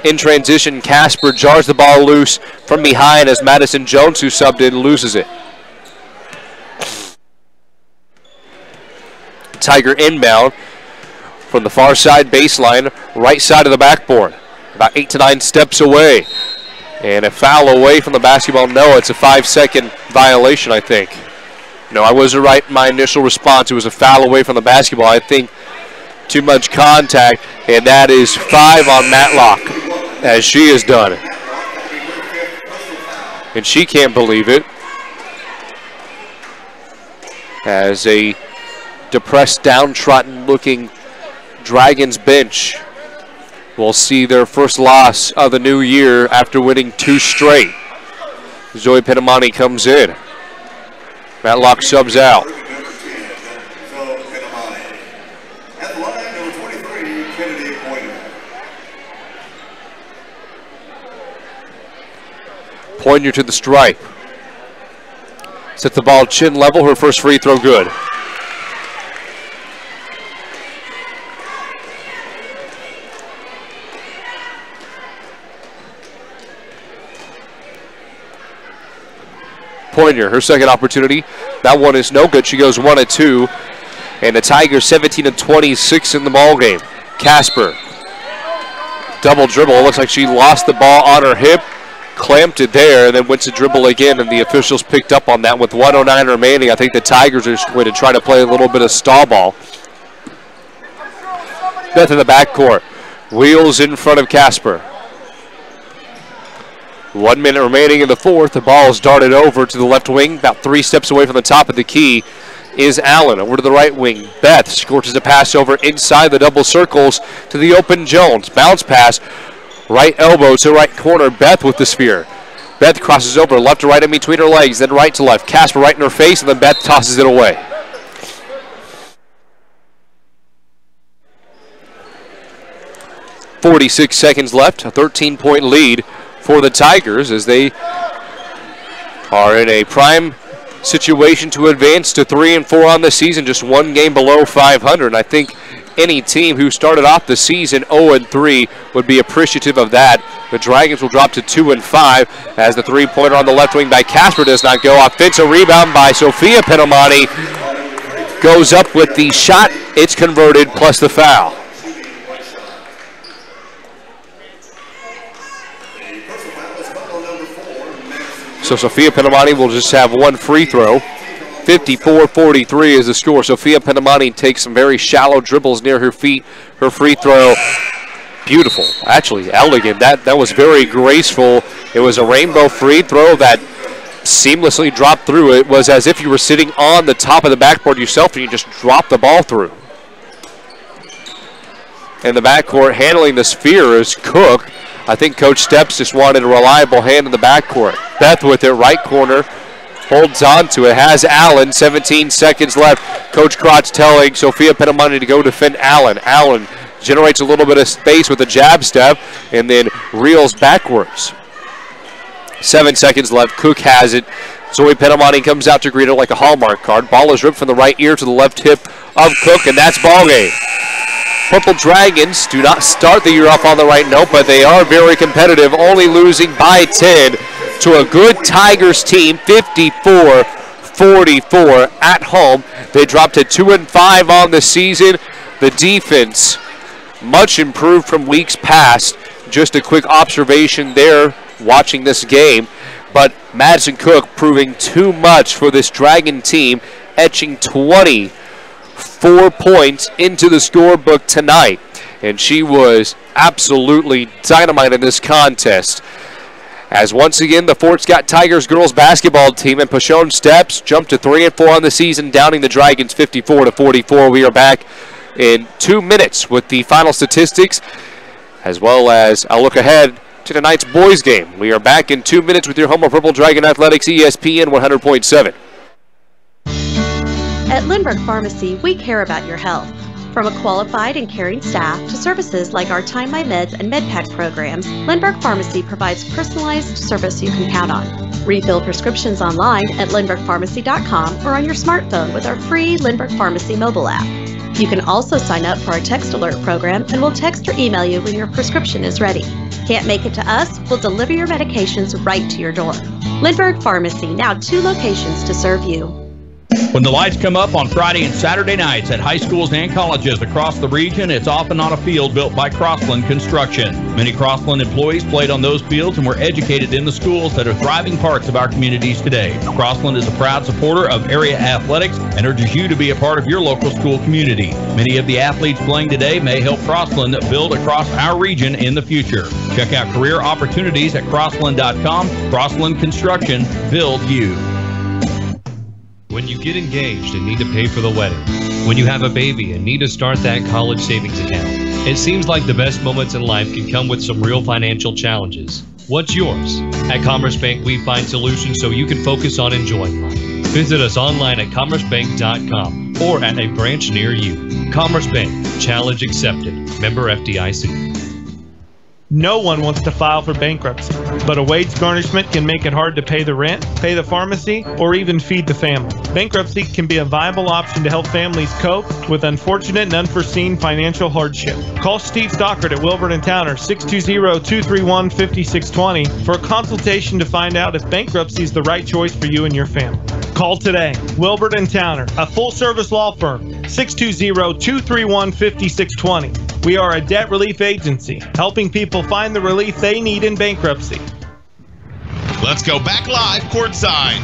In transition, Casper jars the ball loose from behind as Madison Jones, who subbed in, loses it. Tiger inbound from the far side baseline, right side of the backboard. about 8 to 9 steps away. And a foul away from the basketball. No, it's a 5-second violation, I think. No, I wasn't right in my initial response. It was a foul away from the basketball. I think too much contact, and that is 5 on Matlock, as she has done. And she can't believe it. As a depressed, downtrodden-looking Dragons bench will see their first loss of the new year after winning 2 straight. Zoe Penamani comes in. Matlock subs out. Pointer to the stripe. Sets the ball chin level. Her first free throw good. Pointer, her second opportunity. That one is no good. She goes 1 of 2. And the Tigers 17 of 26 in the ball game. Casper. Double dribble. Looks like she lost the ball on her hip. Clamped it there and then went to dribble again, and the officials picked up on that with 1:09 remaining. I think the Tigers are going to try to play a little bit of stall ball. Beth in the backcourt. Wheels in front of Casper. 1 minute remaining in the fourth. The ball is darted over to the left wing. About 3 steps away from the top of the key is Allen. Over to the right wing. Beth scorches a pass over inside the double circles to the open Jones. Bounce pass. Right elbow to right corner. Beth with the sphere. Beth crosses over left to right in between her legs, then right to left. Casper right in her face, and then Beth tosses it away. .46 seconds left. A 13-point lead for the Tigers as they are in a prime situation to advance to 3-4 on the season, just 1 game below 500. And I think any team who started off the season 0-3 would be appreciative of that. The Dragons will drop to 2-5 as the three-pointer on the left wing by Casper does not go. Offensive rebound by Sophia Penamani goes up with the shot. It's converted plus the foul. So Sophia Penamani will just have 1 free throw. 54-43 is the score. Sophia Penamani takes some very shallow dribbles near her feet. Her free throw, beautiful, actually elegant. That was very graceful. It was a rainbow free throw that seamlessly dropped through. It was as if you were sitting on the top of the backboard yourself and you just dropped the ball through. In the backcourt, handling the sphere is Cook. I think Coach Steps just wanted a reliable hand in the backcourt. Beth with it, right corner. Holds on to it, has Allen, 17 seconds left. Coach Krotz telling Sophia Penamani to go defend Allen. Allen generates a little bit of space with a jab step and then reels backwards. 7 seconds left, Cook has it. Zoe Penamani comes out to greet her like a Hallmark card. Ball is ripped from the right ear to the left hip of Cook, and that's ball game. Purple Dragons do not start the year off on the right note, but they are very competitive, only losing by 10 to a good Tigers team, 54-44 at home. They dropped to 2-5 on the season. The defense, much improved from weeks past. Just a quick observation there watching this game. But Madison Cook proving too much for this Dragon team, etching 24 points into the scorebook tonight. And she was absolutely dynamite in this contest. As once again, the Fort Scott Tigers girls basketball team and Pashone Steps jumped to 3-4 on the season, downing the Dragons 54-44. We are back in 2 minutes with the final statistics, as well as a look ahead to tonight's boys game. We are back in 2 minutes with your home of Purple Dragon Athletics, ESPN 100.7. At Lindbergh Pharmacy, we care about your health. From a qualified and caring staff to services like our Time My Meds and MedPack programs, Lindbergh Pharmacy provides personalized service you can count on. Refill prescriptions online at lindberghpharmacy.com or on your smartphone with our free Lindbergh Pharmacy mobile app. You can also sign up for our text alert program and we'll text or email you when your prescription is ready. Can't make it to us? We'll deliver your medications right to your door. Lindbergh Pharmacy, now 2 locations to serve you. When the lights come up on Friday and Saturday nights at high schools and colleges across the region, it's often on a field built by Crossland Construction. Many Crossland employees played on those fields and were educated in the schools that are thriving parts of our communities today. Crossland is a proud supporter of area athletics and urges you to be a part of your local school community. Many of the athletes playing today may help Crossland build across our region in the future. Check out career opportunities at crossland.com. Crossland Construction, build you. When you get engaged and need to pay for the wedding, when you have a baby and need to start that college savings account, it seems like the best moments in life can come with some real financial challenges. What's yours? At Commerce Bank, we find solutions so you can focus on enjoying life. Visit us online at commercebank.com or at a branch near you. Commerce Bank, challenge accepted. Member FDIC. No one wants to file for bankruptcy, but a wage garnishment can make it hard to pay the rent, pay the pharmacy, or even feed the family. Bankruptcy can be a viable option to help families cope with unfortunate and unforeseen financial hardship. Call Steve Stockert at Wilbert & Towner, 620-231-5620 for a consultation to find out if bankruptcy is the right choice for you and your family. Call today. Wilbert & Towner, a full-service law firm, 620-231-5620. We are a debt relief agency, helping people find the relief they need in bankruptcy. Let's go back live courtside.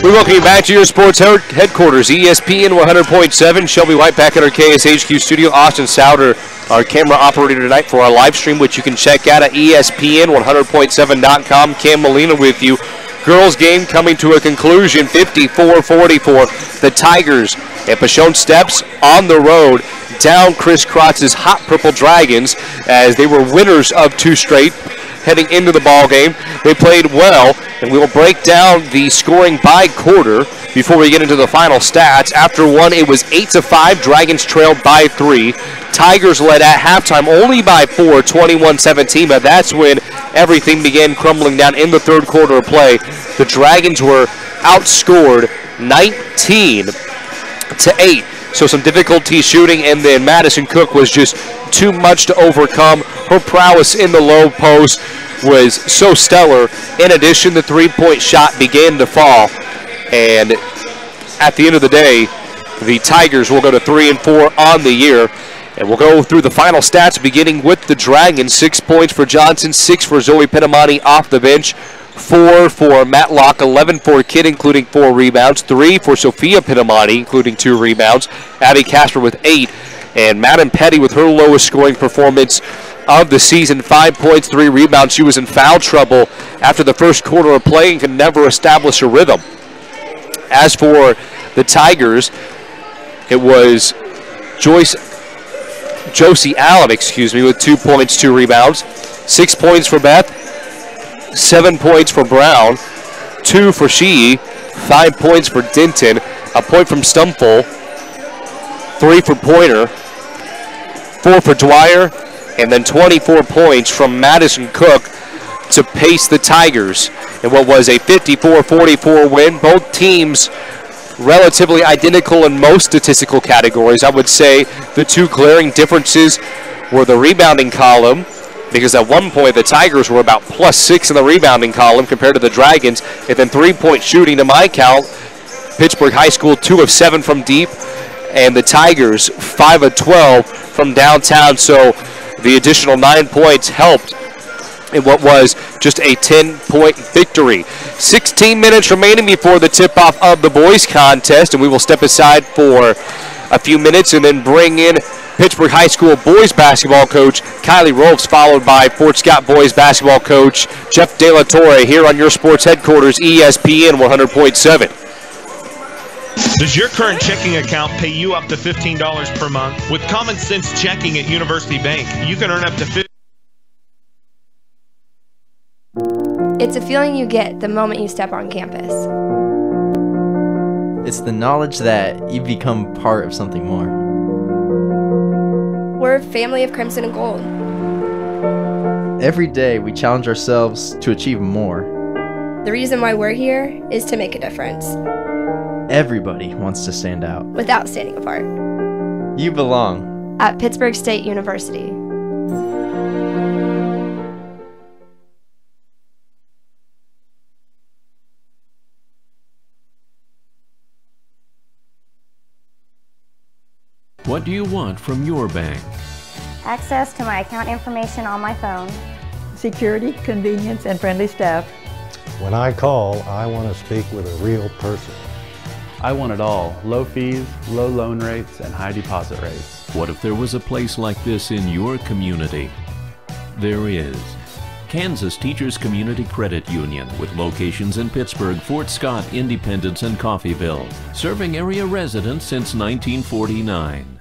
We welcome you back to your sports headquarters, ESPN 100.7. Shelby White back at our KSHQ studio. Austin Souter, our camera operator tonight for our live stream, which you can check out at ESPN100.7.com. Cam Molina with you. Girls game coming to a conclusion, 54-44. The Tigers at Pashone Steps on the road down Chris Krotz's Hot Purple Dragons as they were winners of 2 straight heading into the ball game. They played well, and we will break down the scoring by quarter before we get into the final stats. After one, it was 8-5. Dragons trailed by 3. Tigers led at halftime only by 4, 21-17, but that's when everything began crumbling down in the third quarter of play. The Dragons were outscored 19-8. So some difficulty shooting, and then Madison Cook was just too much to overcome. Her prowess in the low post was so stellar. In addition, the three-point shot began to fall. And at the end of the day, the Tigers will go to 3-4 on the year. And we'll go through the final stats, beginning with the Dragons. 6 points for Johnson, 6 for Zoe Pinamani off the bench, 4 for Matlock, 11 for Kidd, including 4 rebounds, 3 for Sophia Pinamani, including 2 rebounds, Abby Casper with 8, and Madden Petty with her lowest scoring performance of the season, 5 points, 3 rebounds. She was in foul trouble after the first quarter of play and could never establish a rhythm. As for the Tigers, it was Josie Allen, with 2 points, 2 rebounds, 6 points for Beth, 7 points for Brown, 2 for Sheehy, 5 points for Denton, a point from Stumful, 3 for Pointer, 4 for Dwyer, and then 24 points from Madison Cook to pace the Tigers in what was a 54-44 win. Both teams relatively identical in most statistical categories. I would say the 2 glaring differences were the rebounding column, because at one point the Tigers were about +6 in the rebounding column compared to the Dragons, and then 3-point shooting to my count. Pittsburg High School 2 of 7 from deep, and the Tigers 5 of 12 from downtown, so the additional 9 points helped in what was just a 10-point victory. 16 minutes remaining before the tip-off of the boys contest, and we will step aside for a few minutes and then bring in Pittsburg High School boys basketball coach Kiley Rolfs, followed by Fort Scott boys basketball coach Jeff De La Torre here on your sports headquarters, ESPN 100.7. Does your current checking account pay you up to $15 per month? With Common Sense Checking at University Bank, you can earn up to $50. It's a feeling you get the moment you step on campus. It's the knowledge that you become part of something more. We're a family of crimson and gold. Every day we challenge ourselves to achieve more. The reason why we're here is to make a difference. Everybody wants to stand out. Without standing apart. You belong. At Pittsburg State University. What do you want from your bank? Access to my account information on my phone. Security, convenience, and friendly staff. When I call, I want to speak with a real person. I want it all. Low fees, low loan rates, and high deposit rates. What if there was a place like this in your community? There is. Kansas Teachers Community Credit Union with locations in Pittsburg, Fort Scott, Independence, and Coffeyville, serving area residents since 1949.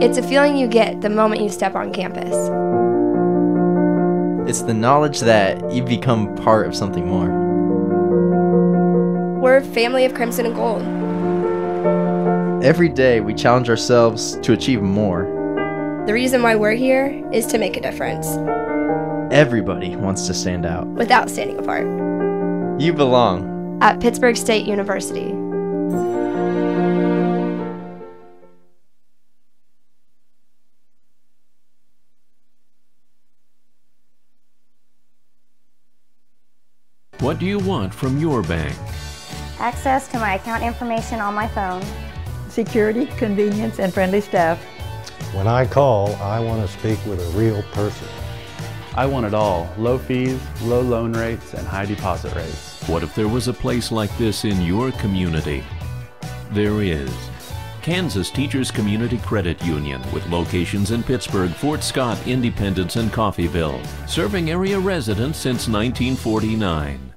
It's a feeling you get the moment you step on campus. It's the knowledge that you've become part of something more. We're a family of crimson and gold. Every day we challenge ourselves to achieve more. The reason why we're here is to make a difference. Everybody wants to stand out. Without standing apart. You belong. At Pittsburg State University. What do you want from your bank? Access to my account information on my phone. Security, convenience, and friendly staff. When I call, I want to speak with a real person. I want it all. Low fees, low loan rates, and high deposit rates. What if there was a place like this in your community? There is. Kansas Teachers Community Credit Union with locations in Pittsburg, Fort Scott, Independence, and Coffeyville, serving area residents since 1949.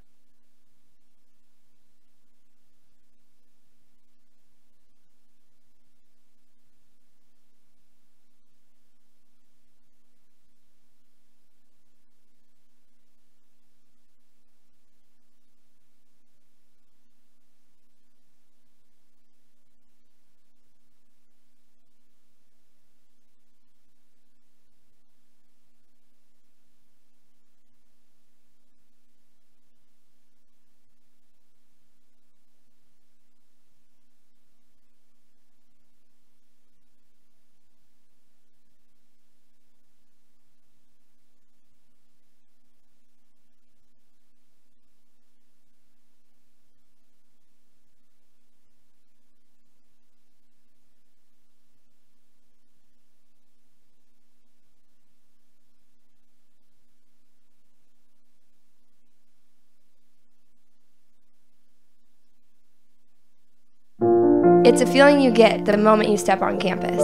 It's a feeling you get the moment you step on campus.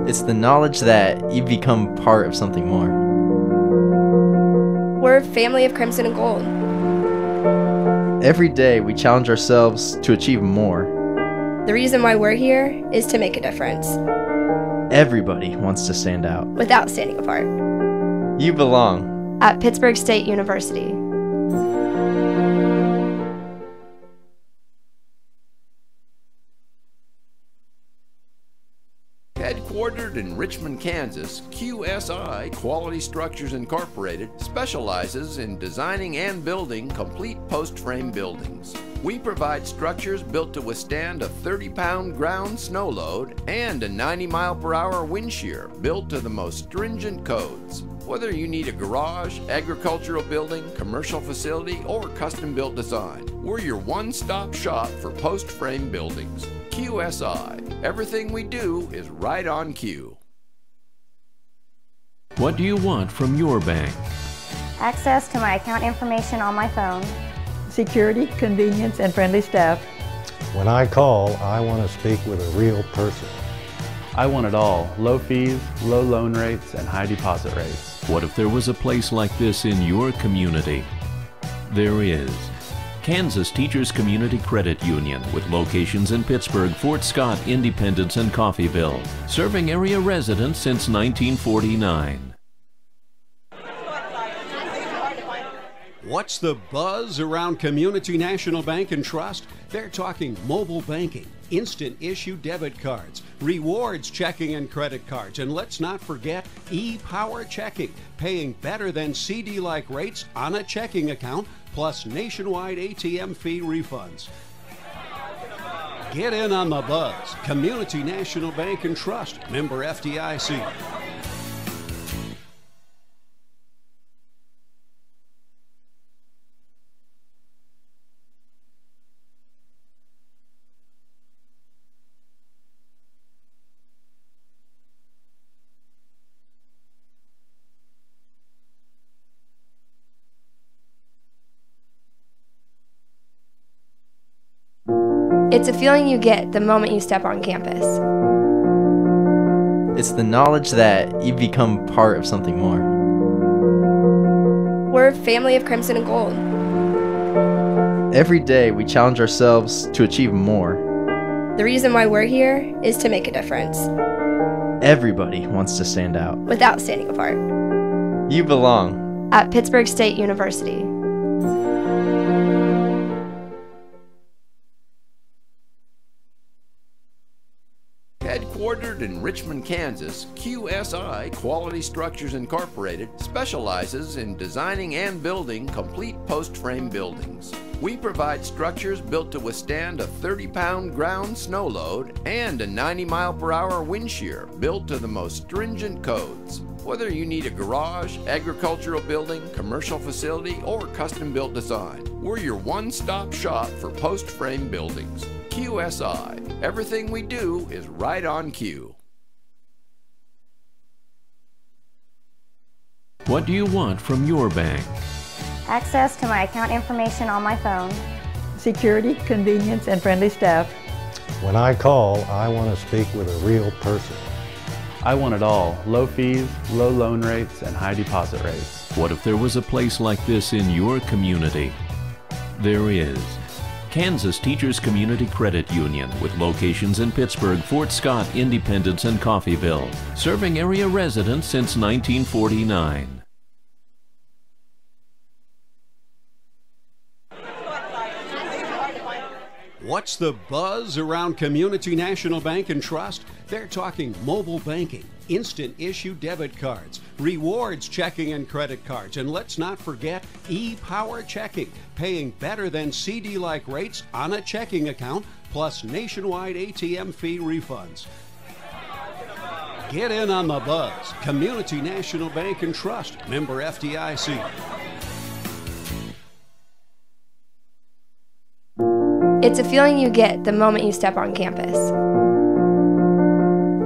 It's the knowledge that you've become part of something more. We're a family of crimson and gold. Every day we challenge ourselves to achieve more. The reason why we're here is to make a difference. Everybody wants to stand out. Without standing apart. You belong. At Pittsburg State University. Headquartered in Richmond, Kansas, QSI Quality Structures Incorporated specializes in designing and building complete post-frame buildings. We provide structures built to withstand a 30-pound ground snow load and a 90-mile-per-hour wind shear built to the most stringent codes. Whether you need a garage, agricultural building, commercial facility, or custom-built design, we're your one-stop shop for post-frame buildings. QSI. Everything we do is right on cue. What do you want from your bank? Access to my account information on my phone. Security, convenience, and friendly staff. When I call, I want to speak with a real person. I want it all. Low fees, low loan rates, and high deposit rates. What if there was a place like this in your community? There is. Kansas Teachers Community Credit Union with locations in Pittsburg, Fort Scott, Independence, and Coffeyville, serving area residents since 1949. What's the buzz around Community National Bank and Trust? They're talking mobile banking, instant issue debit cards, rewards checking and credit cards, and let's not forget e-power checking, paying better than CD-like rates on a checking account, plus nationwide ATM fee refunds. Get in on the buzz. Community National Bank and Trust, member FDIC. It's a feeling you get the moment you step on campus. It's the knowledge that you've become part of something more. We're a family of crimson and gold. Every day we challenge ourselves to achieve more. The reason why we're here is to make a difference. Everybody wants to stand out. Without standing apart. You belong. At Pittsburg State University. Headquartered in Richmond, Kansas, QSI Quality Structures Incorporated specializes in designing and building complete post-frame buildings. We provide structures built to withstand a 30-pound ground snow load and a 90-mile-per-hour wind shear built to the most stringent codes. Whether you need a garage, agricultural building, commercial facility, or custom-built design, we're your one-stop shop for post-frame buildings. QSI. Everything we do is right on cue. What do you want from your bank? Access to my account information on my phone. Security, convenience, and friendly staff. When I call, I want to speak with a real person. I want it all. Low fees, low loan rates, and high deposit rates. What if there was a place like this in your community? There is. Kansas Teachers Community Credit Union, with locations in Pittsburg, Fort Scott, Independence, and Coffeyville, serving area residents since 1949. What's the buzz around Community National Bank and Trust? They're talking mobile banking, instant issue debit cards, rewards checking and credit cards, and let's not forget e-power checking, paying better than CD-like rates on a checking account, plus nationwide ATM fee refunds. Get in on the buzz. Community National Bank and Trust, member FDIC. It's a feeling you get the moment you step on campus.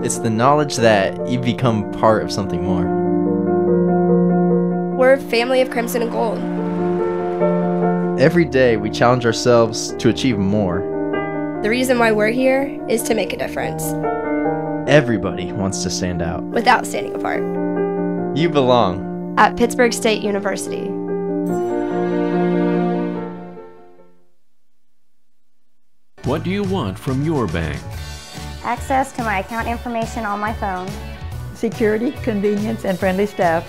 It's the knowledge that you've become part of something more. We're a family of crimson and gold. Every day we challenge ourselves to achieve more. The reason why we're here is to make a difference. Everybody wants to stand out. Without standing apart. You belong. At Pittsburg State University. What do you want from your bank? Access to my account information on my phone. Security, convenience, and friendly staff.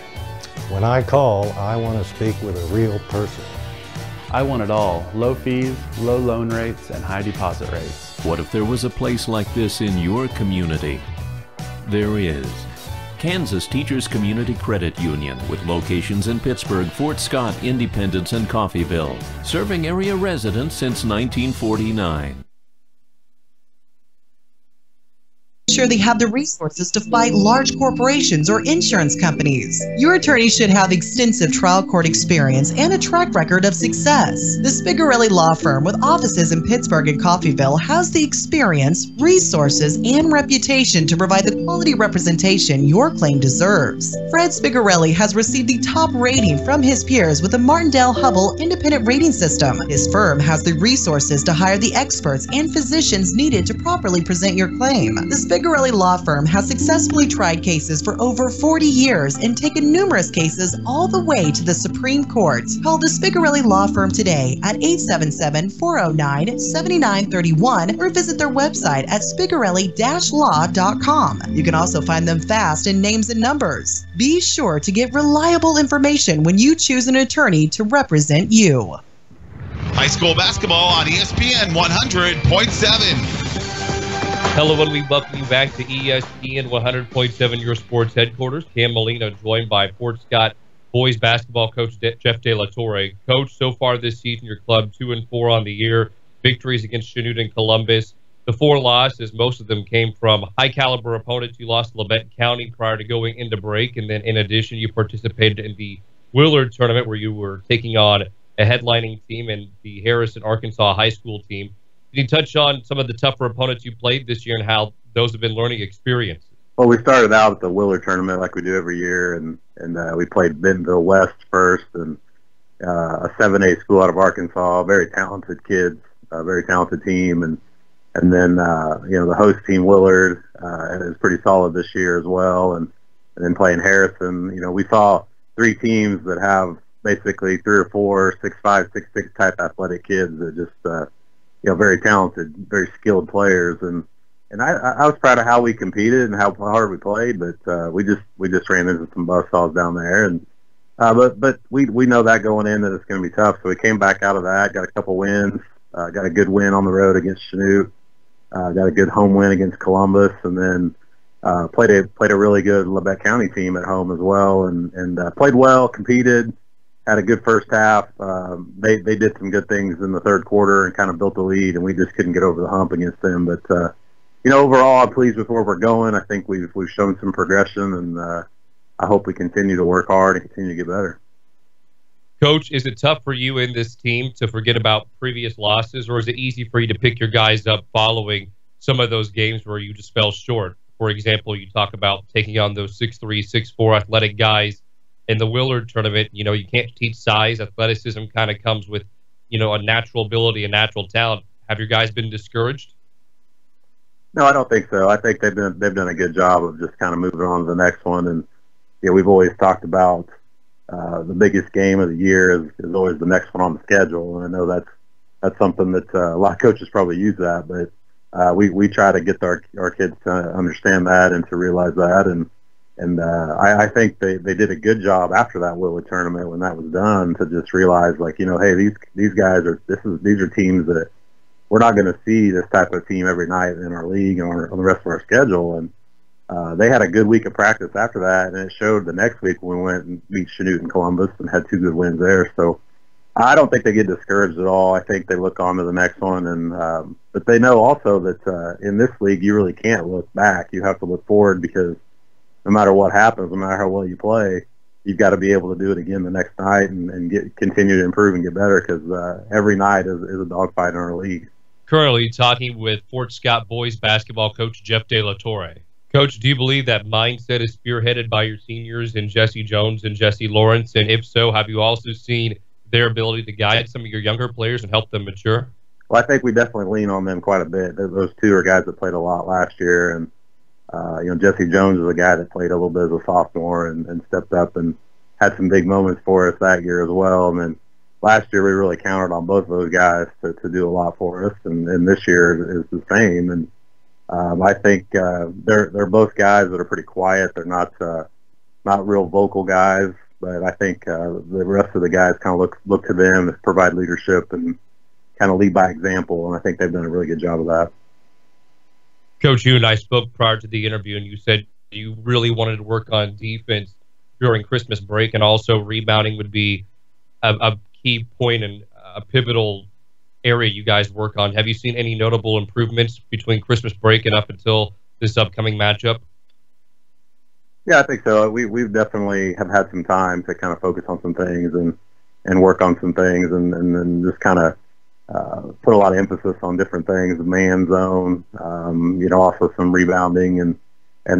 When I call, I want to speak with a real person. I want it all. Low fees, low loan rates, and high deposit rates. What if there was a place like this in your community? There is. Kansas Teachers Community Credit Union, with locations in Pittsburg, Fort Scott, Independence, and Coffeyville, serving area residents since 1949. Sure they have the resources to fight large corporations or insurance companies. Your attorney should have extensive trial court experience and a track record of success. The Spigarelli Law Firm, with offices in Pittsburg and Coffeyville, has the experience, resources, and reputation to provide the quality representation your claim deserves. Fred Spigarelli has received the top rating from his peers with the Martindale-Hubbell Independent Rating System. His firm has the resources to hire the experts and physicians needed to properly present your claim. The Spigarelli Law Firm has successfully tried cases for over 40 years and taken numerous cases all the way to the Supreme Court. Call the Spigarelli Law Firm today at 877-409-7931 or visit their website at spigarelli-law.com. You can also find them fast in names and numbers. Be sure to get reliable information when you choose an attorney to represent you. High school basketball on ESPN 100.7. Hello, and we welcome you back to ESPN 100.7, your sports headquarters. Cam Molina joined by Fort Scott boys basketball coach Jeff De La Torre. Coach, so far this season, your club 2-4 on the year. Victories against Chanute and Columbus. The 4 losses, most of them came from high-caliber opponents. You lost to Labette County prior to going into break, and then in addition, you participated in the Willard tournament where you were taking on a headlining team and the Harrison, Arkansas high school team. Can you touch on some of the tougher opponents you played this year and how those have been learning experiences? Well, we started out at the Willard tournament like we do every year, and we played Bentonville West first, and a 7A school out of Arkansas, very talented kids, a very talented team, and then the host team Willard is pretty solid this year as well, and then playing Harrison. We saw 3 teams that have basically 3 or 4 6'5", 6'6" type athletic kids that just very talented, very skilled players, and I was proud of how we competed and how hard we played, but we just ran into some buzzsaws down there, and but we know that going in that it's going to be tough. So we came back out of that, got a couple wins, got a good win on the road against Chanute, got a good home win against Columbus, and then played a really good Labette County team at home as well, and played well, competed. Had a good first half. They did some good things in the third quarter and kind of built the lead, and we just couldn't get over the hump against them. But overall, I'm pleased with where we're going. I think we've shown some progression, and I hope we continue to work hard and continue to get better. Coach, is it tough for you in this team to forget about previous losses, or is it easy for you to pick your guys up following some of those games where you just fell short? For example, you talk about taking on those 6'3", 6'4" athletic guys. In the Willard tournament, you can't teach size. Athleticism kind of comes with, a natural ability, a natural talent. Have your guys been discouraged? No, I don't think so. I think they've done a good job of just kind of moving on to the next one. And we've always talked about the biggest game of the year is always the next one on the schedule. And I know that's something that a lot of coaches probably use that, but we try to get our kids to understand that and to realize that. And I think they did a good job after that Willard tournament when that was done to just realize, hey, these guys these are teams that we're not going to see this type of team every night in our league or on the rest of our schedule. And they had a good week of practice after that, and it showed the next week when we went and beat Chanute and Columbus and had 2 good wins there. So I don't think they get discouraged at all. I think they look on to the next one, and but they know also that in this league you really can't look back. You have to look forward, because no matter what happens, no matter how well you play, you've got to be able to do it again the next night and continue to improve and get better, because every night is a dogfight in our league. Currently talking with Fort Scott boys basketball coach Jeff De La Torre. Coach, do you believe that mindset is spearheaded by your seniors in Jesse Jones and Jesse Lawrence? And if so, have you also seen their ability to guide some of your younger players and help them mature? Well, I think we definitely lean on them quite a bit. Those 2 are guys that played a lot last year, and Jesse Jones is a guy that played a little bit as a sophomore and stepped up and had some big moments for us that year as well. And then last year we really counted on both of those guys to do a lot for us, and this year is the same. And I think they're both guys that are pretty quiet. They're not real vocal guys, but I think the rest of the guys kind of look to them to provide leadership and kind of lead by example, and I think they've done a really good job of that. Coach, you and I spoke prior to the interview, and you said you really wanted to work on defense during Christmas break, and also rebounding would be a key point and a pivotal area you guys work on. Have you seen any notable improvements between Christmas break and up until this upcoming matchup? Yeah, I think so. We've definitely have had some time to kind of focus on some things and work on some things, and then just kind of put a lot of emphasis on different things, the man zone, also some rebounding, and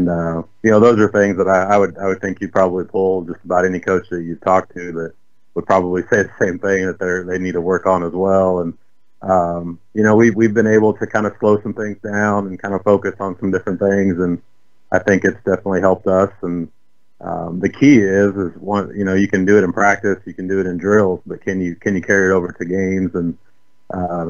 those are things that I would think you'd probably pull just about any coach that you talk to that would probably say the same thing, that they need to work on as well. And you know, we've been able to kind of slow some things down and kind of focus on some different things, and I think it's definitely helped us. And the key is one, you know, you can do it in practice, you can do it in drills, but can you carry it over to games? And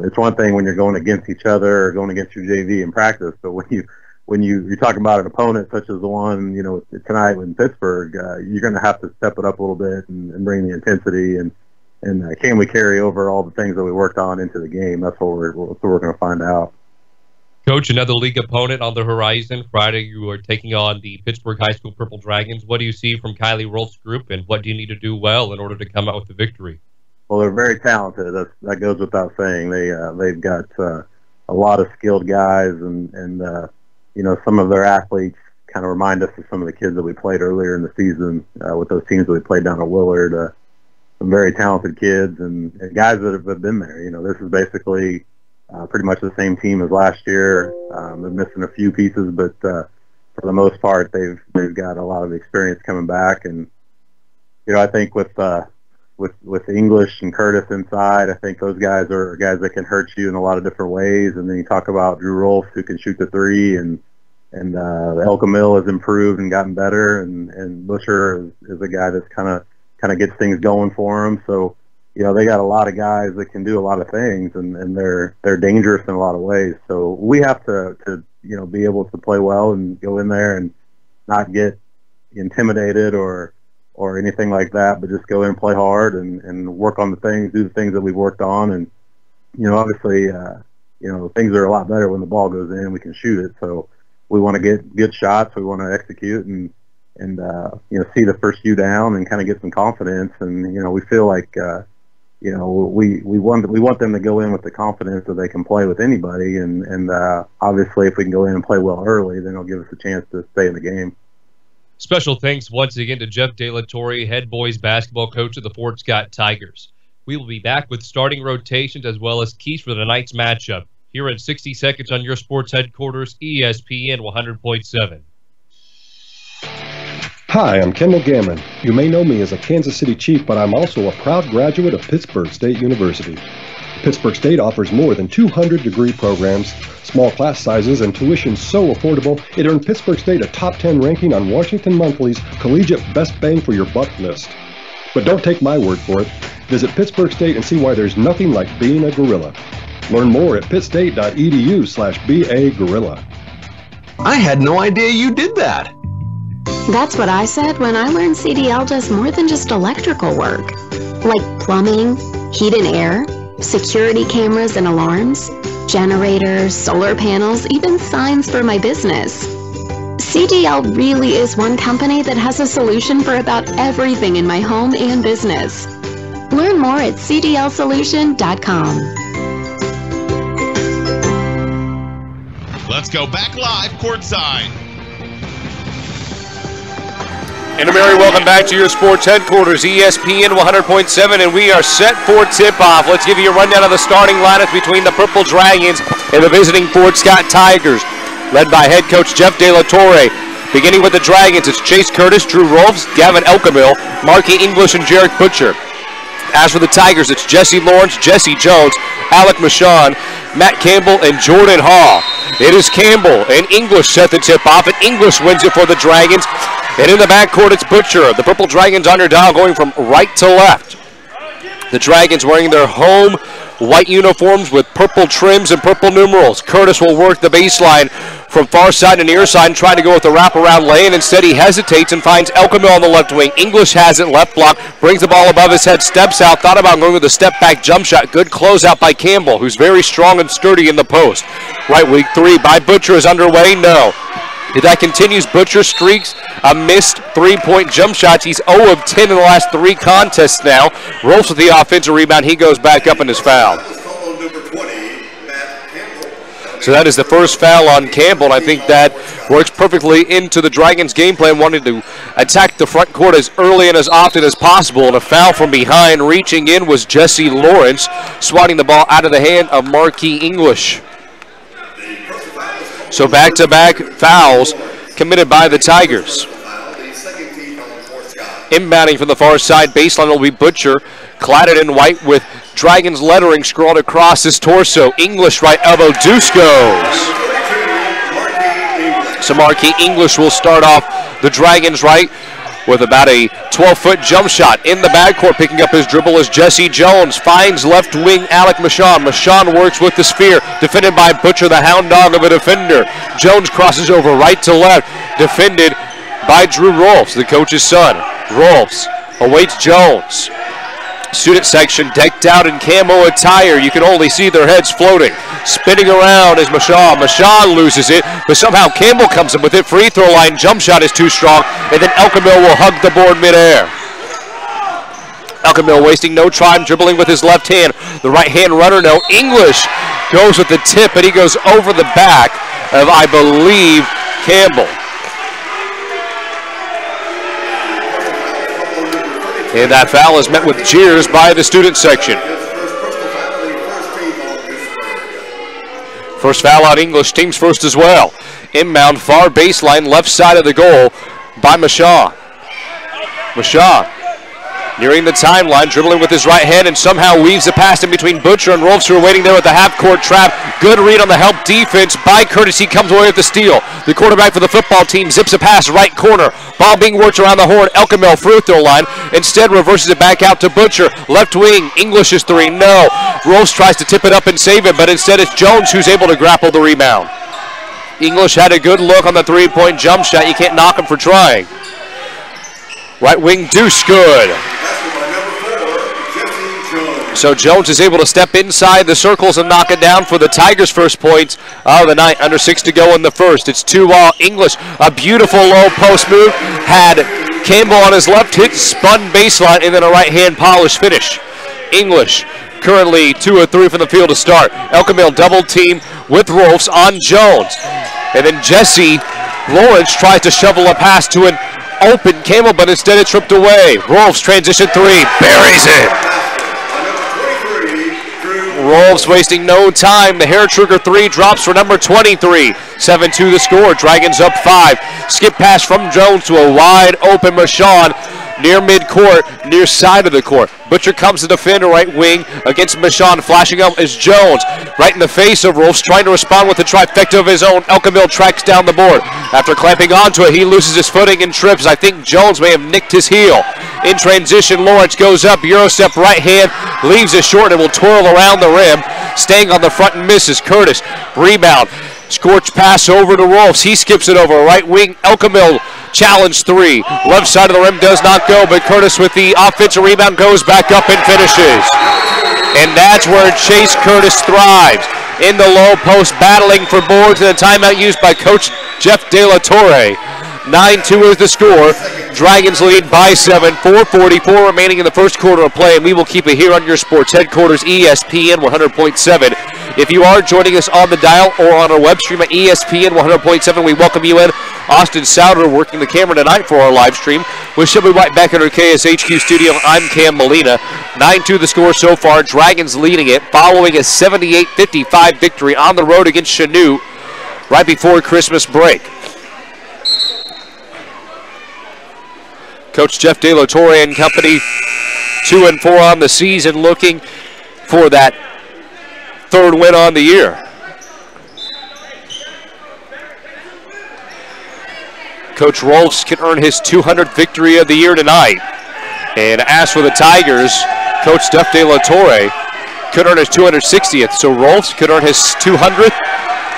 it's one thing when you're going against each other or going against your JV in practice, but when you're talking about an opponent such as the one, you know, tonight in Pittsburgh, you're going to have to step it up a little bit and bring the intensity, and can we carry over all the things that we worked on into the game? That's what we're going to find out. Coach, another league opponent on the horizon. Friday, you are taking on the Pittsburg High School Purple Dragons. What do you see from Kiley Rolfs' group, and what do you need to do well in order to come out with the victory? Well, they're very talented. That goes without saying. They've got a lot of skilled guys, and you know, some of their athletes kind of remind us of some of the kids that we played earlier in the season with those teams that we played down at Willard. Some very talented kids and guys that have been there. You know, this is basically pretty much the same team as last year. They're missing a few pieces, but for the most part, they've got a lot of experience coming back. And you know, I think with English and Curtis inside, I think those guys are guys that can hurt you in a lot of different ways. And then you talk about Drew Rolfs, who can shoot the three, and El Camille has improved and gotten better, and Butcher is a guy that's kind of gets things going for them. So, you know, they got a lot of guys that can do a lot of things, and they're dangerous in a lot of ways. So we have to you know, be able to play well and go in there and not get intimidated or anything like that, but just go in and play hard and work on do the things that we've worked on. And, you know, obviously, you know, things are a lot better when the ball goes in, we can shoot it. So we want to get good shots, we want to execute and you know, see the first few down and kind of get some confidence. And, you know, we feel like, you know, we want them to go in with the confidence that they can play with anybody. And obviously, if we can go in and play well early, then it'll give us a chance to stay in the game. Special thanks once again to Jeff De La Torre, head boys basketball coach of the Fort Scott Tigers. We will be back with starting rotations as well as keys for tonight's matchup here in 60 seconds on your sports headquarters, ESPN 100.7. Hi, I'm Kendall Gammon. You may know me as a Kansas City Chief, but I'm also a proud graduate of Pittsburg State University. Pittsburg State offers more than 200 degree programs, small class sizes, and tuition so affordable it earned Pittsburg State a top 10 ranking on Washington Monthly's Collegiate Best Bang for Your Buck list. But don't take my word for it. Visit Pittsburg State and see why there's nothing like being a gorilla. Learn more at pittstate.edu/BA-gorilla. I had no idea you did that. That's what I said when I learned CDL does more than just electrical work. Like plumbing, heat and air, security cameras and alarms, generators, solar panels, even signs for my business. CDL really is one company that has a solution for about everything in my home and business. Learn more at cdlsolution.com. Let's go back live courtside. And a merry welcome back to your sports headquarters, ESPN 100.7, and we are set for tip-off. Let's give you a rundown of the starting lineup between the Purple Dragons and the visiting Fort Scott Tigers, led by head coach Jeff De La Torre. Beginning with the Dragons, it's Chase Curtis, Drew Rolfs, Gavin Elkamil, Marky English, and Jarek Butcher. As for the Tigers, it's Jesse Lawrence, Jesse Jones, Alec Michele, Matt Campbell, and Jordan Hall. It is Campbell and English set the tip-off, and English wins it for the Dragons. And in the backcourt, it's Butcher. The Purple Dragons on your dial going from right to left. The Dragons wearing their home white uniforms with purple trims and purple numerals. Curtis will work the baseline from far side to near side and try to go with the wraparound lane. Instead, he hesitates and finds Elkamil on the left wing. English has it, left block, brings the ball above his head, steps out, thought about going with a step-back jump shot. Good closeout by Campbell, who's very strong and sturdy in the post. Right wing three by Butcher is underway. No. If that continues, Butcher streaks a missed three-point jump shots. He's 0 of 10 in the last 3 contests now. Rolfs with the offensive rebound. He goes back up and is fouled. So that is the first foul on Campbell, and I think that works perfectly into the Dragons' game plan, wanting to attack the front court as early and as often as possible. And a foul from behind, reaching in, was Jesse Lawrence, swatting the ball out of the hand of Marky English. So back-to-back fouls committed by the Tigers. Inbounding from the far side baseline will be Butcher, cladded in white with Dragons lettering scrawled across his torso. English right elbow, deuce goes. So Marquis English will start off the Dragons right with about a 12-foot jump shot. In the backcourt, picking up his dribble is Jesse Jones. Finds left wing Alec Michele. Michele works with the sphere. Defended by Butcher, the hound dog of a defender. Jones crosses over right to left. Defended by Drew Rolfs, the coach's son. Rolfs awaits Jones. Student section decked out in camo attire. You can only see their heads floating. Spinning around is Michele. Michele loses it, but somehow Campbell comes in with it. Free throw line jump shot is too strong, and then Elkamil will hug the board midair. Elkamil wasting no time, dribbling with his left hand. The right hand runner, no. English goes with the tip, and he goes over the back of, I believe, Campbell. And that foul is met with cheers by the student section. First foul on English, team's first as well. Inbound, far baseline, left side of the goal by Michele. Michele nearing the timeline, dribbling with his right hand and somehow weaves the pass in between Butcher and Rolfs, who are waiting there at the half-court trap. Good read on the help defense by Curtis. He comes away with the steal. The quarterback for the football team zips a pass right corner. Ball being worked around the horn. Elkamil free throw line. Instead reverses it back out to Butcher. Left wing. English is three. No. Rolfs tries to tip it up and save it, but instead it's Jones who's able to grapple the rebound. English had a good look on the three-point jump shot. You can't knock him for trying. Right wing deuce good. So Jones is able to step inside the circles and knock it down for the Tigers' first points of the night. Under 6 to go in the first. It's 2-all. English, a beautiful low post move. Had Campbell on his left hit, spun baseline, and then a right-hand polish finish. English currently 2 of 3 from the field to start. Elkamil double team with Rolfs on Jones. And then Jesse Lawrence tries to shovel a pass to an open Campbell, but instead it tripped away. Rolfs transition three, buries it. Rolfs wasting no time. The hair trigger three drops for number 23. 7-2 the score. Dragons up 5. Skip pass from Jones to a wide open Michele near midcourt, near side of the court. Butcher comes to defend right wing against Michele. Flashing up is Jones. Right in the face of Rolfs, trying to respond with a trifecta of his own. Elkamil tracks down the board. After clamping onto it, he loses his footing and trips. I think Jones may have nicked his heel. In transition, Lawrence goes up, Euro step right hand, leaves it short and will twirl around the rim. Staying on the front and misses. Curtis, rebound. Scorch pass over to Rolfs. He skips it over. Right wing, Elkamil, challenge three. Left side of the rim does not go, but Curtis with the offensive rebound goes back up and finishes. And that's where Chase Curtis thrives. In the low post, battling for boards, and a timeout used by Coach Jeff De La Torre. 9-2 is the score. Dragons lead by 7. 4:44 remaining in the first quarter of play, and we will keep it here on your sports headquarters, ESPN 100.7. If you are joining us on the dial or on our web stream at ESPN 100.7, we welcome you in. Austin Souter working the camera tonight for our live stream. We shall be right back at our KSHQ studio. I'm Cam Molina. 9-2 the score so far. Dragons leading it following a 78-55 victory on the road against Chanute right before Christmas break. Coach Jeff De La Torre and company 2-4 on the season, looking for that third win on the year. Coach Rolfs can earn his 200th victory of the year tonight. And as for the Tigers, Coach Jeff De La Torre could earn his 260th. So Rolfs could earn his 200th.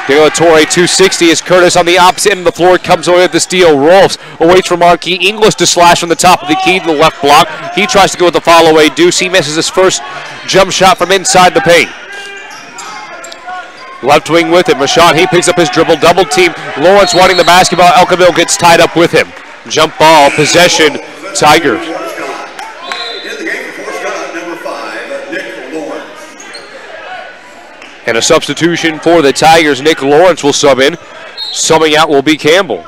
De La Torre 260 as Curtis on the opposite end of the floor comes away with the steal. Rolfs awaits for Marquis English to slash from the top of the key to the left block. He tries to go with the follow away deuce. He misses his first jump shot from inside the paint. Left wing with it. Michele, he picks up his dribble, double team. Lawrence wanting the basketball. Elkamil gets tied up with him. Jump ball, possession, Tigers. And a substitution for the Tigers. Nick Lawrence will sub in. Subbing out will be Campbell.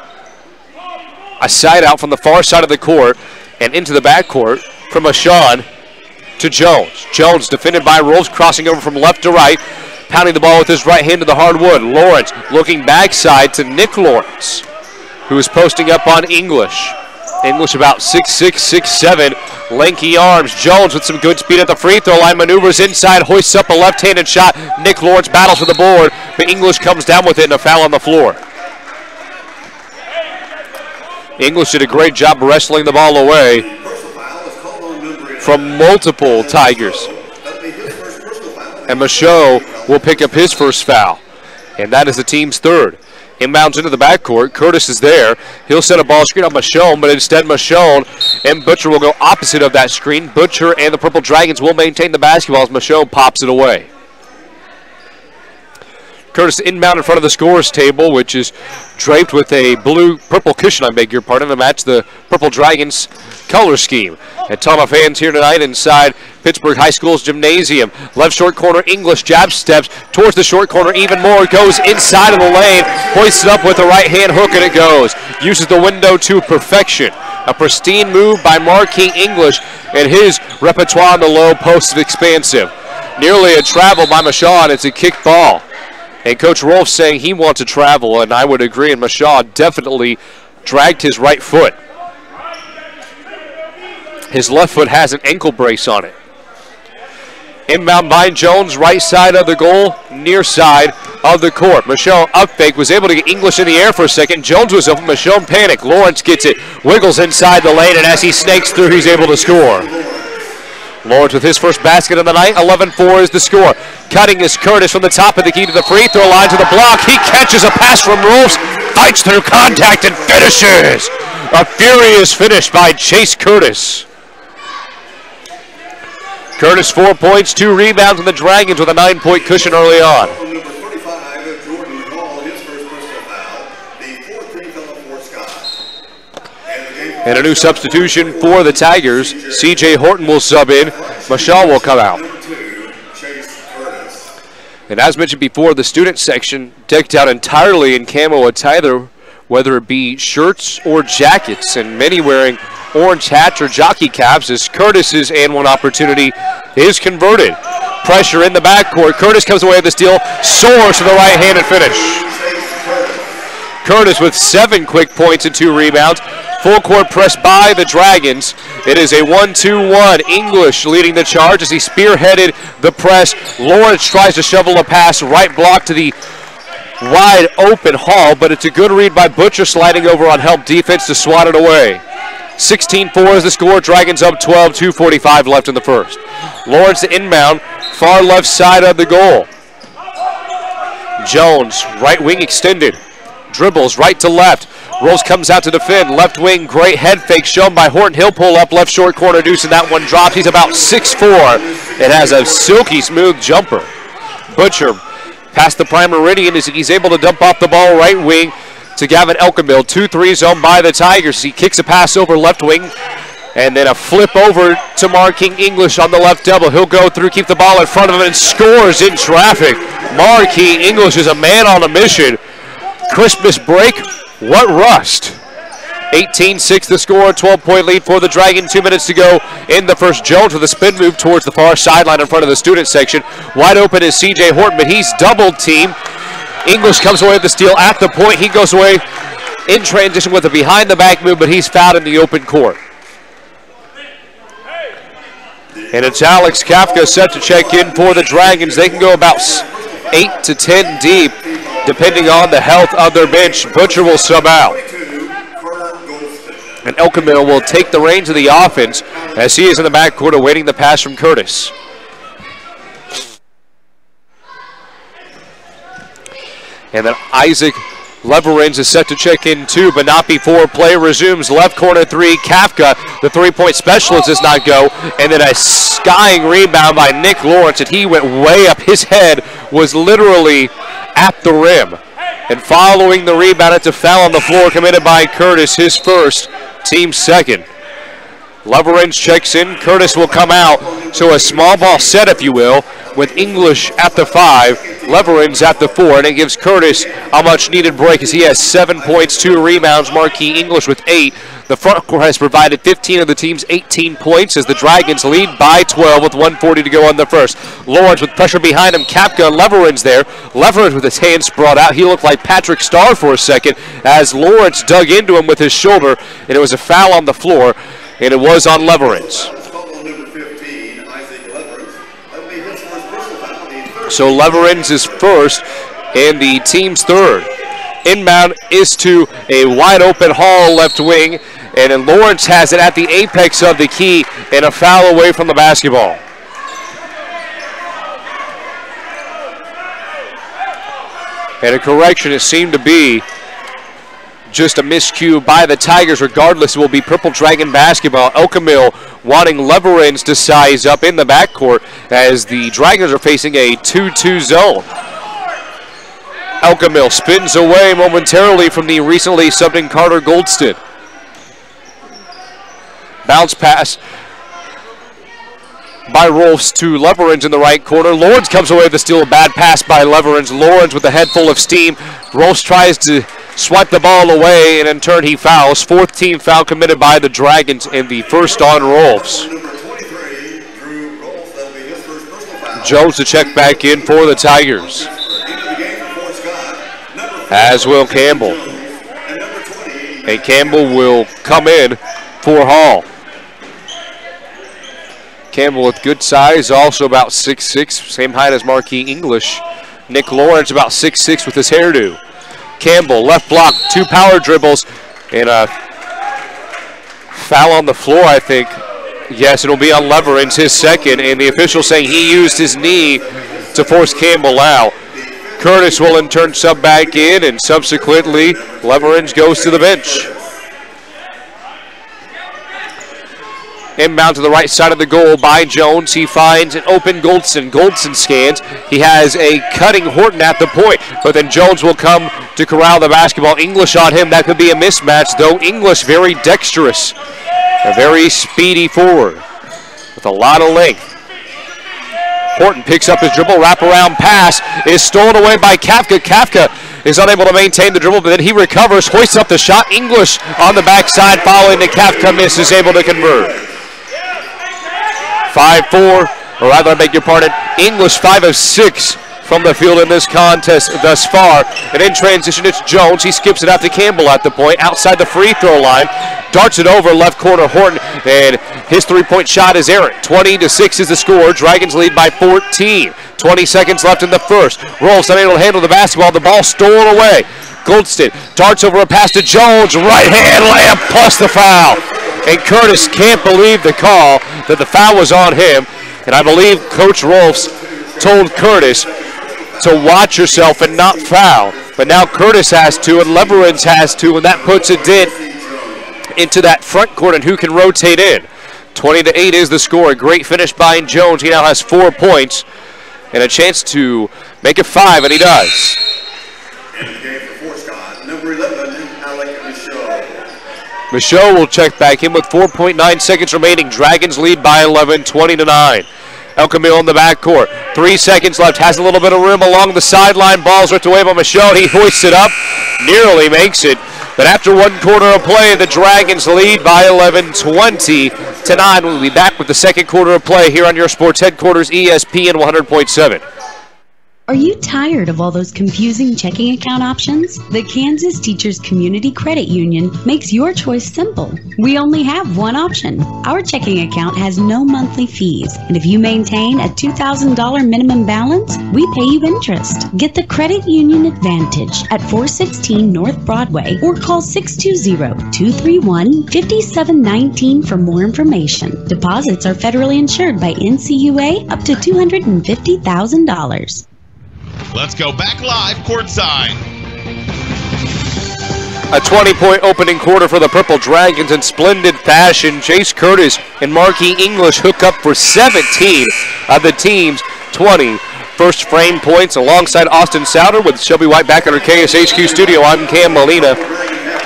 A side out from the far side of the court and into the backcourt from Michele to Jones. Jones defended by Rolfs, crossing over from left to right, pounding the ball with his right hand to the hardwood. Lawrence looking backside to Nick Lawrence, who is posting up on English. English about 6'6", 6'7", lanky arms. Jones with some good speed at the free throw line, maneuvers inside, hoists up a left-handed shot. Nick Lawrence battles for the board, but English comes down with it and a foul on the floor. English did a great job wrestling the ball away from multiple Tigers. And Michele will pick up his first foul, and that is the team's third. Inbounds into the backcourt. Curtis is there. He'll set a ball screen on Michele, but instead Michele and Butcher will go opposite of that screen. Butcher and the Purple Dragons will maintain the basketball as Michele pops it away. Curtis inbound in front of the scorer's table, which is draped with a purple cushion, I beg your pardon, to match the Purple Dragons color scheme. A ton of fans here tonight inside Pittsburg High School's gymnasium. Left short corner, English jab steps towards the short corner even more. Goes inside of the lane, hoists it up with a right hand hook, and it goes. Uses the window to perfection. A pristine move by Marquis English, and his repertoire on the low post is expansive. Nearly a travel by Michele, and it's a kick ball. And Coach Rolfs saying he wants to travel, and I would agree, and Michele definitely dragged his right foot. His left foot has an ankle brace on it. Inbound by Jones, right side of the goal, near side of the court. Michele up fake, was able to get English in the air for a second. Jones was open, Michele panicked. Lawrence gets it, wiggles inside the lane, and as he snakes through, he's able to score. Lawrence with his first basket of the night, 11-4 is the score. Cutting is Curtis from the top of the key to the free throw line to the block. He catches a pass from Rolfs, fights through contact, and finishes. A furious finish by Chase Curtis. Curtis 4 points, 2 rebounds, and the Dragons with a 9-point cushion early on. And a new substitution for the Tigers. C.J. Horton will sub in. Michele will come out. And as mentioned before, the student section decked out entirely in camo attire, whether it be shirts or jackets, and many wearing orange hats or jockey caps as Curtis's and one opportunity is converted. Pressure in the backcourt. Curtis comes away with the steal, soars to the right-handed finish. Curtis with 7 quick points and 2 rebounds. Full court press by the Dragons. It is a 1-2-1. English leading the charge as he spearheaded the press. Lawrence tries to shovel a pass, right block to the wide open Hall, but it's a good read by Butcher sliding over on help defense to swat it away. 16-4 is the score. Dragons up 12, 2:45 left in the first. Lawrence the inbound, far left side of the goal. Jones, right wing extended. Dribbles right to left. Rolls comes out to defend. Left wing, great head fake shown by Horton. He'll pull up left short corner deuce, and that one drops. He's about 6'4". It has a silky smooth jumper. Butcher past the prime meridian as he's able to dump off the ball right wing to Gavin Elkenbill. 2-3 zone by the Tigers. He kicks a pass over left wing, and then a flip over to Marquis English on the left double. He'll go through, keep the ball in front of him, and scores in traffic. Marquis English is a man on a mission. Christmas break, what rust? 18-6 the score, 12-point lead for the Dragon. 2 minutes to go in the first. Jones with a spin move towards the far sideline in front of the student section. Wide open is C.J. Horton, but he's doubled teamed. English comes away with the steal at the point. He goes away in transition with a behind-the-back move, but he's fouled in the open court. And it's Alex Kafka set to check in for the Dragons. They can go about 8 to 10 deep, depending on the health of their bench. Butcher will sub out. And Elkenbill will take the reins of the offense as he is in the backcourt awaiting the pass from Curtis. And then Isaac Leverins is set to check in too, but not before play resumes. Left corner 3, Kafka, the 3-point specialist, does not go. And then a skying rebound by Nick Lawrence, and he went way up. His head was literally at the rim. And following the rebound, it's a foul on the floor committed by Curtis, his first, team second. Leverins checks in. Curtis will come out. So a small ball set, if you will. with English at the 5, Leverins at the 4, and it gives Curtis a much-needed break as he has 7 points, 2 rebounds. Marquis English with 8. The front court has provided 15 of the team's 18 points as the Dragons lead by 12 with 1:40 to go on the first. Lawrence with pressure behind him. Kapka and Leverins there. Leverins with his hands brought out. He looked like Patrick Starr for a second as Lawrence dug into him with his shoulder, and it was a foul on the floor, and it was on Leverins. So Leverins is first and the team's third. Inbound is to a wide-open Hall left wing, and then Lawrence has it at the apex of the key and a foul away from the basketball. And a correction, it seemed to be just a miscue by the Tigers. Regardless, it will be Purple Dragon basketball. Elkamil wanting Leverins to size up in the backcourt as the Dragons are facing a 2-2 zone. Elkamil spins away momentarily from the recently subbed in Carter Goldston. Bounce pass by Rolfs to Leverins in the right corner. Lawrence comes away with the steal. A bad pass by Leverins. Lawrence with a head full of steam. Rolfs tries to swipe the ball away, and in turn he fouls. 4th team foul committed by the Dragons, and the first on Rolfs. Jones to check back in for the Tigers, as will Campbell. And Campbell will come in for Hall. Campbell with good size, also about 6'6", same height as Marquis English. Nick Lawrence about 6'6" with his hairdo. Campbell, left block, 2 power dribbles, and a foul on the floor, I think. Yes, it'll be on Leverins, his second, and the official saying he used his knee to force Campbell out. Curtis will in turn sub back in, and subsequently Leverins goes to the bench. Inbound to the right side of the goal by Jones. He finds an open Goldston. Goldston scans. He has a cutting Horton at the point, but then Jones will come to corral the basketball. English on him. That could be a mismatch, though. English very dexterous. A very speedy forward with a lot of length. Horton picks up his dribble. Wraparound pass is stolen away by Kafka. Kafka is unable to maintain the dribble, but then he recovers, hoists up the shot. English on the backside following the Kafka miss is able to convert. 5-4, or rather, I beg your pardon, English 5 of 6 from the field in this contest thus far. And in transition, it's Jones. He skips it out to Campbell at the point, outside the free throw line. Darts it over left corner Horton, and his three-point shot is errant. 20-6 is the score. Dragons lead by 14. 20 seconds left in the first. Rolfs unable to handle the basketball. The ball stolen away. Goldston darts over a pass to Jones. Right hand layup plus the foul. And Curtis can't believe the call that the foul was on him. And I believe Coach Rolfs told Curtis to watch yourself and not foul. But now Curtis has to, and Leverins has to, and that puts a dent into that front court and who can rotate in. 20-8 is the score. A great finish by Jones. He now has 4 points and a chance to make it 5, and he does. Michele will check back in with 4.9 seconds remaining. Dragons lead by 11, 20-9. Elkamil in the backcourt. 3 seconds left. Has a little bit of room along the sideline. Ball's ripped away by Michele. He hoists it up. Nearly makes it. But after 1 quarter of play, the Dragons lead by 11, 20-9. We'll be back with the second quarter of play here on your sports headquarters, ESPN 100.7. Are you tired of all those confusing checking account options? The Kansas Teachers Community Credit Union makes your choice simple. We only have one option. Our checking account has no monthly fees, and if you maintain a $2,000 minimum balance, we pay you interest. Get the Credit Union Advantage at 416 North Broadway or call 620-231-5719 for more information. Deposits are federally insured by NCUA up to $250,000. Let's go back live courtside. A 20-point opening quarter for the Purple Dragons in splendid fashion. Chase Curtis and Marquis English hook up for 17 of the team's 20 first frame points alongside Austin Souter with Shelby White back at our KSHQ studio. I'm Cam Molina.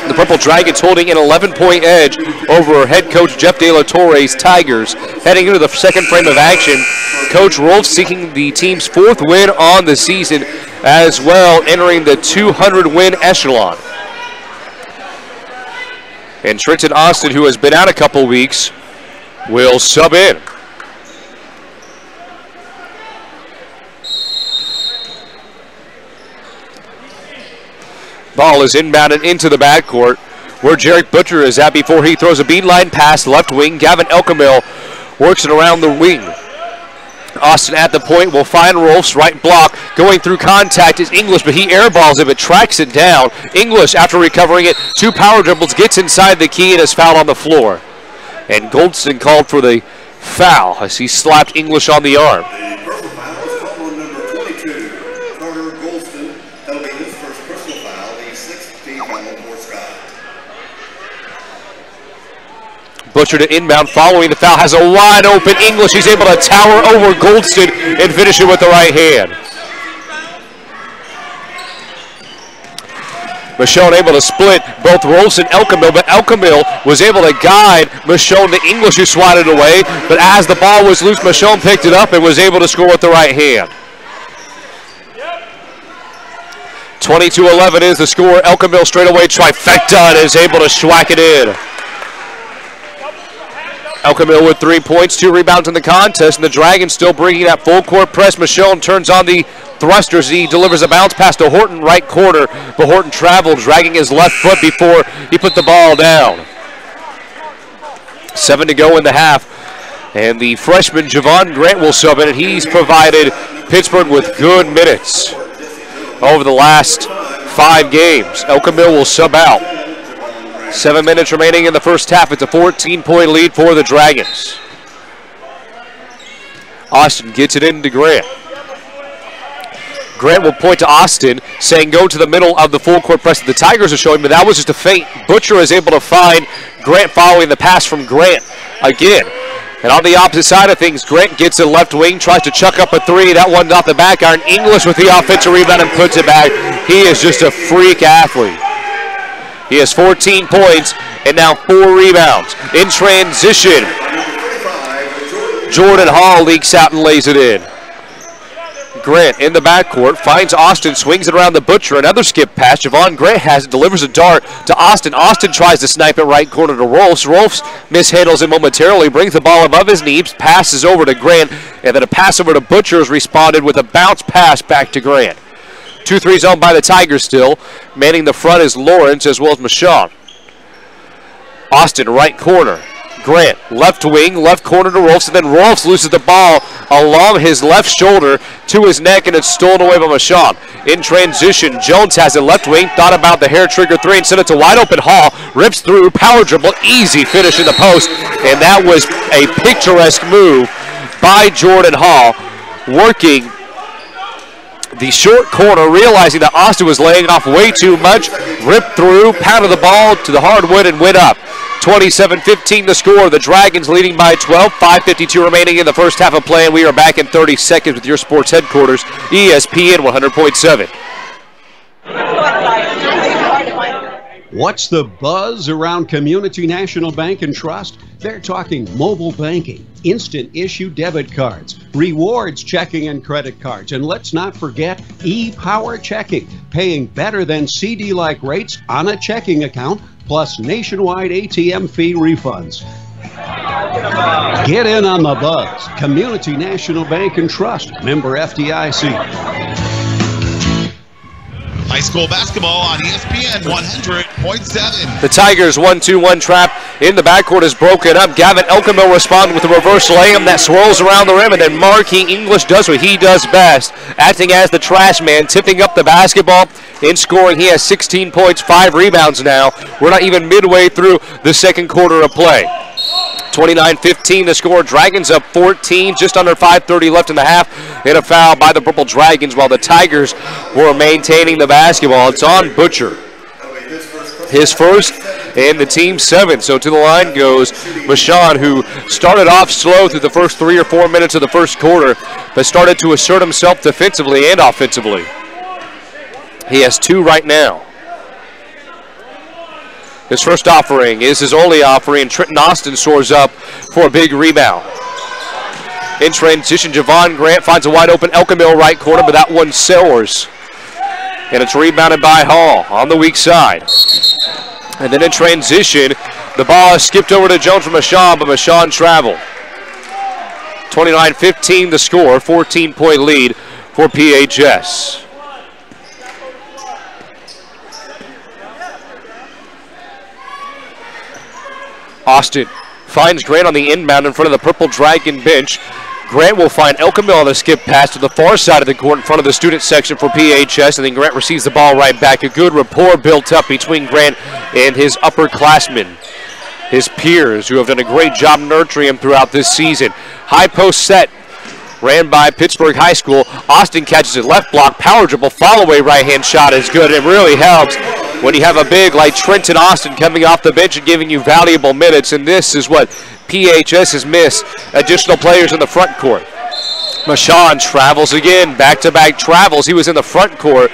The Purple Dragons holding an 11-point edge over head coach Jeff De La Torre's Tigers. Heading into the second frame of action, Coach Rolfs seeking the team's 4th win on the season, as well entering the 200-win echelon. And Trenton Austin, who has been out a couple weeks, will sub in. Ball is inbounded into the backcourt where Jarek Butcher is at before he throws a beeline pass left wing. Gavin Elkamil works it around the wing. Austin at the point will find Rolfs, right block. Going through contact is English, but he airballs it, but tracks it down. English, after recovering it, 2 power dribbles, gets inside the key and is fouled on the floor. And Goldston called for the foul as he slapped English on the arm. Butcher to inbound following the foul, has a wide open English. He's able to tower over Goldston and finish it with the right hand. Michele able to split both Rolfs and Elkamil, but Elkamil was able to guide Michele to English, who swatted away. But as the ball was loose, Michele picked it up and was able to score with the right hand. 22-11 is the score. Elkamil straightaway trifecta and is able to schwack it in. Elkamil with 3 points, 2 rebounds in the contest, and the Dragons still bringing that full court press. Michele turns on the thrusters. He delivers a bounce pass to Horton, right corner, but Horton traveled, dragging his left foot before he put the ball down. 7 to go in the half, and the freshman Javon Grant will sub in, and he's provided Pittsburgh with good minutes over the last 5 games. Elkamil will sub out. 7 minutes remaining in the first half. It's a 14-point lead for the Dragons. Austin gets it into Grant. Grant will point to Austin, saying go to the middle of the full court press that the Tigers are showing, but that was just a feint. Butcher is able to find Grant following the pass from Grant again. And on the opposite side of things, Grant gets it left wing, tries to chuck up a 3. That one's off the back iron. English with the offensive rebound and puts it back. He is just a freak athlete. He has 14 points and now 4 rebounds. In transition, Jordan Hall leaks out and lays it in. Grant in the backcourt, finds Austin, swings it around the Butcher. Another skip pass. Javon Grant has it, delivers a dart to Austin. Austin tries to snipe it right corner to Rolfs. Rolfs mishandles it momentarily, brings the ball above his knees, passes over to Grant, and then a pass over to Butcher is responded with a bounce pass back to Grant. 2-3 zone by the Tigers still. Manning the front is Lawrence as well as Michele. Austin, right corner. Grant, left wing, left corner to Rolfs, and then Rolfs loses the ball along his left shoulder to his neck, and it's stolen away by Michele. In transition, Jones has it left wing, thought about the hair trigger 3 and sent it to wide open Hall. Rips through, power dribble, easy finish in the post, and that was a picturesque move by Jordan Hall, working the short corner, realizing that Austin was laying off way too much, ripped through, pounded the ball to the hardwood, and went up. 27-15 the score. The Dragons leading by 12. 5:52 remaining in the first half of play, and we are back in 30 seconds with your sports headquarters, ESPN 100.7. What's the buzz around Community National Bank and Trust? They're talking mobile banking, instant issue debit cards, rewards checking and credit cards, and let's not forget e-power checking, paying better than CD-like rates on a checking account, plus nationwide ATM fee refunds. Get in on the buzz. Community National Bank and Trust, member FDIC. High school basketball on ESPN 100.7. The Tigers 1-2-1 trap in the backcourt is broken up. Gavin Elkamil responds with a reverse layup that swirls around the rim, and then Marquis English does what he does best, acting as the trash man, tipping up the basketball. In scoring, he has 16 points, 5 rebounds now. We're not even midway through the second quarter of play. 29-15 to score. Dragons up 14, just under 5:30 left in the half, and a foul by the Purple Dragons while the Tigers were maintaining the basketball. It's on Butcher. His first and the team's 7. So to the line goes Michele, who started off slow through the first 3 or 4 minutes of the first quarter, but started to assert himself defensively and offensively. He has 2 right now. His first offering is his only offering, and Trenton Austin soars up for a big rebound. In transition, Javon Grant finds a wide open Elkamil right corner, but that one soars. And it's rebounded by Hall on the weak side. And then in transition, the ball is skipped over to Jones from Mashawn, but Mashawn traveled. 29-15 the score, 14-point lead for PHS. Austin finds Grant on the inbound in front of the Purple Dragon bench. Grant will find Elkamil on the skip pass to the far side of the court in front of the student section for PHS, and then Grant receives the ball right back. A good rapport built up between Grant and his upperclassmen, his peers, who have done a great job nurturing him throughout this season. High post set ran by Pittsburg High School. Austin catches it left block, power dribble, fall away right-hand shot is good. It really helps when you have a big like Trenton Austin coming off the bench and giving you valuable minutes, and this is what PHS has missed, additional players in the front court. Mashawn travels again, back-to-back travels. He was in the front court,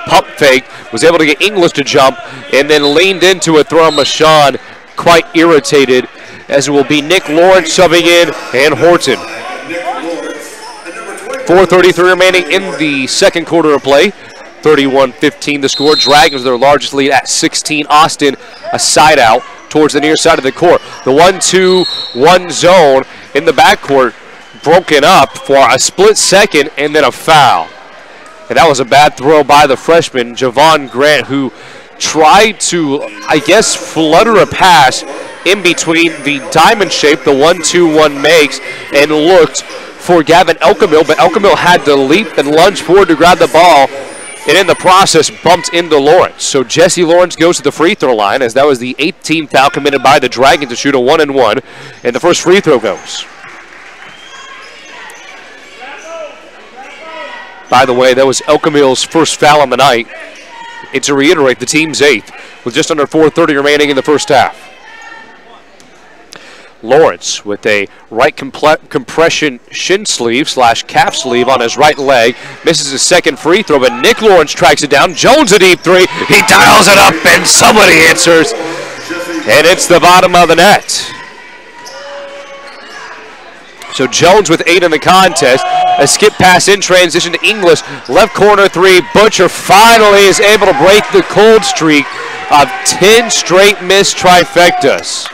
pump fake, was able to get English to jump, and then leaned into a throw. Mashawn quite irritated, as it will be Nick Lawrence subbing in and Horton. 4:33 remaining in the second quarter of play. 31-15 the score. Dragons their largest lead at 16. Austin a side out towards the near side of the court. The 1-2-1 zone in the backcourt broken up for a split second and then a foul. And that was a bad throw by the freshman, Javon Grant, who tried to, I guess, flutter a pass in between the diamond shape the 1-2-1 makes and looked for Gavin Elkamil, but Elkamil had to leap and lunge forward to grab the ball, and in the process bumped into Lawrence. So Jesse Lawrence goes to the free throw line, as that was the 8th team foul committed by the Dragons to shoot a 1-and-1, and the first free throw goes. By the way, that was Elkamil's first foul on the night, and to reiterate, the team's 8th, with just under 4:30 remaining in the first half. Lawrence with a right compression shin sleeve / calf sleeve on his right leg. Misses his second free throw, but Nick Lawrence tracks it down. Jones a deep three. He dials it up, and somebody answers. And it's the bottom of the net. So Jones with 8 in the contest. A skip pass in transition to English. Left corner three. Butcher finally is able to break the cold streak of 10 straight missed trifectas.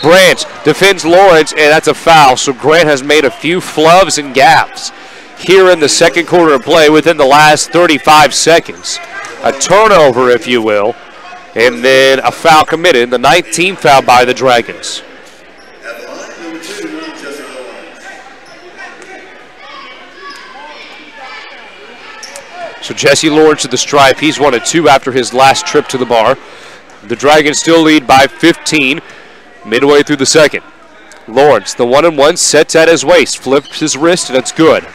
Branch defends Lawrence, and that's a foul. So Grant has made a few flubs and gaps here in the second quarter of play within the last 35 seconds. A turnover, if you will, and then a foul committed, the 19th foul by the Dragons. So Jesse Lawrence at the stripe. He's 1 of 2 after his last trip to the bar. The Dragons still lead by 15. Midway through the second. Lawrence, the 1-and-1, sets at his waist, flips his wrist, and it's good.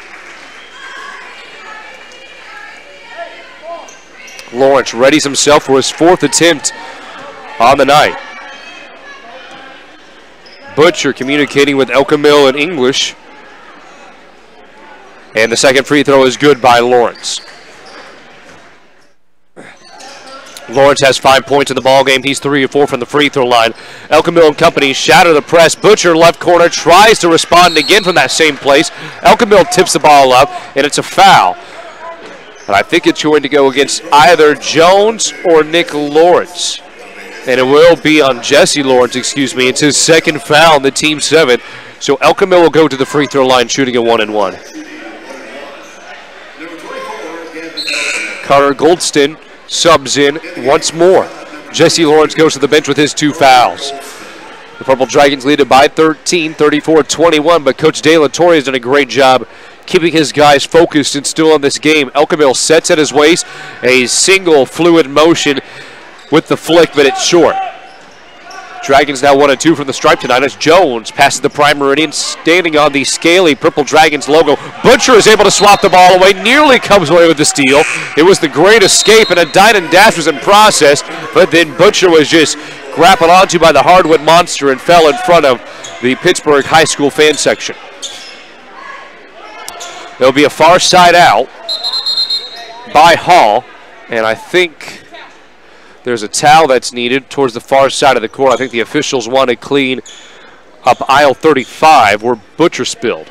Lawrence readies himself for his 4th attempt on the night. Butcher communicating with Elkamil in English. And the second free throw is good by Lawrence. Lawrence has 5 points in the ballgame. He's 3 of 4 from the free throw line. Elkamil and company shatter the press. Butcher left corner tries to respond again from that same place. Elkamil tips the ball up, and it's a foul. And I think it's going to go against either Jones or Nick Lawrence. And it will be on Jesse Lawrence, excuse me. It's his second foul in the team 7th. So Elkamil will go to the free throw line shooting a 1-and-1. Carter Goldston subs in once more. Jesse Lawrence goes to the bench with his 2 fouls. The Purple Dragons lead it by 13, 34-21, but Coach De La Torre has done a great job keeping his guys focused and still in this game. Elkamil sets at his waist, a single fluid motion with the flick, but it's short. Dragons now 1 of 2 from the stripe tonight as Jones passes the prime meridian, standing on the scaly Purple Dragons logo. Butcher is able to swap the ball away, nearly comes away with the steal. It was the great escape, and a dine and dash was in process, but then Butcher was just grappled onto by the hardwood monster and fell in front of the Pittsburg High School fan section. There'll be a far side out by Hall, and I think There's a towel that's needed towards the far side of the court. I think the officials want to clean up aisle 35 where Butcher spilled.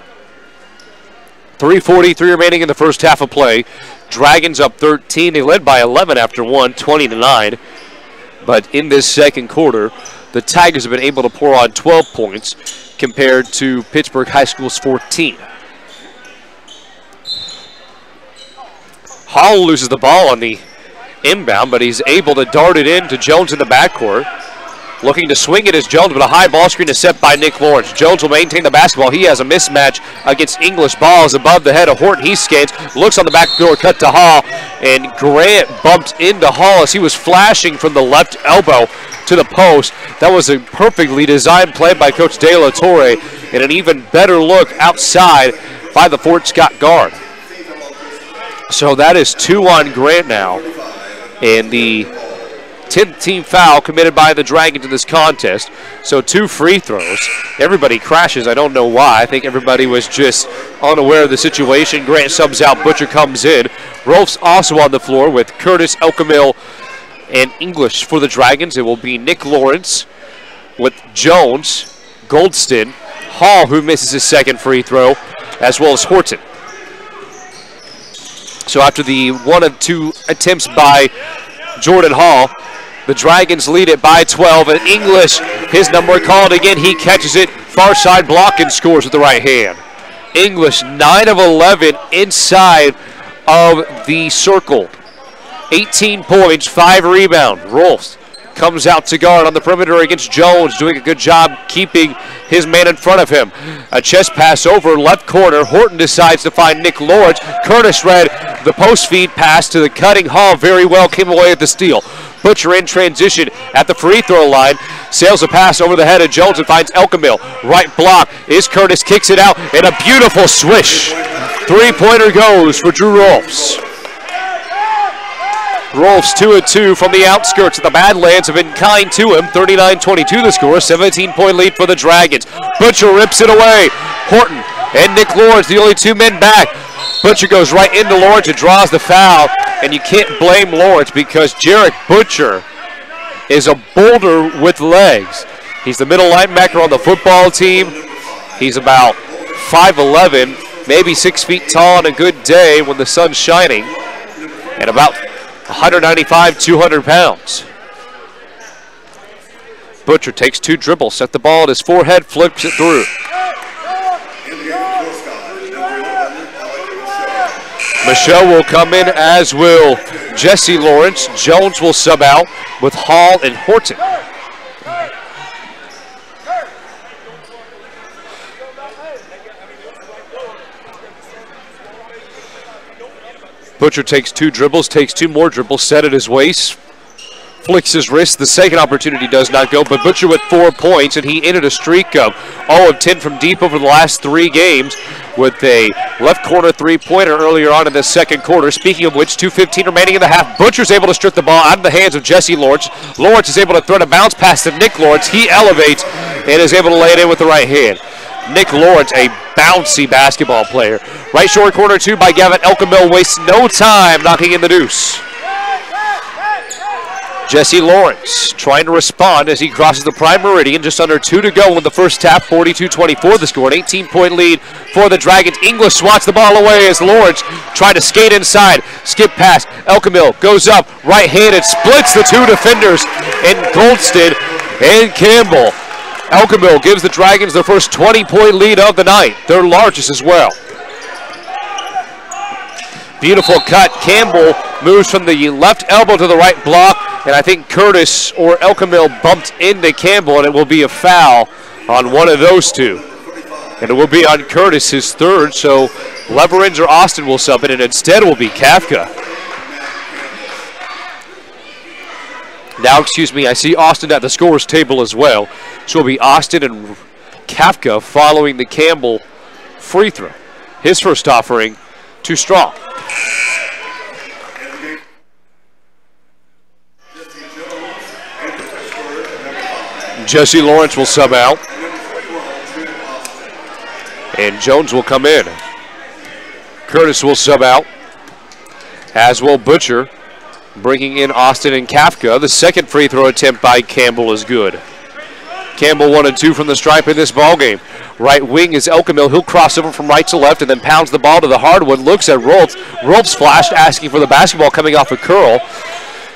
3:43 remaining in the first half of play. Dragons up 13. They led by 11 after 1, 20-9. But in this second quarter, the Tigers have been able to pour on 12 points compared to Pittsburg High School's 14. Hall loses the ball on the inbound, but he's able to dart it in to Jones in the backcourt. Looking to swing it is Jones, but a high ball screen is set by Nick Lawrence. Jones will maintain the basketball. He has a mismatch against English. Ball is above the head of Horton. He scans, looks on the backdoor cut to Hall, and Grant bumped into Hall as he was flashing from the left elbow to the post. That was a perfectly designed play by Coach De La Torre, and an even better look outside by the Fort Scott guard. So that is 2 on Grant now, and the 10th team foul committed by the Dragons in this contest. So 2 free throws. Everybody crashes. I don't know why. I think everybody was just unaware of the situation. Grant subs out. Butcher comes in. Rolfs also on the floor with Curtis, Elkamil, and English for the Dragons. It will be Nick Lawrence with Jones, Goldston, Hall, who misses his second free throw, as well as Horton. So after the 1 of 2 attempts by Jordan Hall, the Dragons lead it by 12, and English, his number called again. He catches it, far side block, and scores with the right hand. English, 9 of 11 inside of the circle. 18 points, 5 rebounds. Rolfs comes out to guard on the perimeter against Jones, doing a good job keeping his man in front of him. A chest pass over left corner. Horton decides to find Nick Lawrence. Curtis read the post feed pass to the cutting Hall very well, came away with the steal. Butcher in transition at the free throw line. Sails a pass over the head of Jones and finds Elkamil. Right block is Curtis, kicks it out, and a beautiful swish. 3-pointer goes for Drew Rolfs. Rolfs 2 of 2 from the outskirts of the Badlands have been kind to him. 39-22 the score, 17-point lead for the Dragons. Butcher rips it away. Horton and Nick Lawrence, the only 2 men back. Butcher goes right into Lawrence and draws the foul, and you can't blame Lawrence because Jarek Butcher is a boulder with legs. He's the middle linebacker on the football team. He's about 5'11", maybe 6 feet tall on a good day when the sun's shining, and about 195, 200 pounds. Butcher takes 2 dribbles, set the ball at his forehead, flips it through. Michele will come in, as will Jesse Lawrence. Jones will sub out with Hall and Horton. Butcher takes 2 dribbles, takes 2 more dribbles, set at his waist, flicks his wrist. The second opportunity does not go, but Butcher with 4 points, and he ended a streak of 0 of 10 from deep over the last 3 games with a left corner 3-pointer earlier on in the second quarter. Speaking of which, 2:15 remaining in the half. Butcher's able to strip the ball out of the hands of Jesse Lawrence. Lawrence is able to throw a bounce pass to Nick Lawrence. He elevates and is able to lay it in with the right hand. Nick Lawrence, a bouncy basketball player. Right short corner 2 by Gavin Elkamil, wastes no time knocking in the deuce. Jesse Lawrence trying to respond as he crosses the prime meridian. Just under 2 to go in the first half. 42-24 the score. An 18-point lead for the Dragons. English swats the ball away as Lawrence tried to skate inside. Skip pass. Elkamil goes up. Right-handed. Splits the 2 defenders in Goldston and Campbell. Elkamil gives the Dragons their first 20-point lead of the night. Their largest as well. Beautiful cut. Campbell moves from the left elbow to the right block, and I think Curtis or Elkamil bumped into Campbell, and it will be a foul on one of those 2. And it will be on Curtis, his 3rd, so Leverins or Austin will sub in, and instead will be Kafka. Now, I see Austin at the scorer's table as well. So it'll be Austin and Kafka following the Campbell free throw. His first offering, too strong. Jesse Lawrence will sub out. And Jones will come in. Curtis will sub out, as will Butcher. bringing in Austin and Kafka. The second free throw attempt by Campbell is good. Campbell 1 and 2 from the stripe in this ballgame. Right wing is Elkamil. He'll cross over from right to left and then pounds the ball to the hardwood. Looks at Rolfs. Rolfs flashed, asking for the basketball coming off a curl.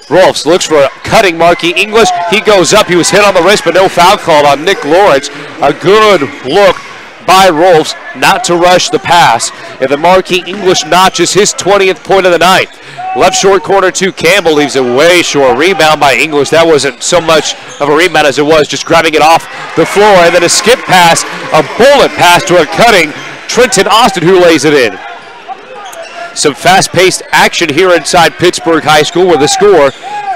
Rolfs looks for a cutting Marquis English. He goes up. He was hit on the wrist, but no foul called on Nick Lawrence. A good look by Rolfs not to rush the pass. And the Marquis English notches his 20th point of the night. Left short corner to Campbell, leaves it way short. Rebound by English. That wasn't so much of a rebound as it was just grabbing it off the floor. And then a skip pass, a bullet pass to a cutting Trenton Austin, who lays it in. Some fast-paced action here inside Pittsburg High School with the score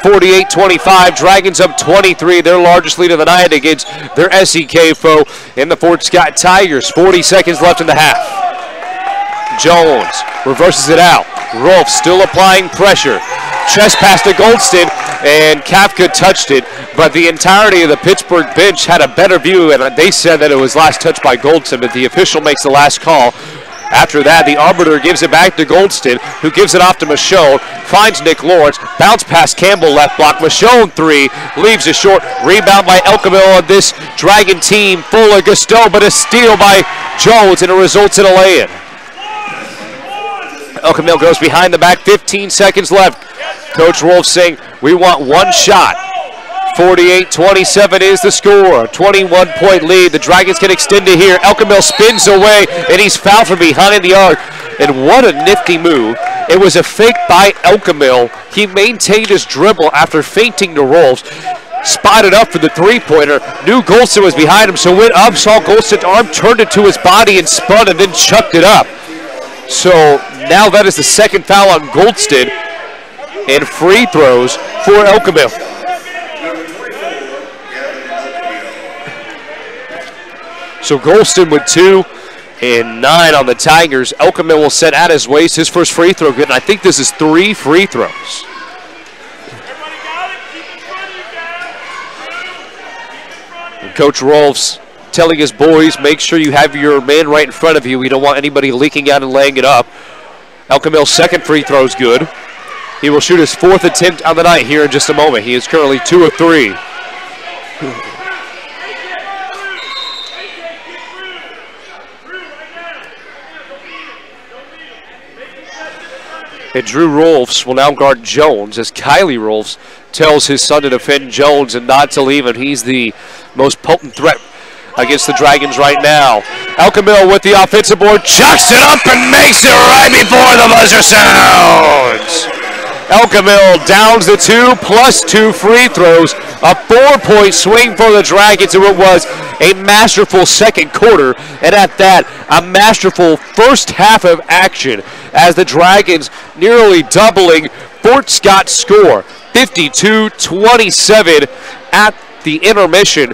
48-25. Dragons up 23, their largest lead of the night against their SEK foe in the Fort Scott Tigers. 40 seconds left in the half. Jones reverses it out. Rolf still applying pressure. Chest pass to Goldston, and Kafka touched it, but the entirety of the Pittsburgh bench had a better view, and they said that it was last touched by Goldston, but the official makes the last call. After that, the arbiter gives it back to Goldston, who gives it off to Michele, finds Nick Lawrence, bounce past Campbell, left block. Michele 3, leaves it short. Rebound by Elkamil on this Dragon team, full of gusto, but a steal by Jones, and it results in a lay-in. Elkamil goes behind the back, 15 seconds left. Coach Rolfs saying, we want one shot. 48-27 is the score. 21-point lead. The Dragons can extend it here. Elkamil spins away, and he's fouled from behind the arc. And what a nifty move. It was a fake by Elkamil. He maintained his dribble after feinting to Rolfs. Spotted up for the three-pointer. Knew Goldston was behind him, so went up, saw Goldston's arm, turned it to his body, and spun, and then chucked it up. So now that is the second foul on Goldston, and free throws for Elkamil. So Goldston with 2 and 9 on the Tigers. Elkamil will set at his waist his first free throw good, and I think this is 3 free throws. And Coach Rolfs telling his boys, make sure you have your man right in front of you. We don't want anybody leaking out and laying it up. Elkamil's second free throw is good. He will shoot his 4th attempt on the night here in just a moment. He is currently 2 of 3. And Drew Rolfs will now guard Jones as Kiley Rolfs tells his son to defend Jones and not to leave him. He's the most potent threat against the Dragons right now. Elkamil with the offensive board, chucks it up and makes it right before the buzzer sounds. Elkamil downs the 2 plus 2 free throws. A 4-point swing for the Dragons in what was a masterful second quarter. And at that, a masterful first half of action as the Dragons nearly doubling Fort Scott's score. 52-27 at the intermission.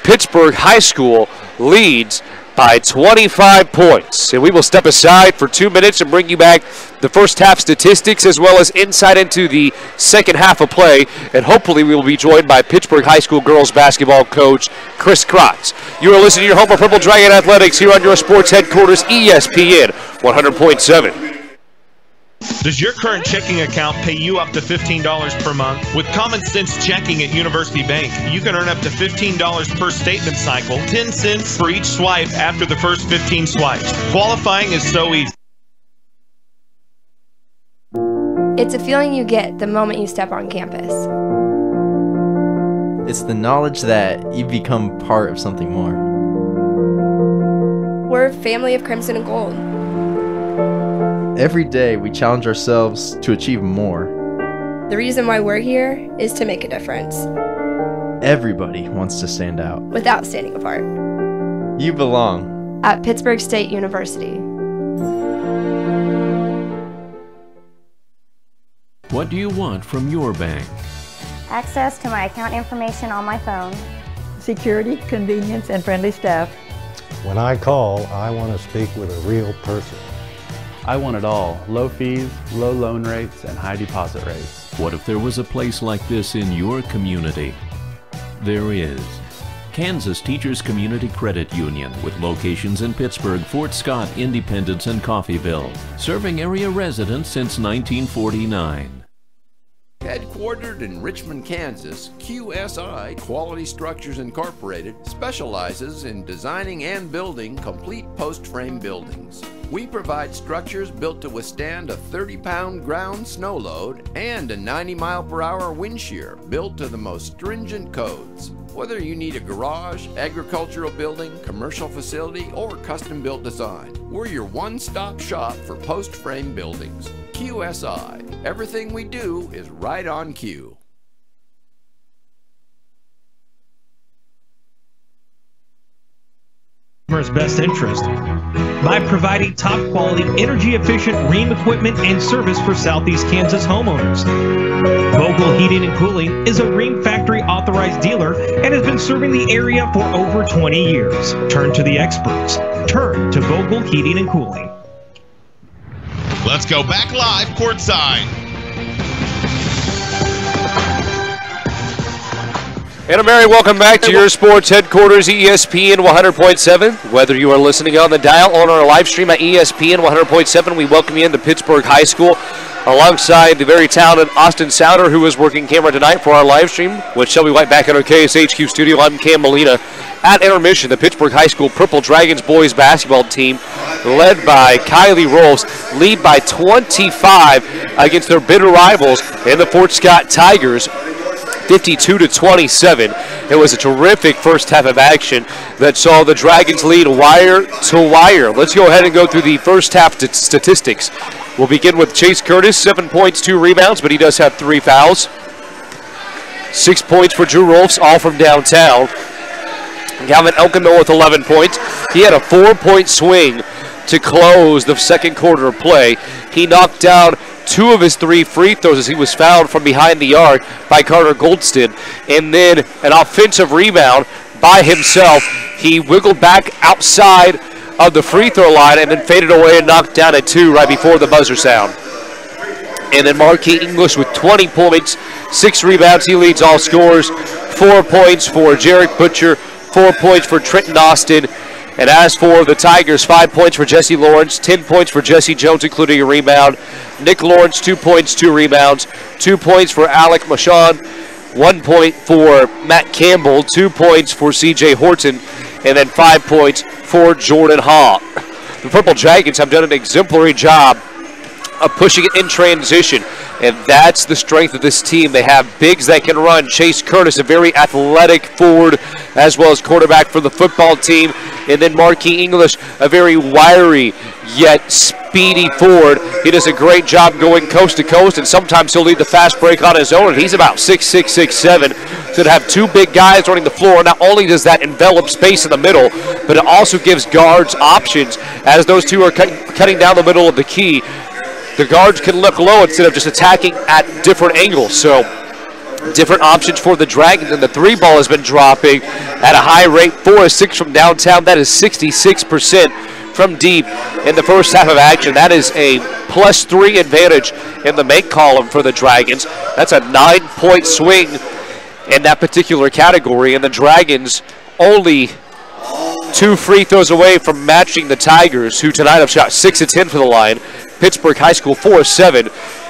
Pittsburg High School leads by 25 points. And we will step aside for 2 minutes and bring you back the first half statistics as well as insight into the second half of play. And hopefully we will be joined by Pittsburg High School girls basketball coach Chris Krotz. You are listening to your home of Purple Dragon Athletics here on your sports headquarters, ESPN 100.7. Does your current checking account pay you up to $15 per month? With Common Sense Checking at University Bank, you can earn up to $15 per statement cycle, 10 cents for each swipe after the first 15 swipes. Qualifying is so easy. It's a feeling you get the moment you step on campus. It's the knowledge that you've become part of something more. We're a family of crimson and gold. Every day we challenge ourselves to achieve more. The reason why we're here is to make a difference. Everybody wants to stand out. Without standing apart. You belong. At Pittsburg State University. What do you want from your bank? Access to my account information on my phone. Security, convenience, and friendly staff. When I call, I want to speak with a real person. I want it all. Low fees, low loan rates, and high deposit rates. What if there was a place like this in your community? There is. Kansas Teachers Community Credit Union with locations in Pittsburg, Fort Scott, Independence, and Coffeyville, serving area residents since 1949. Headquartered in Richmond, Kansas, QSI Quality Structures Incorporated specializes in designing and building complete post-frame buildings. We provide structures built to withstand a 30-pound ground snow load and a 90-mile-per-hour wind shear built to the most stringent codes. Whether you need a garage, agricultural building, commercial facility, or custom-built design, we're your one-stop shop for post-frame buildings. QSI. Everything we do is right on cue. Best interest by providing top quality, energy efficient ream equipment and service for Southeast Kansas homeowners. Vogel Heating and Cooling is a Ream Factory authorized dealer and has been serving the area for over 20 years. Turn to the experts. Turn to Vogel Heating and Cooling. Let's go back live courtside. And a merry welcome back to your sports headquarters, ESPN 100.7. Whether you are listening on the dial or on our live stream at ESPN 100.7, we welcome you into Pittsburg High School alongside the very talented Austin Souter, who is working camera tonight for our live stream, with Shelby White back at our KSHQ studio. I'm Cam Molina. At intermission, the Pittsburg High School Purple Dragons boys basketball team, led by Kiley Rolfs, lead by 25 against their bitter rivals in the Fort Scott Tigers, 52-27. It was a terrific first half of action that saw the Dragons lead wire to wire. Let's go ahead and go through the first half statistics. We'll begin with Chase Curtis, 7 points, 2 rebounds, but he does have 3 fouls. 6 points for Drew Rolfs, all from downtown. Galvin Elkemille with 11 points. He had a 4-point swing to close the second quarter of play. He knocked down 2 of his 3 free throws as he was fouled from behind the arc by Carter Goldston. And then an offensive rebound by himself. He wiggled back outside of the free throw line and then faded away and knocked down a 2 right before the buzzer sound. And then Marquis English with 20 points, 6 rebounds. He leads all scorers. 4 points for Jarek Butcher, 4 points for Trenton Austin. And as for the Tigers, 5 points for Jesse Lawrence, 10 points for Jesse Jones, including a rebound. Nick Lawrence, 2 points, 2 rebounds. 2 points for Alec Machon, 1 point for Matt Campbell, 2 points for C.J. Horton, and then 5 points for Jordan Hall. The Purple Dragons have done an exemplary job of pushing it in transition, and that's the strength of this team. They have bigs that can run. Chase Curtis, a very athletic forward, as well as quarterback for the football team, and then Marquis English, a very wiry yet speedy forward. He does a great job going coast to coast, and sometimes he'll lead the fast break on his own, and he's about 6'6", 6'7". So to have 2 big guys running the floor, not only does that envelop space in the middle, but it also gives guards options as those 2 are cutting down the middle of the key. The guards can look low instead of just attacking at different angles. So different options for the Dragons, and the 3 ball has been dropping at a high rate, 4 of 6 from downtown. That is 66% from deep in the first half of action. That is a +3 advantage in the make column for the Dragons. That's a 9-point swing in that particular category, and the Dragons only 2 free throws away from matching the Tigers, who tonight have shot 6 of 10 for the line. Pittsburg High School 4 of 7,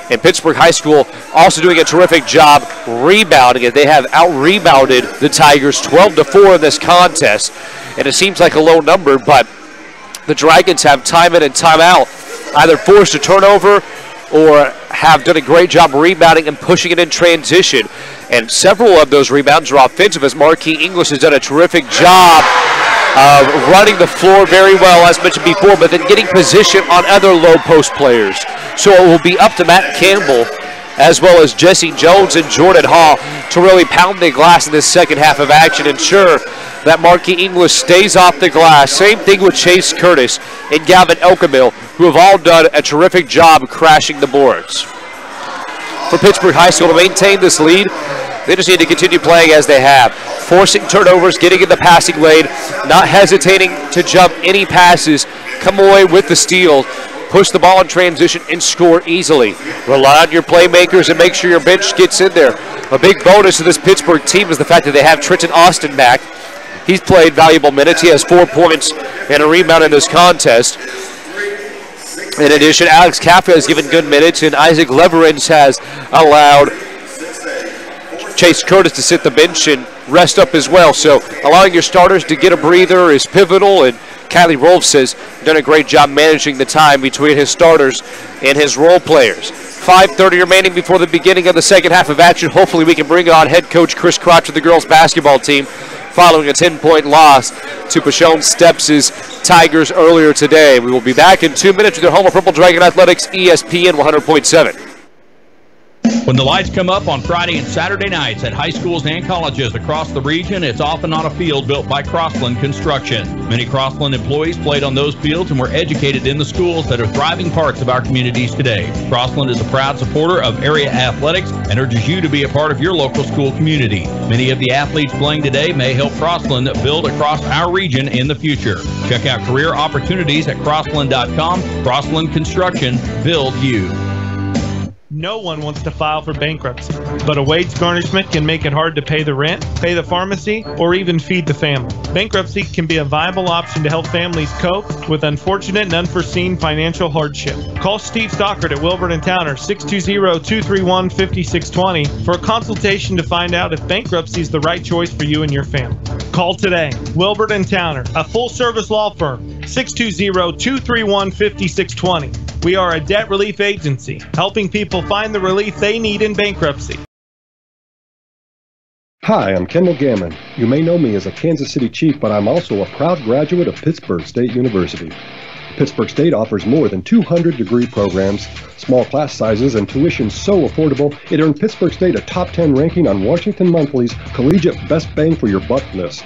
and Pittsburg High School also doing a terrific job rebounding it. They have out-rebounded the Tigers 12-4 in this contest, and it seems like a low number, but the Dragons have time in and time out either forced a turnover or have done a great job rebounding and pushing it in transition. And several of those rebounds are offensive, as Marquis English has done a terrific job of running the floor very well, as mentioned before, but then getting position on other low post players. So it will be up to Matt Campbell, as well as Jesse Jones and Jordan Hall, to really pound the glass in this second half of action, ensure that Marquis English stays off the glass. Same thing with Chase Curtis and Galvin Elkemille, who have all done a terrific job crashing the boards. For Pittsburg High School to maintain this lead, they just need to continue playing as they have, forcing turnovers, getting in the passing lane, not hesitating to jump any passes, come away with the steal, push the ball in transition, and score easily. Rely on your playmakers and make sure your bench gets in there. A big bonus to this Pittsburg team is the fact that they have Trenton Austin back. He's played valuable minutes. He has 4 points and a rebound in this contest. In addition, Alex Kafka has given good minutes, and Isaac Leverins has allowed Chase Curtis to sit the bench and rest up as well. So allowing your starters to get a breather is pivotal, and Kiley Rolfs has done a great job managing the time between his starters and his role players. 5:30 remaining before the beginning of the second half of action. Hopefully we can bring on head coach Chris Krotz of the girls basketball team following a 10-point loss to Pashone Steps' Tigers earlier today. We will be back in 2 minutes with your home of Purple Dragon Athletics, ESPN 100.7. When the lights come up on Friday and Saturday nights at high schools and colleges across the region, it's often on a field built by Crossland Construction. Many Crossland employees played on those fields and were educated in the schools that are thriving parts of our communities today. Crossland is a proud supporter of area athletics and urges you to be a part of your local school community. Many of the athletes playing today may help Crossland build across our region in the future. Check out career opportunities at crossland.com. Crossland Construction, build you. No one wants to file for bankruptcy, but a wage garnishment can make it hard to pay the rent, pay the pharmacy, or even feed the family. Bankruptcy can be a viable option to help families cope with unfortunate and unforeseen financial hardship. Call Steve Stockert at Wilbert & Towner, 620-231-5620 for a consultation to find out if bankruptcy is the right choice for you and your family. Call today. Wilbert & Towner, a full-service law firm, 620-231-5620. We are a debt relief agency, helping people find the relief they need in bankruptcy. Hi, I'm Kendall Gammon. You may know me as a Kansas City Chief, but I'm also a proud graduate of Pittsburg State University. Pittsburg State offers more than 200 degree programs, small class sizes, and tuition so affordable it earned Pittsburg State a top 10 ranking on Washington Monthly's Collegiate Best Bang for Your Buck list.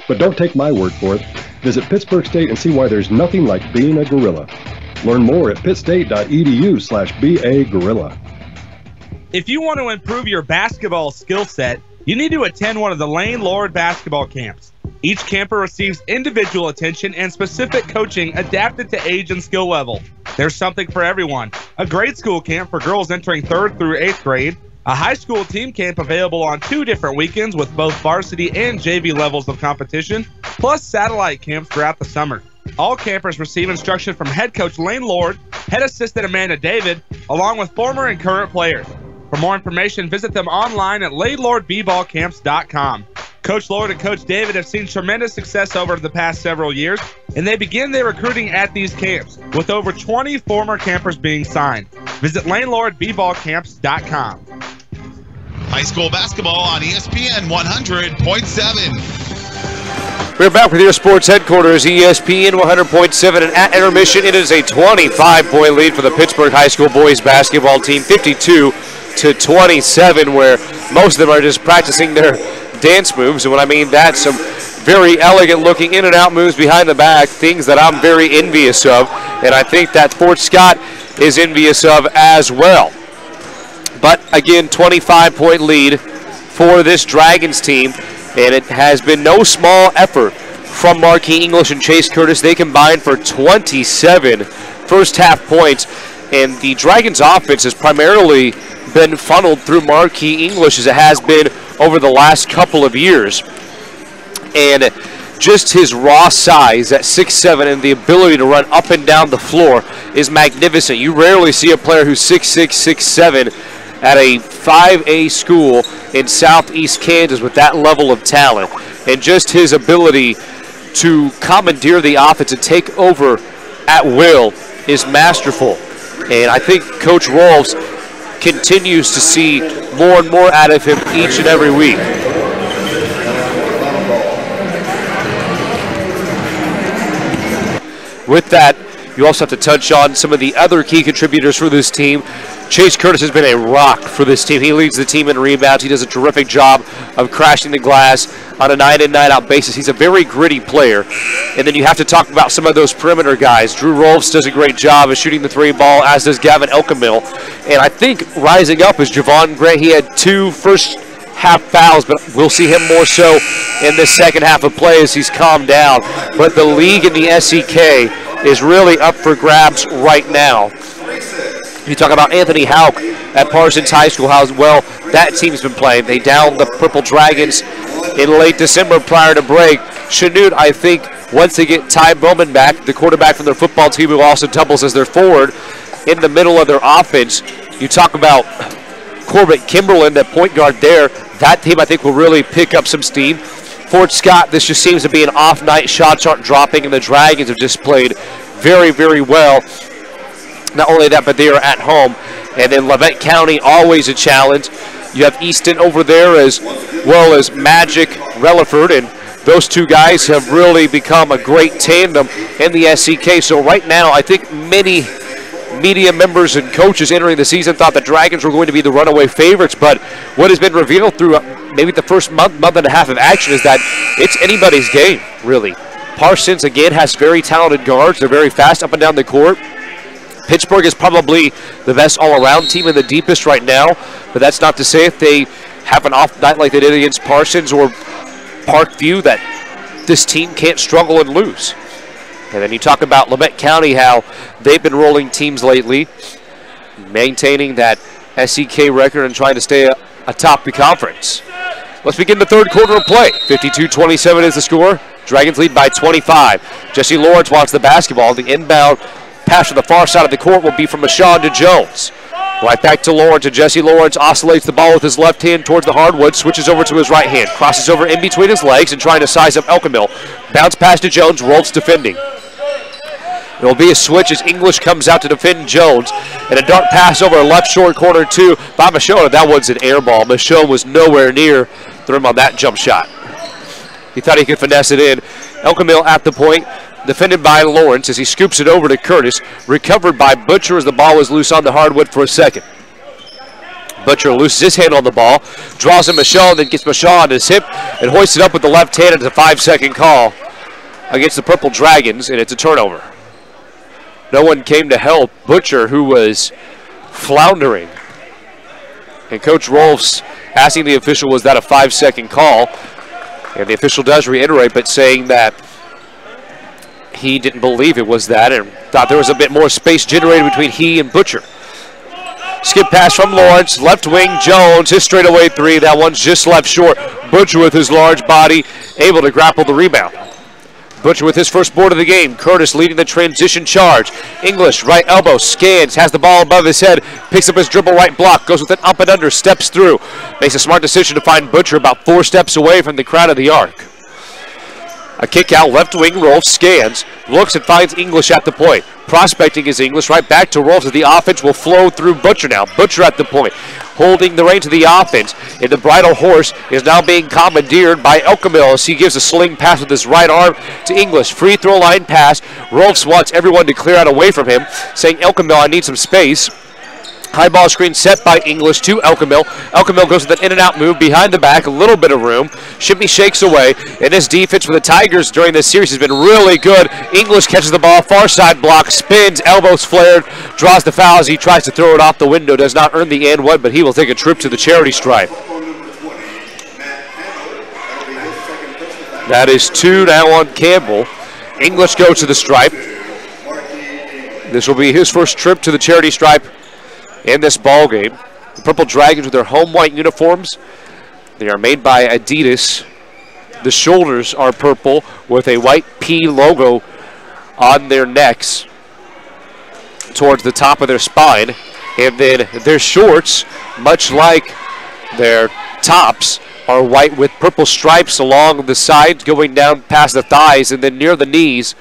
But don't take my word for it. Visit Pittsburg State and see why there's nothing like being a gorilla. Learn more at pittstate.edu/BAGorilla. If you want to improve your basketball skill set, you need to attend one of the Lane Lord basketball camps. Each camper receives individual attention and specific coaching adapted to age and skill level. There's something for everyone. A grade school camp for girls entering 3rd through 8th grade, a high school team camp available on 2 different weekends with both varsity and JV levels of competition, plus satellite camps throughout the summer. All campers receive instruction from head coach Lane Lord, head assistant Amanda David, along with former and current players. For more information, visit them online at LaneLordBballCamps.com. Coach Lord and Coach David have seen tremendous success over the past several years, and they begin their recruiting at these camps, with over 20 former campers being signed. Visit LaneLordBballCamps.com. High school basketball on ESPN 100.7. We're back with your sports headquarters, ESPN 100.7, and at intermission, it is a 25-point lead for the Pittsburg High School boys basketball team, 52-27, where most of them are just practicing their dance moves. And when I mean that, some very elegant-looking in-and-out moves behind the back, things that I'm very envious of, and I think that Fort Scott is envious of as well. But again, 25-point lead for this Dragons team. And it has been no small effort from Marquis English and Chase Curtis. They combined for 27 first-half points. And the Dragons' offense has primarily been funneled through Marquis English as it has been over the last couple of years. And just his raw size at 6'7" and the ability to run up and down the floor is magnificent. You rarely see a player who's 6'6", 6'7", at a 5A school in southeast Kansas with that level of talent. And just his ability to commandeer the offense and take over at will is masterful. And I think Coach Rolfs continues to see more and more out of him each and every week. With that, you also have to touch on some of the other key contributors for this team. Chase Curtis has been a rock for this team. He leads the team in rebounds. He does a terrific job of crashing the glass on a night-in, night-out basis. He's a very gritty player. And then you have to talk about some of those perimeter guys. Drew Rolfs does a great job of shooting the 3 ball, as does Gavin Elkamil. And I think rising up is Javon Gray. He had 2 first-half fouls, but we'll see him more so in the second half of play as he's calmed down. But the league in the SEK is really up for grabs right now. You talk about Anthony Hauk at Parsons High School, how well that team's been playing. They downed the Purple Dragons in late December prior to break. Chanute, I think, once they get Ty Bowman back, the quarterback from their football team who also doubles as their forward, in the middle of their offense. You talk about Corbett Kimberlin, that point guard there. that team, I think, will really pick up some steam. Fort Scott, this just seems to be an off night. Shots aren't dropping, and the Dragons have just played very, very well. Not only that, but they are at home. And then Levant County, always a challenge. You have Easton over there as well as Magic Relaford, and those two guys have really become a great tandem in the SEK. So right now, I think many media members and coaches entering the season thought the Dragons were going to be the runaway favorites, but what has been revealed through maybe the first month and a half of action is that it's anybody's game, really. Parsons, again, has very talented guards. They're very fast up and down the court. Pittsburg is probably the best all-around team and the deepest right now, but that's not to say if they have an off night like they did against Parsons or Parkview that this team can't struggle and lose. And then you talk about Levant County, how they've been rolling teams lately, maintaining that SEK record and trying to stay atop the conference. Let's begin the third quarter of play. 52-27 is the score. Dragons lead by 25. Jesse Lawrence wants the basketball. The inbound pass from the far side of the court will be from Michele to Jones. Right back to Lawrence, and Jesse Lawrence oscillates the ball with his left hand towards the hardwood, switches over to his right hand, crosses over in between his legs and trying to size up Elkamil. Bounce pass to Jones, Rolfs defending. It will be a switch as English comes out to defend Jones. And a dart pass over left short corner two by Michele. That one's an air ball. Michele was nowhere near the rim on that jump shot. He thought he could finesse it in. Elkamil at the point, defended by Lawrence as he scoops it over to Curtis. Recovered by Butcher as the ball was loose on the hardwood for a second. Butcher loses his hand on the ball, draws in Michele, and then gets Michele on his hip and hoists it up with the left hand. It's a 5-second call against the Purple Dragons, and it's a turnover. No one came to help Butcher, who was floundering. And Coach Rolfs asking the official, was that a 5-second call? And the official does reiterate, but saying that he didn't believe it was that and thought there was a bit more space generated between he and Butcher. Skip pass from Lawrence, left wing, Jones, his straightaway three. That one's just left short. Butcher with his large body, able to grapple the rebound. Butcher with his first board of the game. Curtis leading the transition charge. English, right elbow, scans, has the ball above his head, picks up his dribble right block, goes with an up and under, steps through. Makes a smart decision to find Butcher about 4 steps away from the crown of the arc. A kick out, left wing, Rolfs scans, looks and finds English at the point. Prospecting is English, right back to Rolfs as the offense will flow through Butcher now. Butcher at the point, holding the reins of the offense, and the bridle horse is now being commandeered by Elkamil as he gives a sling pass with his right arm to English. Free throw line pass. Rolfs wants everyone to clear out away from him, saying, Elkamil, I need some space. High ball screen set by English to Elkamil. Elkamil goes with an in-and-out move behind the back, a little bit of room. Shimmy shakes away, and his defense for the Tigers during this series has been really good. English catches the ball, far side block, spins, elbows flared, draws the foul as he tries to throw it off the window. Does not earn the and one, but he will take a trip to the charity stripe. That is 2 now on Campbell. English goes to the stripe. This will be his first trip to the charity stripe in this ball game. The Purple Dragons with their home white uniforms. They are made by Adidas. The shoulders are purple with a white P logo on their necks towards the top of their spine. And then their shorts, much like their tops, are white with purple stripes along the sides going down past the thighs, and then near the knees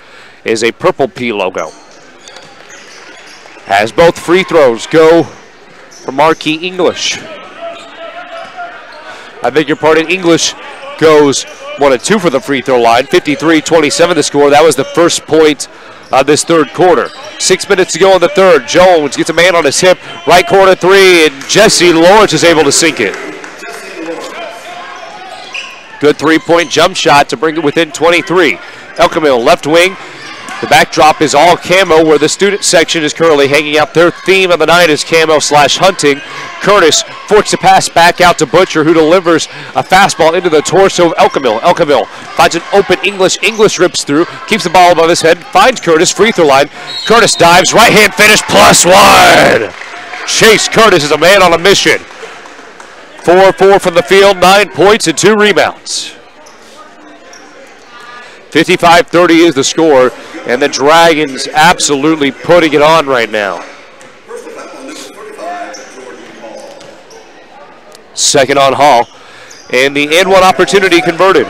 is a purple P logo. As both free throws go for Marquis English. I beg your pardon, English goes 1 and 2 for the free throw line. 53-27 the score. That was the first point of this third quarter. 6 minutes to go in the third. Jones gets a man on his hip. Right corner three, and Jesse Lawrence is able to sink it. Good three-point jump shot to bring it within 23. Elkamil, left wing. The backdrop is all camo, where the student section is currently hanging out. Their theme of the night is camo/hunting. Curtis forced to pass back out to Butcher, who delivers a fastball into the torso of Elkamil. Elkamil finds an open English. English rips through, keeps the ball above his head, finds Curtis, free throw line. Curtis dives, right hand finish, +1. Chase Curtis is a man on a mission. 4-4 from the field, 9 points and 2 rebounds. 55-30 is the score, and the Dragons absolutely putting it on right now. Second on Hall. And the and one opportunity converted.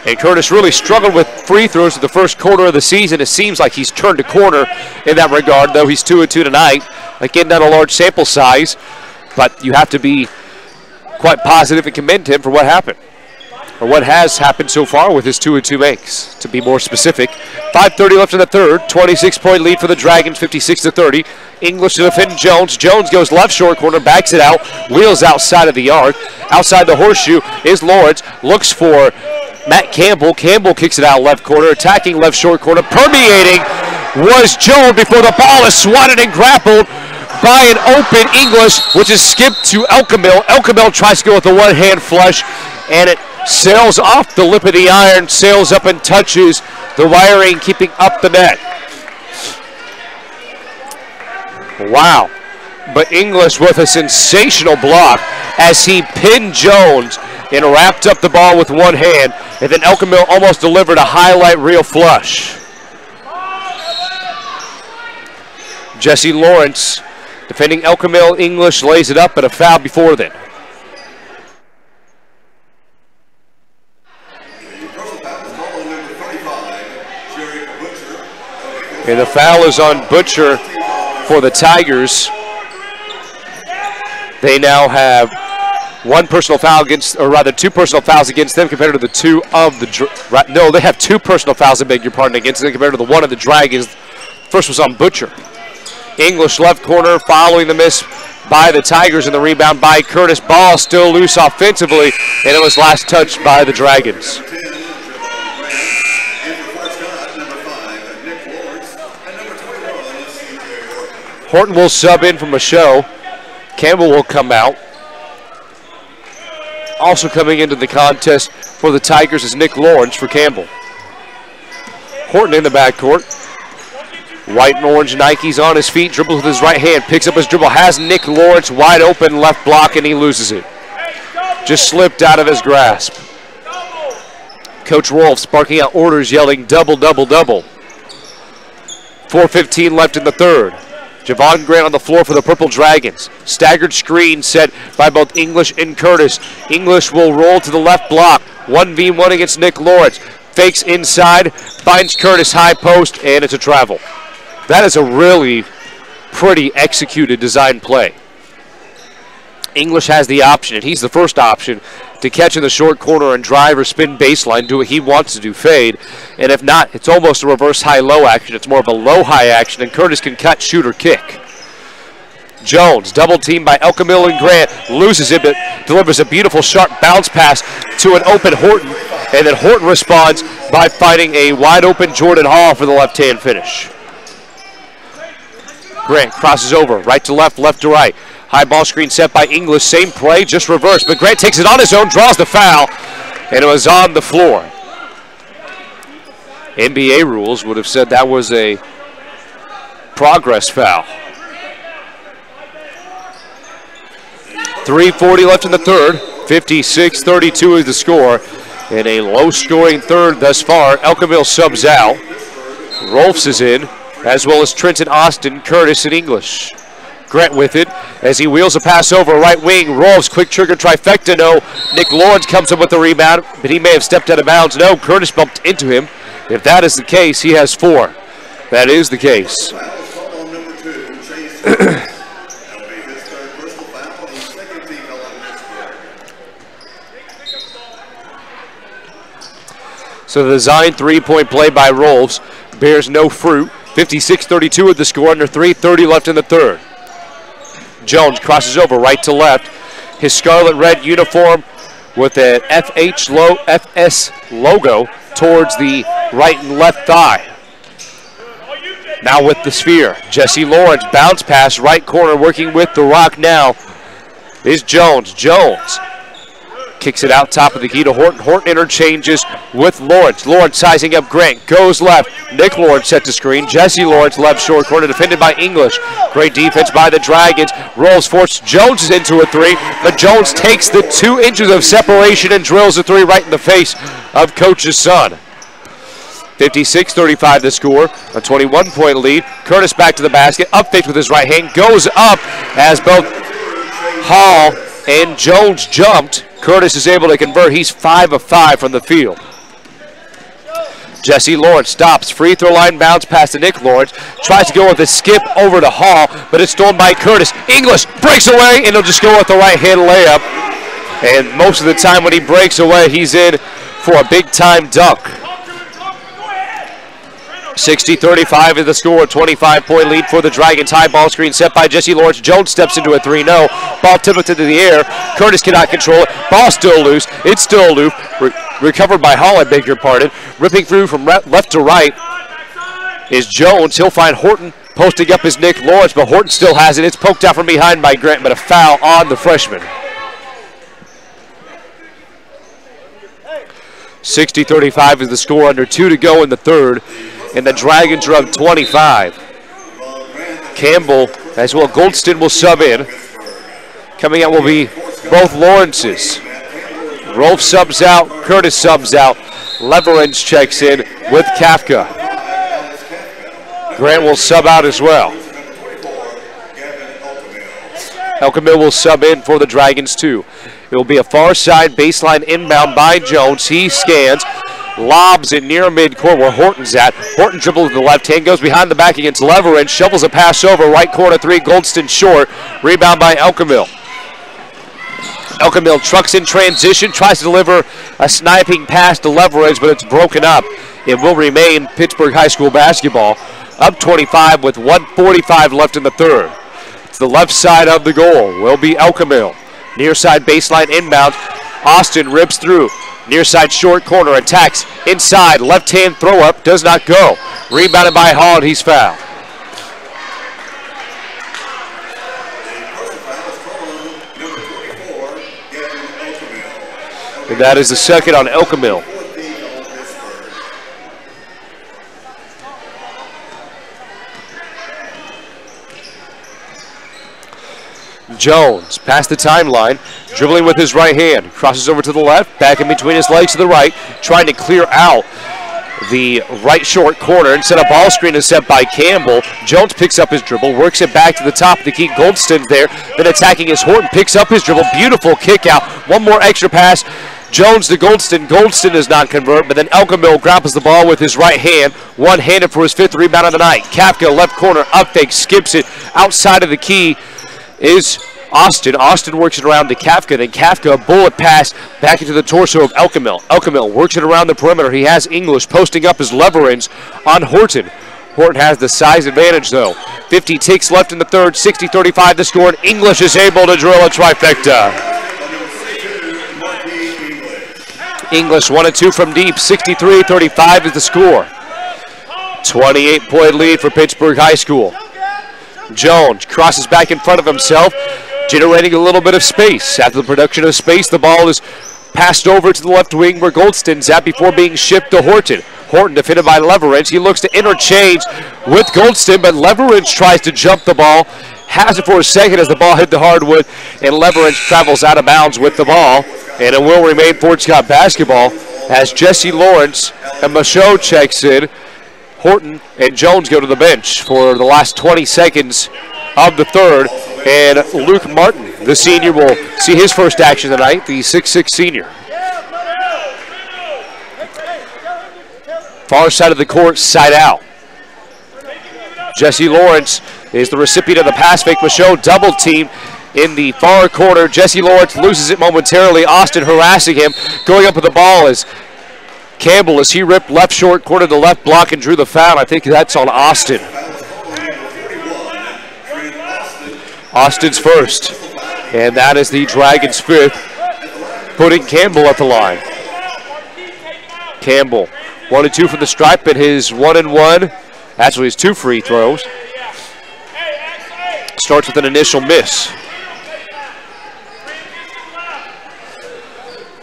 And Curtis really struggled with free throws in the first quarter of the season. It seems like he's turned a corner in that regard, though he's 2-2 tonight. Again, not a large sample size, but you have to be quite positive and commend him for what happened, or what has happened so far with his 2-2 makes, to be more specific. 5:30 left in the third, 26-point lead for the Dragons, 56-30. English to defend Jones. Jones goes left short corner, backs it out, wheels outside of the arc. Outside the horseshoe is Lawrence, looks for Matt Campbell. Campbell kicks it out left corner, attacking left short corner. Permeating was Jones before the ball is swatted and grappled by an open English, which is skipped to Elkamil. Elkamil tries to go with a one-hand flush, and it sails off the lip of the iron, sails up and touches the wiring, keeping up the net. Wow. But English with a sensational block as he pinned Jones and wrapped up the ball with one hand, and then Elkamil almost delivered a highlight reel flush. Jesse Lawrence defending Elkamil. English lays it up, but a foul before then. And the foul is on Butcher for the Tigers. They now have one personal foul against, or rather two personal fouls against them compared to the two of the, no, they have two personal fouls, I beg your pardon, against them compared to the one of the Dragons. First was on Butcher. English left corner following the miss by the Tigers, and the rebound by Curtis. Ball still loose offensively, and it was last touched by the Dragons. Horton will sub in for Michele. Campbell will come out. Also coming into the contest for the Tigers is Nick Lawrence for Campbell. Horton in the backcourt. White and orange Nikes on his feet, dribbles with his right hand, picks up his dribble, has Nick Lawrence wide open, left block, and he loses it. Just slipped out of his grasp. Coach Rolfs barking out orders, yelling double, double, double. 4:15 left in the third. Javon Grant on the floor for the Purple Dragons. Staggered screen set by both English and Curtis. English will roll to the left block. 1v1 against Nick Lawrence. Fakes inside, finds Curtis high post, and it's a travel. That is a really pretty executed design play. English has the option, and he's the first option, to catch in the short corner and drive or spin baseline, do what he wants to do, fade. And if not, it's almost a reverse high-low action. It's more of a low-high action, and Curtis can cut, shoot, or kick. Jones, double teamed by Elkamil and Grant, loses it, but delivers a beautiful sharp bounce pass to an open Horton, and then Horton responds by finding a wide-open Jordan Hall for the left-hand finish. Grant crosses over, right to left, left to right. High ball screen set by English, same play, just reversed, but Grant takes it on his own, draws the foul, and it was on the floor. NBA rules would have said that was a progress foul. 3:40 left in the third, 56-32 is the score, and a low-scoring third thus far. Elkamil subs out. Rolfs is in, as well as Trenton Austin, Curtis, and English. Grant with it as he wheels a pass over right wing. Rolfs, quick trigger trifecta. No. Nick Lawrence comes up with the rebound, but he may have stepped out of bounds. No, Curtis bumped into him. If that is the case, he has four. That is the case. So the design three-point play by Rolfs bears no fruit. 56-32 at the score, under 3:30 left in the third. Jones crosses over right to left. His scarlet red uniform with an FS logo towards the right and left thigh. Now with the sphere, Jesse Lawrence, bounce pass, right corner, working with the rock now is Jones. Jones kicks it out top of the key to Horton. Horton interchanges with Lawrence. Lawrence sizing up Grant, goes left. Nick Lawrence set to screen. Jesse Lawrence left short corner, defended by English. Great defense by the Dragons. Rolls, forces Jones into a three, but Jones takes the 2 inches of separation and drills a three right in the face of Coach's son. 56-35 the score, a 21-point lead. Curtis back to the basket, up faked with his right hand, goes up as both Hall and Jones jumped. Curtis is able to convert. He's 5 of 5 from the field. Jesse Lawrence stops. Free throw line bounce pass to Nick Lawrence. Tries to go with a skip over to Hall, but it's stolen by Curtis. English breaks away, and he'll just go with the right-hand layup. And most of the time when he breaks away, he's in for a big-time dunk. 60-35 is the score. 25-point lead for the Dragons. High ball screen set by Jesse Lawrence. Jones steps into a 3-0. Ball tipped into the air. Curtis cannot control it. Ball still loose. It's still loose. Recovered by Hall, I beg your pardon. Ripping through from left to right is Jones. He'll find Horton posting up his Nick Lawrence, but Horton still has it. It's poked out from behind by Grant, but a foul on the freshman. 60-35 is the score, under 2 to go in the third, and the Dragons are up 25. Campbell, as well, Goldston will sub in. Coming out will be both Lawrences. Rolf subs out, Curtis subs out. Leverage checks in with Kafka. Grant will sub out as well. Elkamil will sub in for the Dragons too. It will be a far side baseline inbound by Jones. He scans, lobs it near midcourt where Horton's at. Horton dribbles to the left hand, goes behind the back against Leverage, shovels a pass over, right corner 3, Goldston short. Rebound by Elkamil. Elkamil trucks in transition, tries to deliver a sniping pass to Leverage, but it's broken up. It will remain Pittsburg High School basketball, up 25 with 1:45 left in the third. It's the left side of the goal. Will be Elkamil. Near side baseline inbound. Austin rips through. Near side short corner attacks inside. Left hand throw up does not go. Rebounded by Hall, and he's fouled. And that is the second on Elkamil. Jones past the timeline, dribbling with his right hand, crosses over to the left, back in between his legs to the right, trying to clear out the right short corner. Instead, a ball screen is set by Campbell. Jones picks up his dribble, works it back to the top to keep Goldston there, then attacking is Horton, picks up his dribble, beautiful kick out, one more extra pass. Jones to Goldston. Goldston does not convert, but then Elkamil grapples the ball with his right hand, one-handed for his 5th rebound of the night. Kafka, left corner, up fake, skips it. Outside of the key is Austin. Austin works it around to Kafka, then Kafka, a bullet pass back into the torso of Elkamil. Elkamil works it around the perimeter. He has English posting up his leverage on Horton. Horton has the size advantage, though. 50 ticks left in the third, 60-35 the score, and English is able to drill a trifecta. English 1 and 2 from deep, 63-35 is the score. 28-point lead for Pittsburg High School. Jones crosses back in front of himself, generating a little bit of space. After the production of space, the ball is passed over to the left wing where Goldston's at before being shipped to Horton. Horton defended by Leverage. He looks to interchange with Goldston, but Leverage tries to jump the ball. Has it for a second as the ball hit the hardwood, and Leverage travels out of bounds with the ball. And it will remain Fort Scott basketball as Jesse Lawrence and Michele checks in. Horton and Jones go to the bench for the last 20 seconds of the third. And Luke Martin, the senior, will see his first action tonight, the 6'6 senior. Far side of the court, side out. Jesse Lawrence is the recipient of the pass fake. Michele double team in the far corner. Jesse Lawrence loses it momentarily. Austin harassing him. Going up with the ball is Campbell as he ripped left short corner to left block and drew the foul. I think that's on Austin. Austin's first. And that is the Dragons' 5th, putting Campbell at the line. Campbell, 1 and 2 from the stripe, and his 1 and 1, actually his 2 free throws. Starts with an initial miss.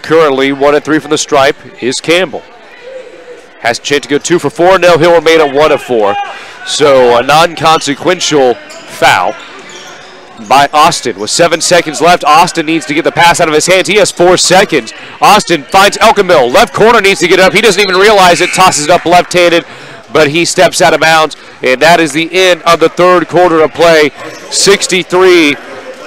Currently 1 and 3 from the stripe is Campbell. Has a chance to go 2 for 4. No, he'll remain at 1 of 4. So a non-consequential foul by Austin. With 7 seconds left, Austin needs to get the pass out of his hands. He has 4 seconds. Austin finds Elkamil. Left corner needs to get up. He doesn't even realize it. Tosses it up left-handed, but he steps out of bounds. And that is the end of the third quarter of play. 63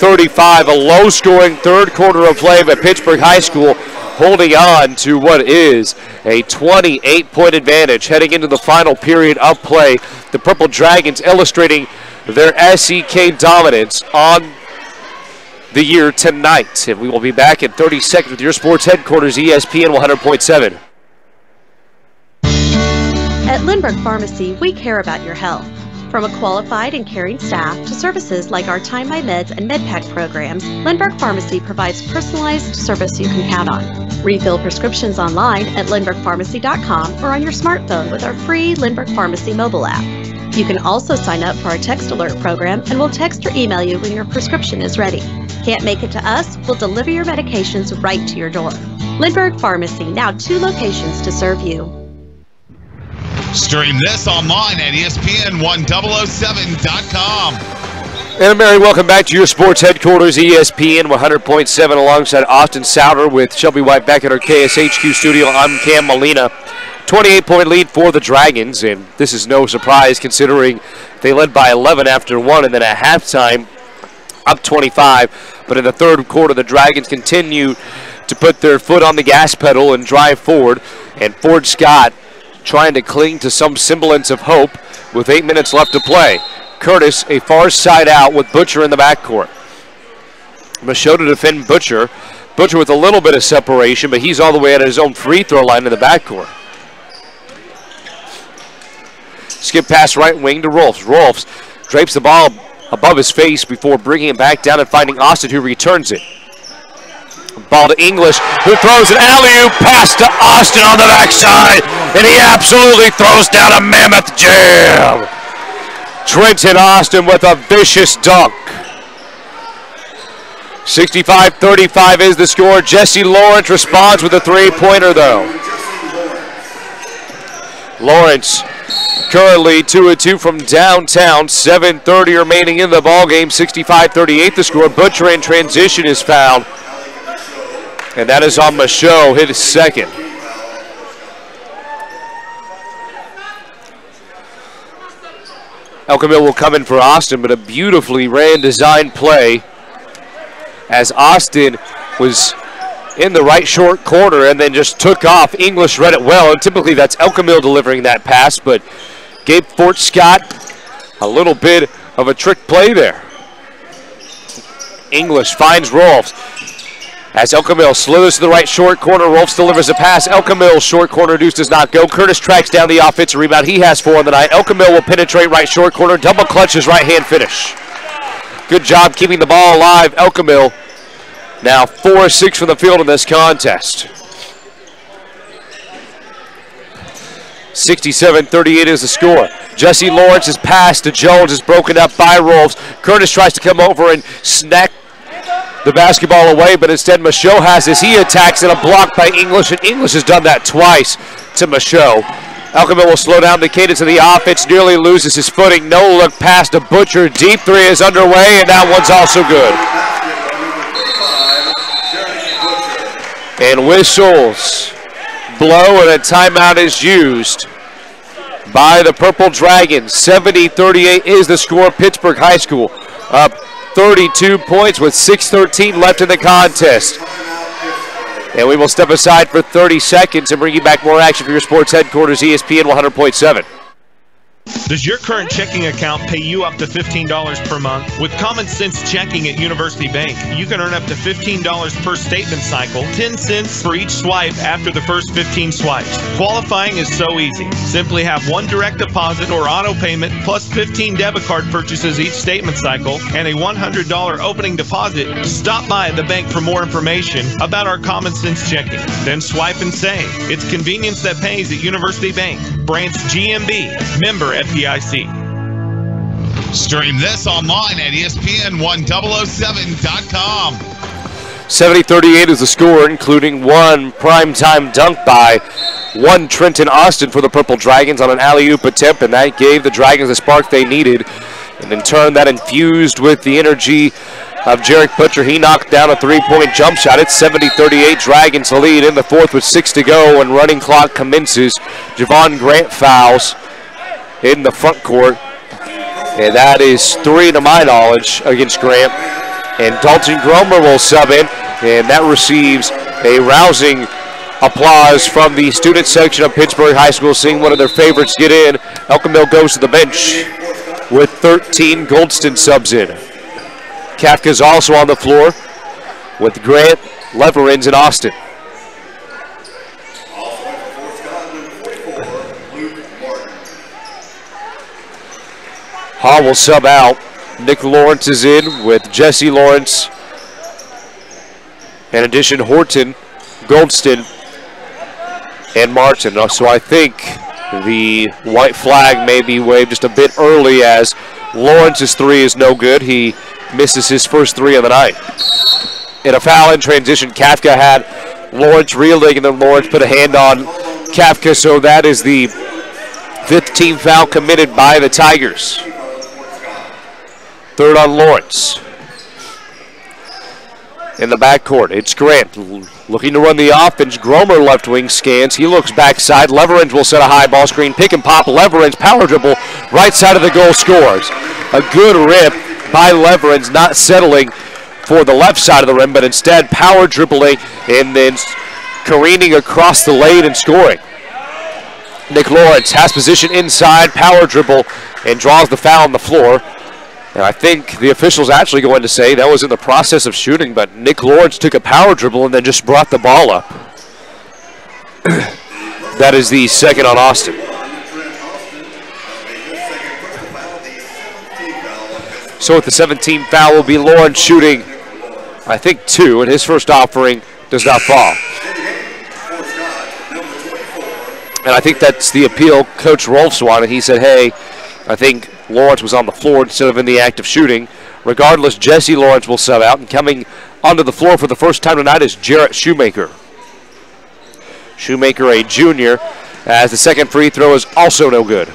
70-35, a low-scoring third quarter of play, but Pittsburg High School holding on to what is a 28-point advantage heading into the final period of play. The Purple Dragons illustrating their SEK dominance on the year tonight. And we will be back in 30 seconds with your sports headquarters, ESPN 100.7. At Lindbergh Pharmacy, we care about your health. From a qualified and caring staff to services like our Time My Meds and MedPack programs, Lindbergh Pharmacy provides personalized service you can count on. Refill prescriptions online at lindberghpharmacy.com or on your smartphone with our free Lindbergh Pharmacy mobile app. You can also sign up for our text alert program and we'll text or email you when your prescription is ready. Can't make it to us? We'll deliver your medications right to your door. Lindbergh Pharmacy, now 2 locations to serve you. Stream this online at ESPN1007.com. And Mary, welcome back to your sports headquarters, ESPN 100.7, alongside Austin Souter with Shelby White back at our KSHQ studio. I'm Cam Molina. 28-point lead for the Dragons, and this is no surprise considering they led by 11 after 1, and then at halftime up 25. But in the third quarter, the Dragons continue to put their foot on the gas pedal and drive forward, and Ford Scott trying to cling to some semblance of hope with 8 minutes left to play. Curtis a far side out with Butcher in the backcourt. Michele to defend Butcher. Butcher with a little bit of separation, but he's all the way at his own free throw line in the backcourt. Skip pass right wing to Rolfs. Rolfs drapes the ball above his face before bringing it back down and finding Austin, who returns it. Ball to English, who throws an alley-oop pass to Austin on the backside, and he absolutely throws down a mammoth jam. Trenton Austin with a vicious dunk. 65-35 is the score. Jesse Lawrence responds with a three-pointer, though. Lawrence currently 2-2 from downtown. 7:30 remaining in the ballgame. 65-38 the score. Butcher in transition is fouled. And that is on Michele, hit his second. Elkamil will come in for Austin, but a beautifully ran design play as Austin was in the right short corner and then just took off. English read it well, and typically that's Elkamil delivering that pass, but gave Fort Scott a little bit of a trick play there. English finds Rolfs. As Elkamil slithers to the right short corner, Rolfs delivers a pass. Elkamil's short corner deuce does not go. Curtis tracks down the offensive rebound. He has 4 on the night. Elkamil will penetrate right short corner. Double clutch his right hand finish. Good job keeping the ball alive. Elkamil now 4-6 from the field in this contest. 67-38 is the score. Jesse Lawrence's pass to Jones is broken up by Rolfs. Curtis tries to come over and snack the basketball away, but instead Michele has this. He attacks and a block by English, and English has done that twice to Michele. Elkamil will slow down the cadence of the offense, nearly loses his footing. No look pass to Butcher. Deep three is underway, and that one's also good. And whistles blow, and a timeout is used by the Purple Dragons. 70-38 is the score. Pittsburg High School up 32 points with 6:13 left in the contest. And we will step aside for 30 seconds and bring you back more action for your sports headquarters, ESPN 100.7. Does your current checking account pay you up to $15 per month? With Common Sense Checking at University Bank, you can earn up to $15 per statement cycle, 10 cents for each swipe after the first 15 swipes. Qualifying is so easy. Simply have one direct deposit or auto payment plus 15 debit card purchases each statement cycle and a $100 opening deposit. Stop by the bank for more information about our Common Sense Checking. Then swipe and save. It's convenience that pays at University Bank. Branch GMB. Member FDIC. Stream this online at ESPN1007.com. 70-38 is the score, including one primetime dunk by one Trenton Austin for the Purple Dragons on an alley-oop attempt, and that gave the Dragons the spark they needed. And in turn, that infused with the energy of Jarek Butcher. He knocked down a three-point jump shot. It's 70-38. Dragons lead in the fourth with 6 to go, and running clock commences. Javon Grant fouls in the front court, and that is 3 to my knowledge against Grant. And Dalton Gromer will sub in, and that receives a rousing applause from the student section of Pittsburg High School, seeing one of their favorites get in. Elkamil goes to the bench with 13 Goldston subs in. Kafka's also on the floor with Grant, Leverins, and Austin. Hall will sub out. Nick Lawrence is in with Jesse Lawrence. In addition, Horton, Goldston, and Martin. So I think the white flag may be waved just a bit early, as Lawrence's three is no good. He misses his first three of the night. In a foul in transition, Kafka had Lawrence reeling, and then Lawrence put a hand on Kafka, so that is the 5th team foul committed by the Tigers. Third on Lawrence. In the backcourt, it's Grant looking to run the offense. Gromer left wing scans. He looks backside. Leverins will set a high ball screen. Pick and pop. Leverins power dribble. Right side of the goal, scores. A good rip by Leverins, not settling for the left side of the rim, but instead power dribbling and then careening across the lane and scoring. Nick Lawrence has position inside, power dribble, and draws the foul on the floor. And I think the official's actually going to say that was in the process of shooting, but Nick Lawrence took a power dribble and then just brought the ball up. That is the second on Austin. So with the 17th foul will be Lawrence shooting, I think, 2, and his first offering does not fall. And I think that's the appeal Coach Rolfs wanted. He said, hey, I think Lawrence was on the floor instead of in the act of shooting. Regardless, Jesse Lawrence will sub out, and coming onto the floor for the first time tonight is Jarrett Shoemaker. Shoemaker, a junior, as the second free throw is also no good.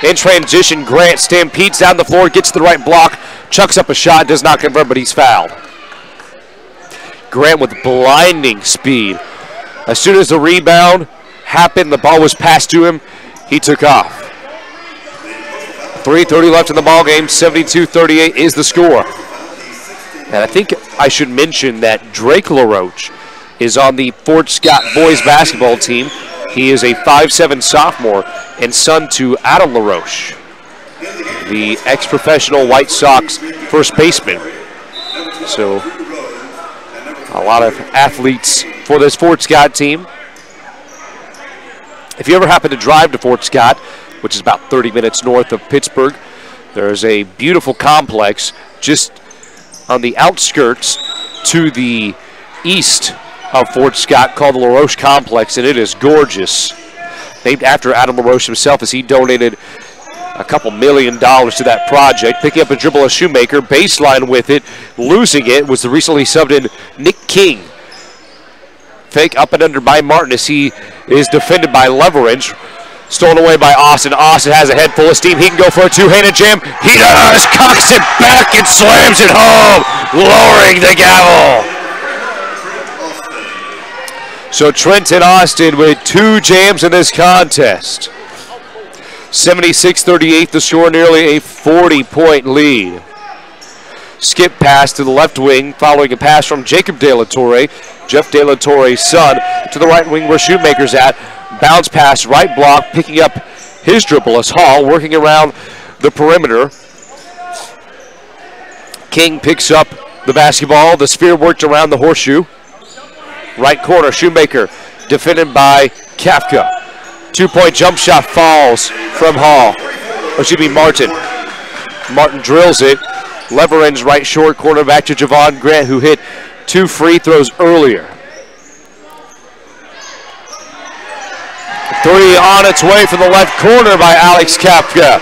In transition, Grant stampedes down the floor, gets the right block, chucks up a shot, does not convert, but he's fouled. Grant with blinding speed. As soon as the rebound happened, the ball was passed to him, he took off. 3:30 left in the ball game. 72-38 is the score. And I think I should mention that Drake LaRoche is on the Fort Scott boys basketball team. He is a 5'7" sophomore and son to Adam LaRoche, the ex-professional White Sox first baseman. So a lot of athletes for this Fort Scott team. If you ever happen to drive to Fort Scott, which is about 30 minutes north of Pittsburgh, there's a beautiful complex just on the outskirts to the east of Fort Scott called the LaRoche Complex, and it is gorgeous. Named after Adam LaRoche himself, as he donated a couple $1 million to that project. Picking up a dribble of Shoemaker, baseline with it, losing it was the recently subbed in Nick King. Fake up and under by Martin as he is defended by Leverins. Stolen away by Austin. Austin has a head full of steam. He can go for a two-handed jam. He does! Cocks it back and slams it home, lowering the gavel. So Trenton Austin with 2 jams in this contest. 76-38, the score, nearly a 40-point lead. Skip pass to the left wing, following a pass from Jacob De La Torre, Jeff De La Torre's son, to the right wing where Shoemaker's at. Bounce pass, right block, picking up his dribble as Hall working around the perimeter. King picks up the basketball. The sphere worked around the horseshoe. Right corner, Shoemaker defended by Kafka. 2-point jump shot falls from Hall. Martin. Martin drills it. Leverins right short corner back to Javon Grant, who hit 2 free throws earlier. 3 on its way from the left corner by Alex Kafka.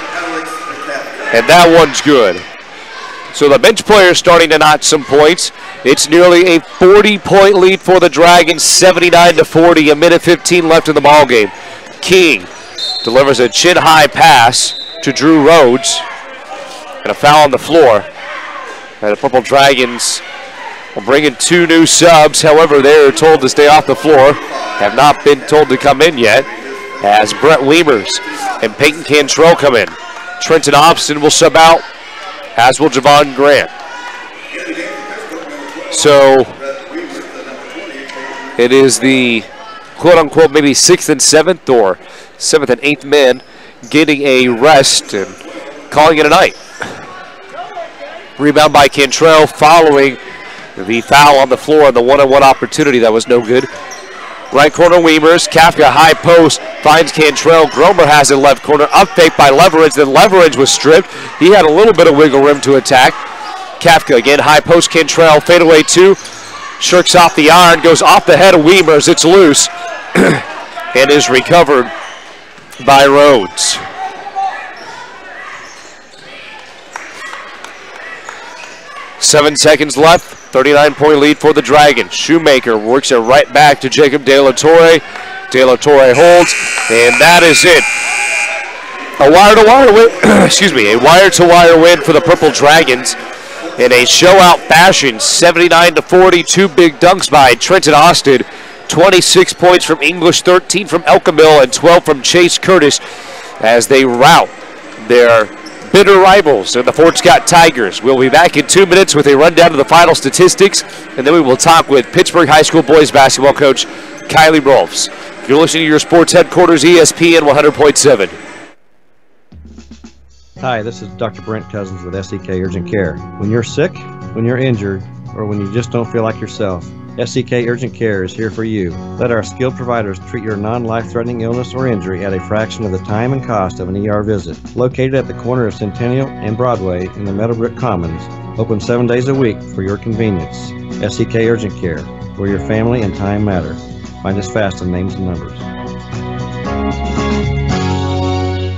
And that one's good. So the bench players starting to notch some points. It's nearly a 40-point lead for the Dragons, 79-40, a minute 15 left in the ballgame. King delivers a chin-high pass to Drew Rhodes. And a foul on the floor. And the Purple Dragons will bring in 2 new subs. However, they're told to stay off the floor. Have not been told to come in yet, as Brett Weimers and Peyton Cantrell come in. Trenton Austin will sub out, as will Javon Grant. So it is the quote-unquote maybe 6th and 7th or 7th and 8th men getting a rest and calling it a night. Rebound by Cantrell following the foul on the floor on the one-on-one opportunity. That was no good. Right corner Weimers. Kafka high post finds Cantrell. Gromer has it left corner. Up fake by Leverage. Then Leverage was stripped. He had a little bit of wiggle room to attack. Kafka again. High post Cantrell. Fadeaway 2. Shirks off the iron. Goes off the head of Weimers. It's loose. And is recovered by Rhodes. Seven seconds left. 39-point lead for the Dragons. Shoemaker works it right back to Jacob De La Torre. De La Torre holds, and that is it. A wire-to-wire win. Excuse me, a wire-to-wire win for the Purple Dragons in a show-out fashion. 79-40. Two big dunks by Trenton Austin. 26 points from English, 13 from Elkamil, and 12 from Chase Curtis as they rout their bitter rivals in the Fort Scott Tigers. We'll be back in 2 minutes with a rundown of the final statistics, and then we will talk with Pittsburg High School boys basketball coach Kiley Rolfs. You're listening to your sports headquarters, ESPN 100.7. Hi, this is Dr. Brent Cousins with SEK Urgent Care. When you're sick, when you're injured, or when you just don't feel like yourself, SEK Urgent Care is here for you. Let our skilled providers treat your non-life-threatening illness or injury at a fraction of the time and cost of an ER visit. Located at the corner of Centennial and Broadway in the Meadowbrook Commons. Open 7 days a week for your convenience. SEK Urgent Care, where your family and time matter. Find us fast on names and numbers.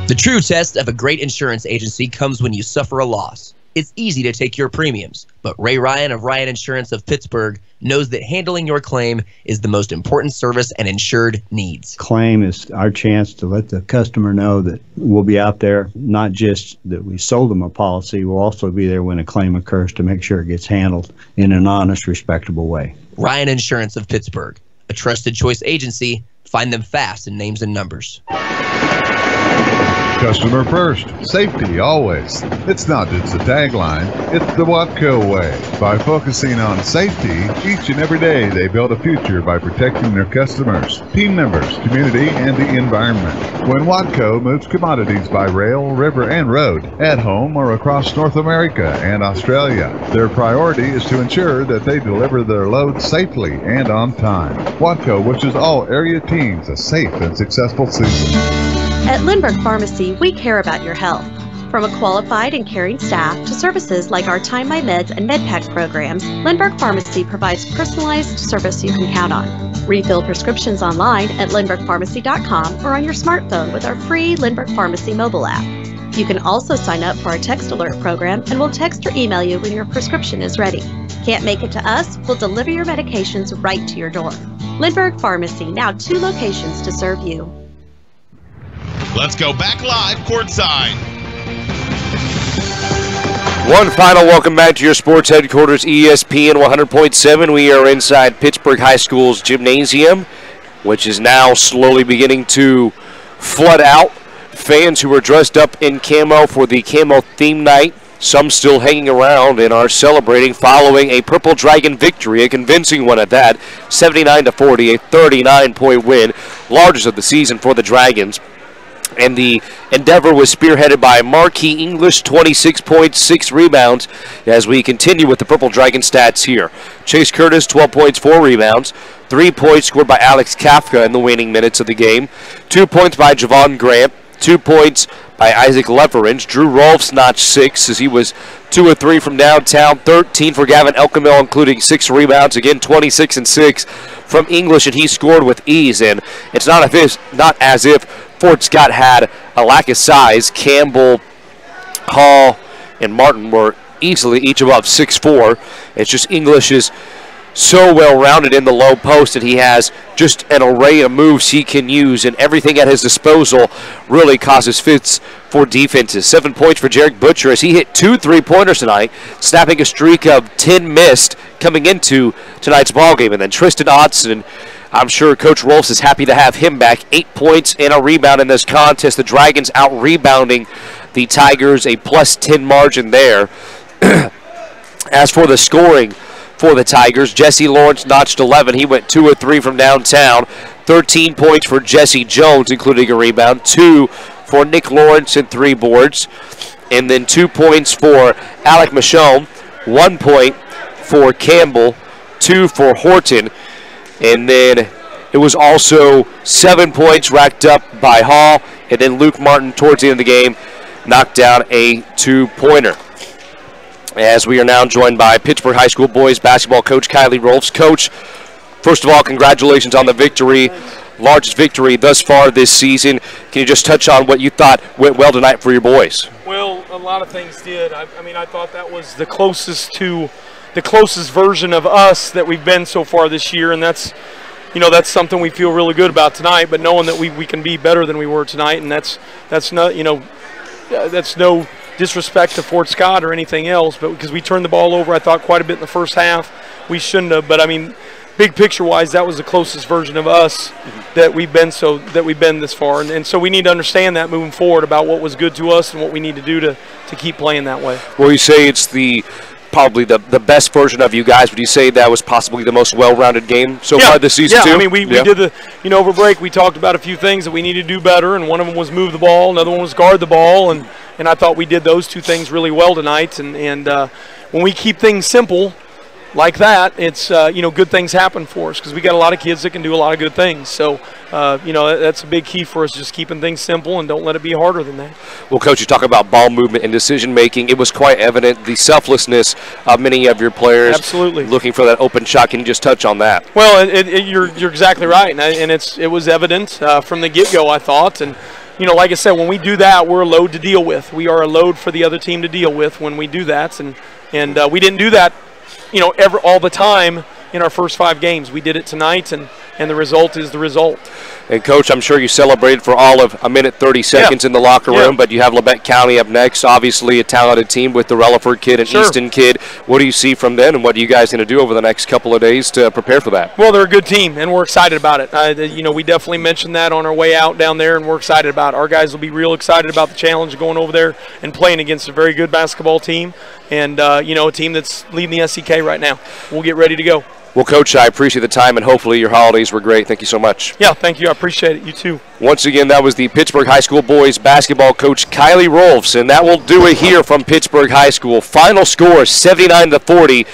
The true test of a great insurance agency comes when you suffer a loss. It's easy to take your premiums, but Ray Ryan of Ryan Insurance of Pittsburgh knows that handling your claim is the most important service an insured needs. Claim is our chance to let the customer know that we'll be out there, not just that we sold them a policy, we'll also be there when a claim occurs to make sure it gets handled in an honest, respectable way. Ryan Insurance of Pittsburgh, a trusted choice agency. Find them fast in names and numbers. Customer first, safety always. It's not just a tagline, it's the Watco way. By focusing on safety, each and every day they build a future by protecting their customers, team members, community, and the environment. When Watco moves commodities by rail, river, and road, at home or across North America and Australia, their priority is to ensure that they deliver their loads safely and on time. Watco wishes all area teams a safe and successful season. At Lindbergh Pharmacy, we care about your health. From a qualified and caring staff to services like our Time My Meds and MedPack programs, Lindbergh Pharmacy provides personalized service you can count on. Refill prescriptions online at lindberghpharmacy.com or on your smartphone with our free Lindbergh Pharmacy mobile app. You can also sign up for our text alert program and we'll text or email you when your prescription is ready. Can't make it to us? We'll deliver your medications right to your door. Lindbergh Pharmacy, now 2 locations to serve you. Let's go back live courtside. One final welcome back to your sports headquarters, ESPN 100.7. We are inside Pittsburg High School's gymnasium, which is now slowly beginning to flood out. Fans who were dressed up in camo for the camo theme night, some still hanging around and are celebrating following a Purple Dragon victory, a convincing one at that, 79-40, a 39-point win, largest of the season for the Dragons. And the endeavor was spearheaded by Marquis English, 26 points, 6 rebounds, as we continue with the Purple Dragon stats here. Chase Curtis, 12 points, 4 rebounds. 3 points scored by Alex Kafka in the waning minutes of the game. 2 points by Javon Grant. 2 points by Isaac Leverage. Drew Rolfs notched 6 as he was 2 of 3 from downtown. 13 for Gavin Elkamil, including 6 rebounds. Again, 26 and 6 from English, and he scored with ease. And it's not as if Fort Scott had a lack of size. Campbell, Hall, and Martin were easily each above 6'4". It's just English is so well-rounded in the low post that he has just an array of moves he can use, and everything at his disposal really causes fits for defenses. 7 points for Jarek Butcher as he hit 2 3-pointers tonight, snapping a streak of 10 missed coming into tonight's ballgame. And then Tristan Odson, I'm sure Coach Rolfs is happy to have him back. 8 points and a rebound in this contest. The Dragons out-rebounding the Tigers, a +10 margin there. As for the scoring for the Tigers. Jesse Lawrence notched 11. He went 2 of 3 from downtown. 13 points for Jesse Jones, including a rebound. 2 for Nick Lawrence and 3 boards. And then 2 points for Alec Michele. 1 point for Campbell. 2 for Horton. And then it was also 7 points racked up by Hall. And then Luke Martin, towards the end of the game, knocked down a 2-pointer. As we are now joined by Pittsburg High School boys basketball coach Kiley Rolfs. Coach, first of all, congratulations on the victory, largest victory thus far this season. Can you just touch on what you thought went well tonight for your boys? Well, a lot of things did. I mean, I thought that was the closest version of us that we've been so far this year, and that's something we feel really good about tonight. But knowing that we can be better than we were tonight, and that's no disrespect to Fort Scott or anything else, but because we turned the ball over, I thought, quite a bit in the first half. We shouldn't have, but I mean, big picture-wise, that was the closest version of us that we've been this far, and so we need to understand that moving forward about what was good to us and what we need to do to keep playing that way. Well, you say it's probably the best version of you guys. Would you say that was possibly the most well-rounded game so far this season too? I mean, we did over break we talked about a few things that we need to do better, and one of them was move the ball, another one was guard the ball, and I thought we did those 2 things really well tonight. And when we keep things simple like that, it's good things happen for us because we got a lot of kids that can do a lot of good things. So that's a big key for us, just keeping things simple and don't let it be harder than that. Well, Coach, you talk about ball movement and decision making. It was quite evident the selflessness of many of your players. Absolutely, looking for that open shot. Can you just touch on that? Well, you're exactly right, and it was evident from the get-go, I thought. And like I said, when we do that, we're a load to deal with. We are a load for the other team to deal with when we do that, and we didn't do that all the time in our first 5 games. We did it tonight, and the result is the result. And, Coach, I'm sure you celebrated for all of a minute 30 seconds in the locker room, but you have Labette County up next, obviously a talented team with the Relaford kid and Easton kid. What do you see from them, and what are you guys going to do over the next couple of days to prepare for that? Well, they're a good team, and we're excited about it. We definitely mentioned that on our way out down there, and we're excited about it. Our guys will be real excited about the challenge of going over there and playing against a very good basketball team and, a team that's leading the SEK right now. We'll get ready to go. Well, Coach, I appreciate the time, and hopefully your holidays were great. Thank you so much. Yeah, thank you. I appreciate it. You too. Once again, that was the Pittsburg High School boys basketball coach Kiley Rolfs, and that will do it here from Pittsburg High School. Final score 79-40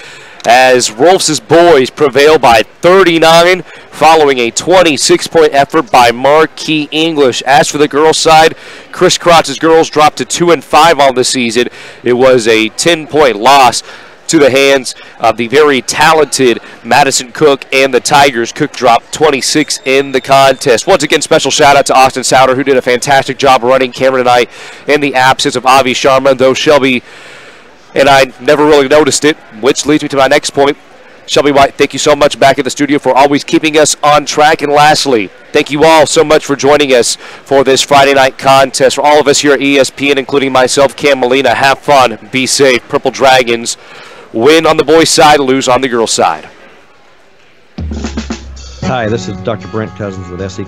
as Rolfs' boys prevail by 39 following a 26-point effort by Marquis English. As for the girls' side, Chris Krotz' girls dropped to 2-5 on the season. It was a 10-point loss to the hands of the very talented Madison Cook and the Tigers. Cook dropped 26 in the contest. Once again, special shout out to Austin Souter, who did a fantastic job running Cameron and I in the absence of Avi Sharma, though Shelby and I never really noticed it, which leads me to my next point. Shelby White, thank you so much back in the studio for always keeping us on track. And lastly, thank you all so much for joining us for this Friday night contest. For all of us here at ESPN, including myself, Cam Molina, have fun, be safe. Purple Dragons win on the boys' side, lose on the girls' side. Hi, this is Dr. Brent Cousins with SEK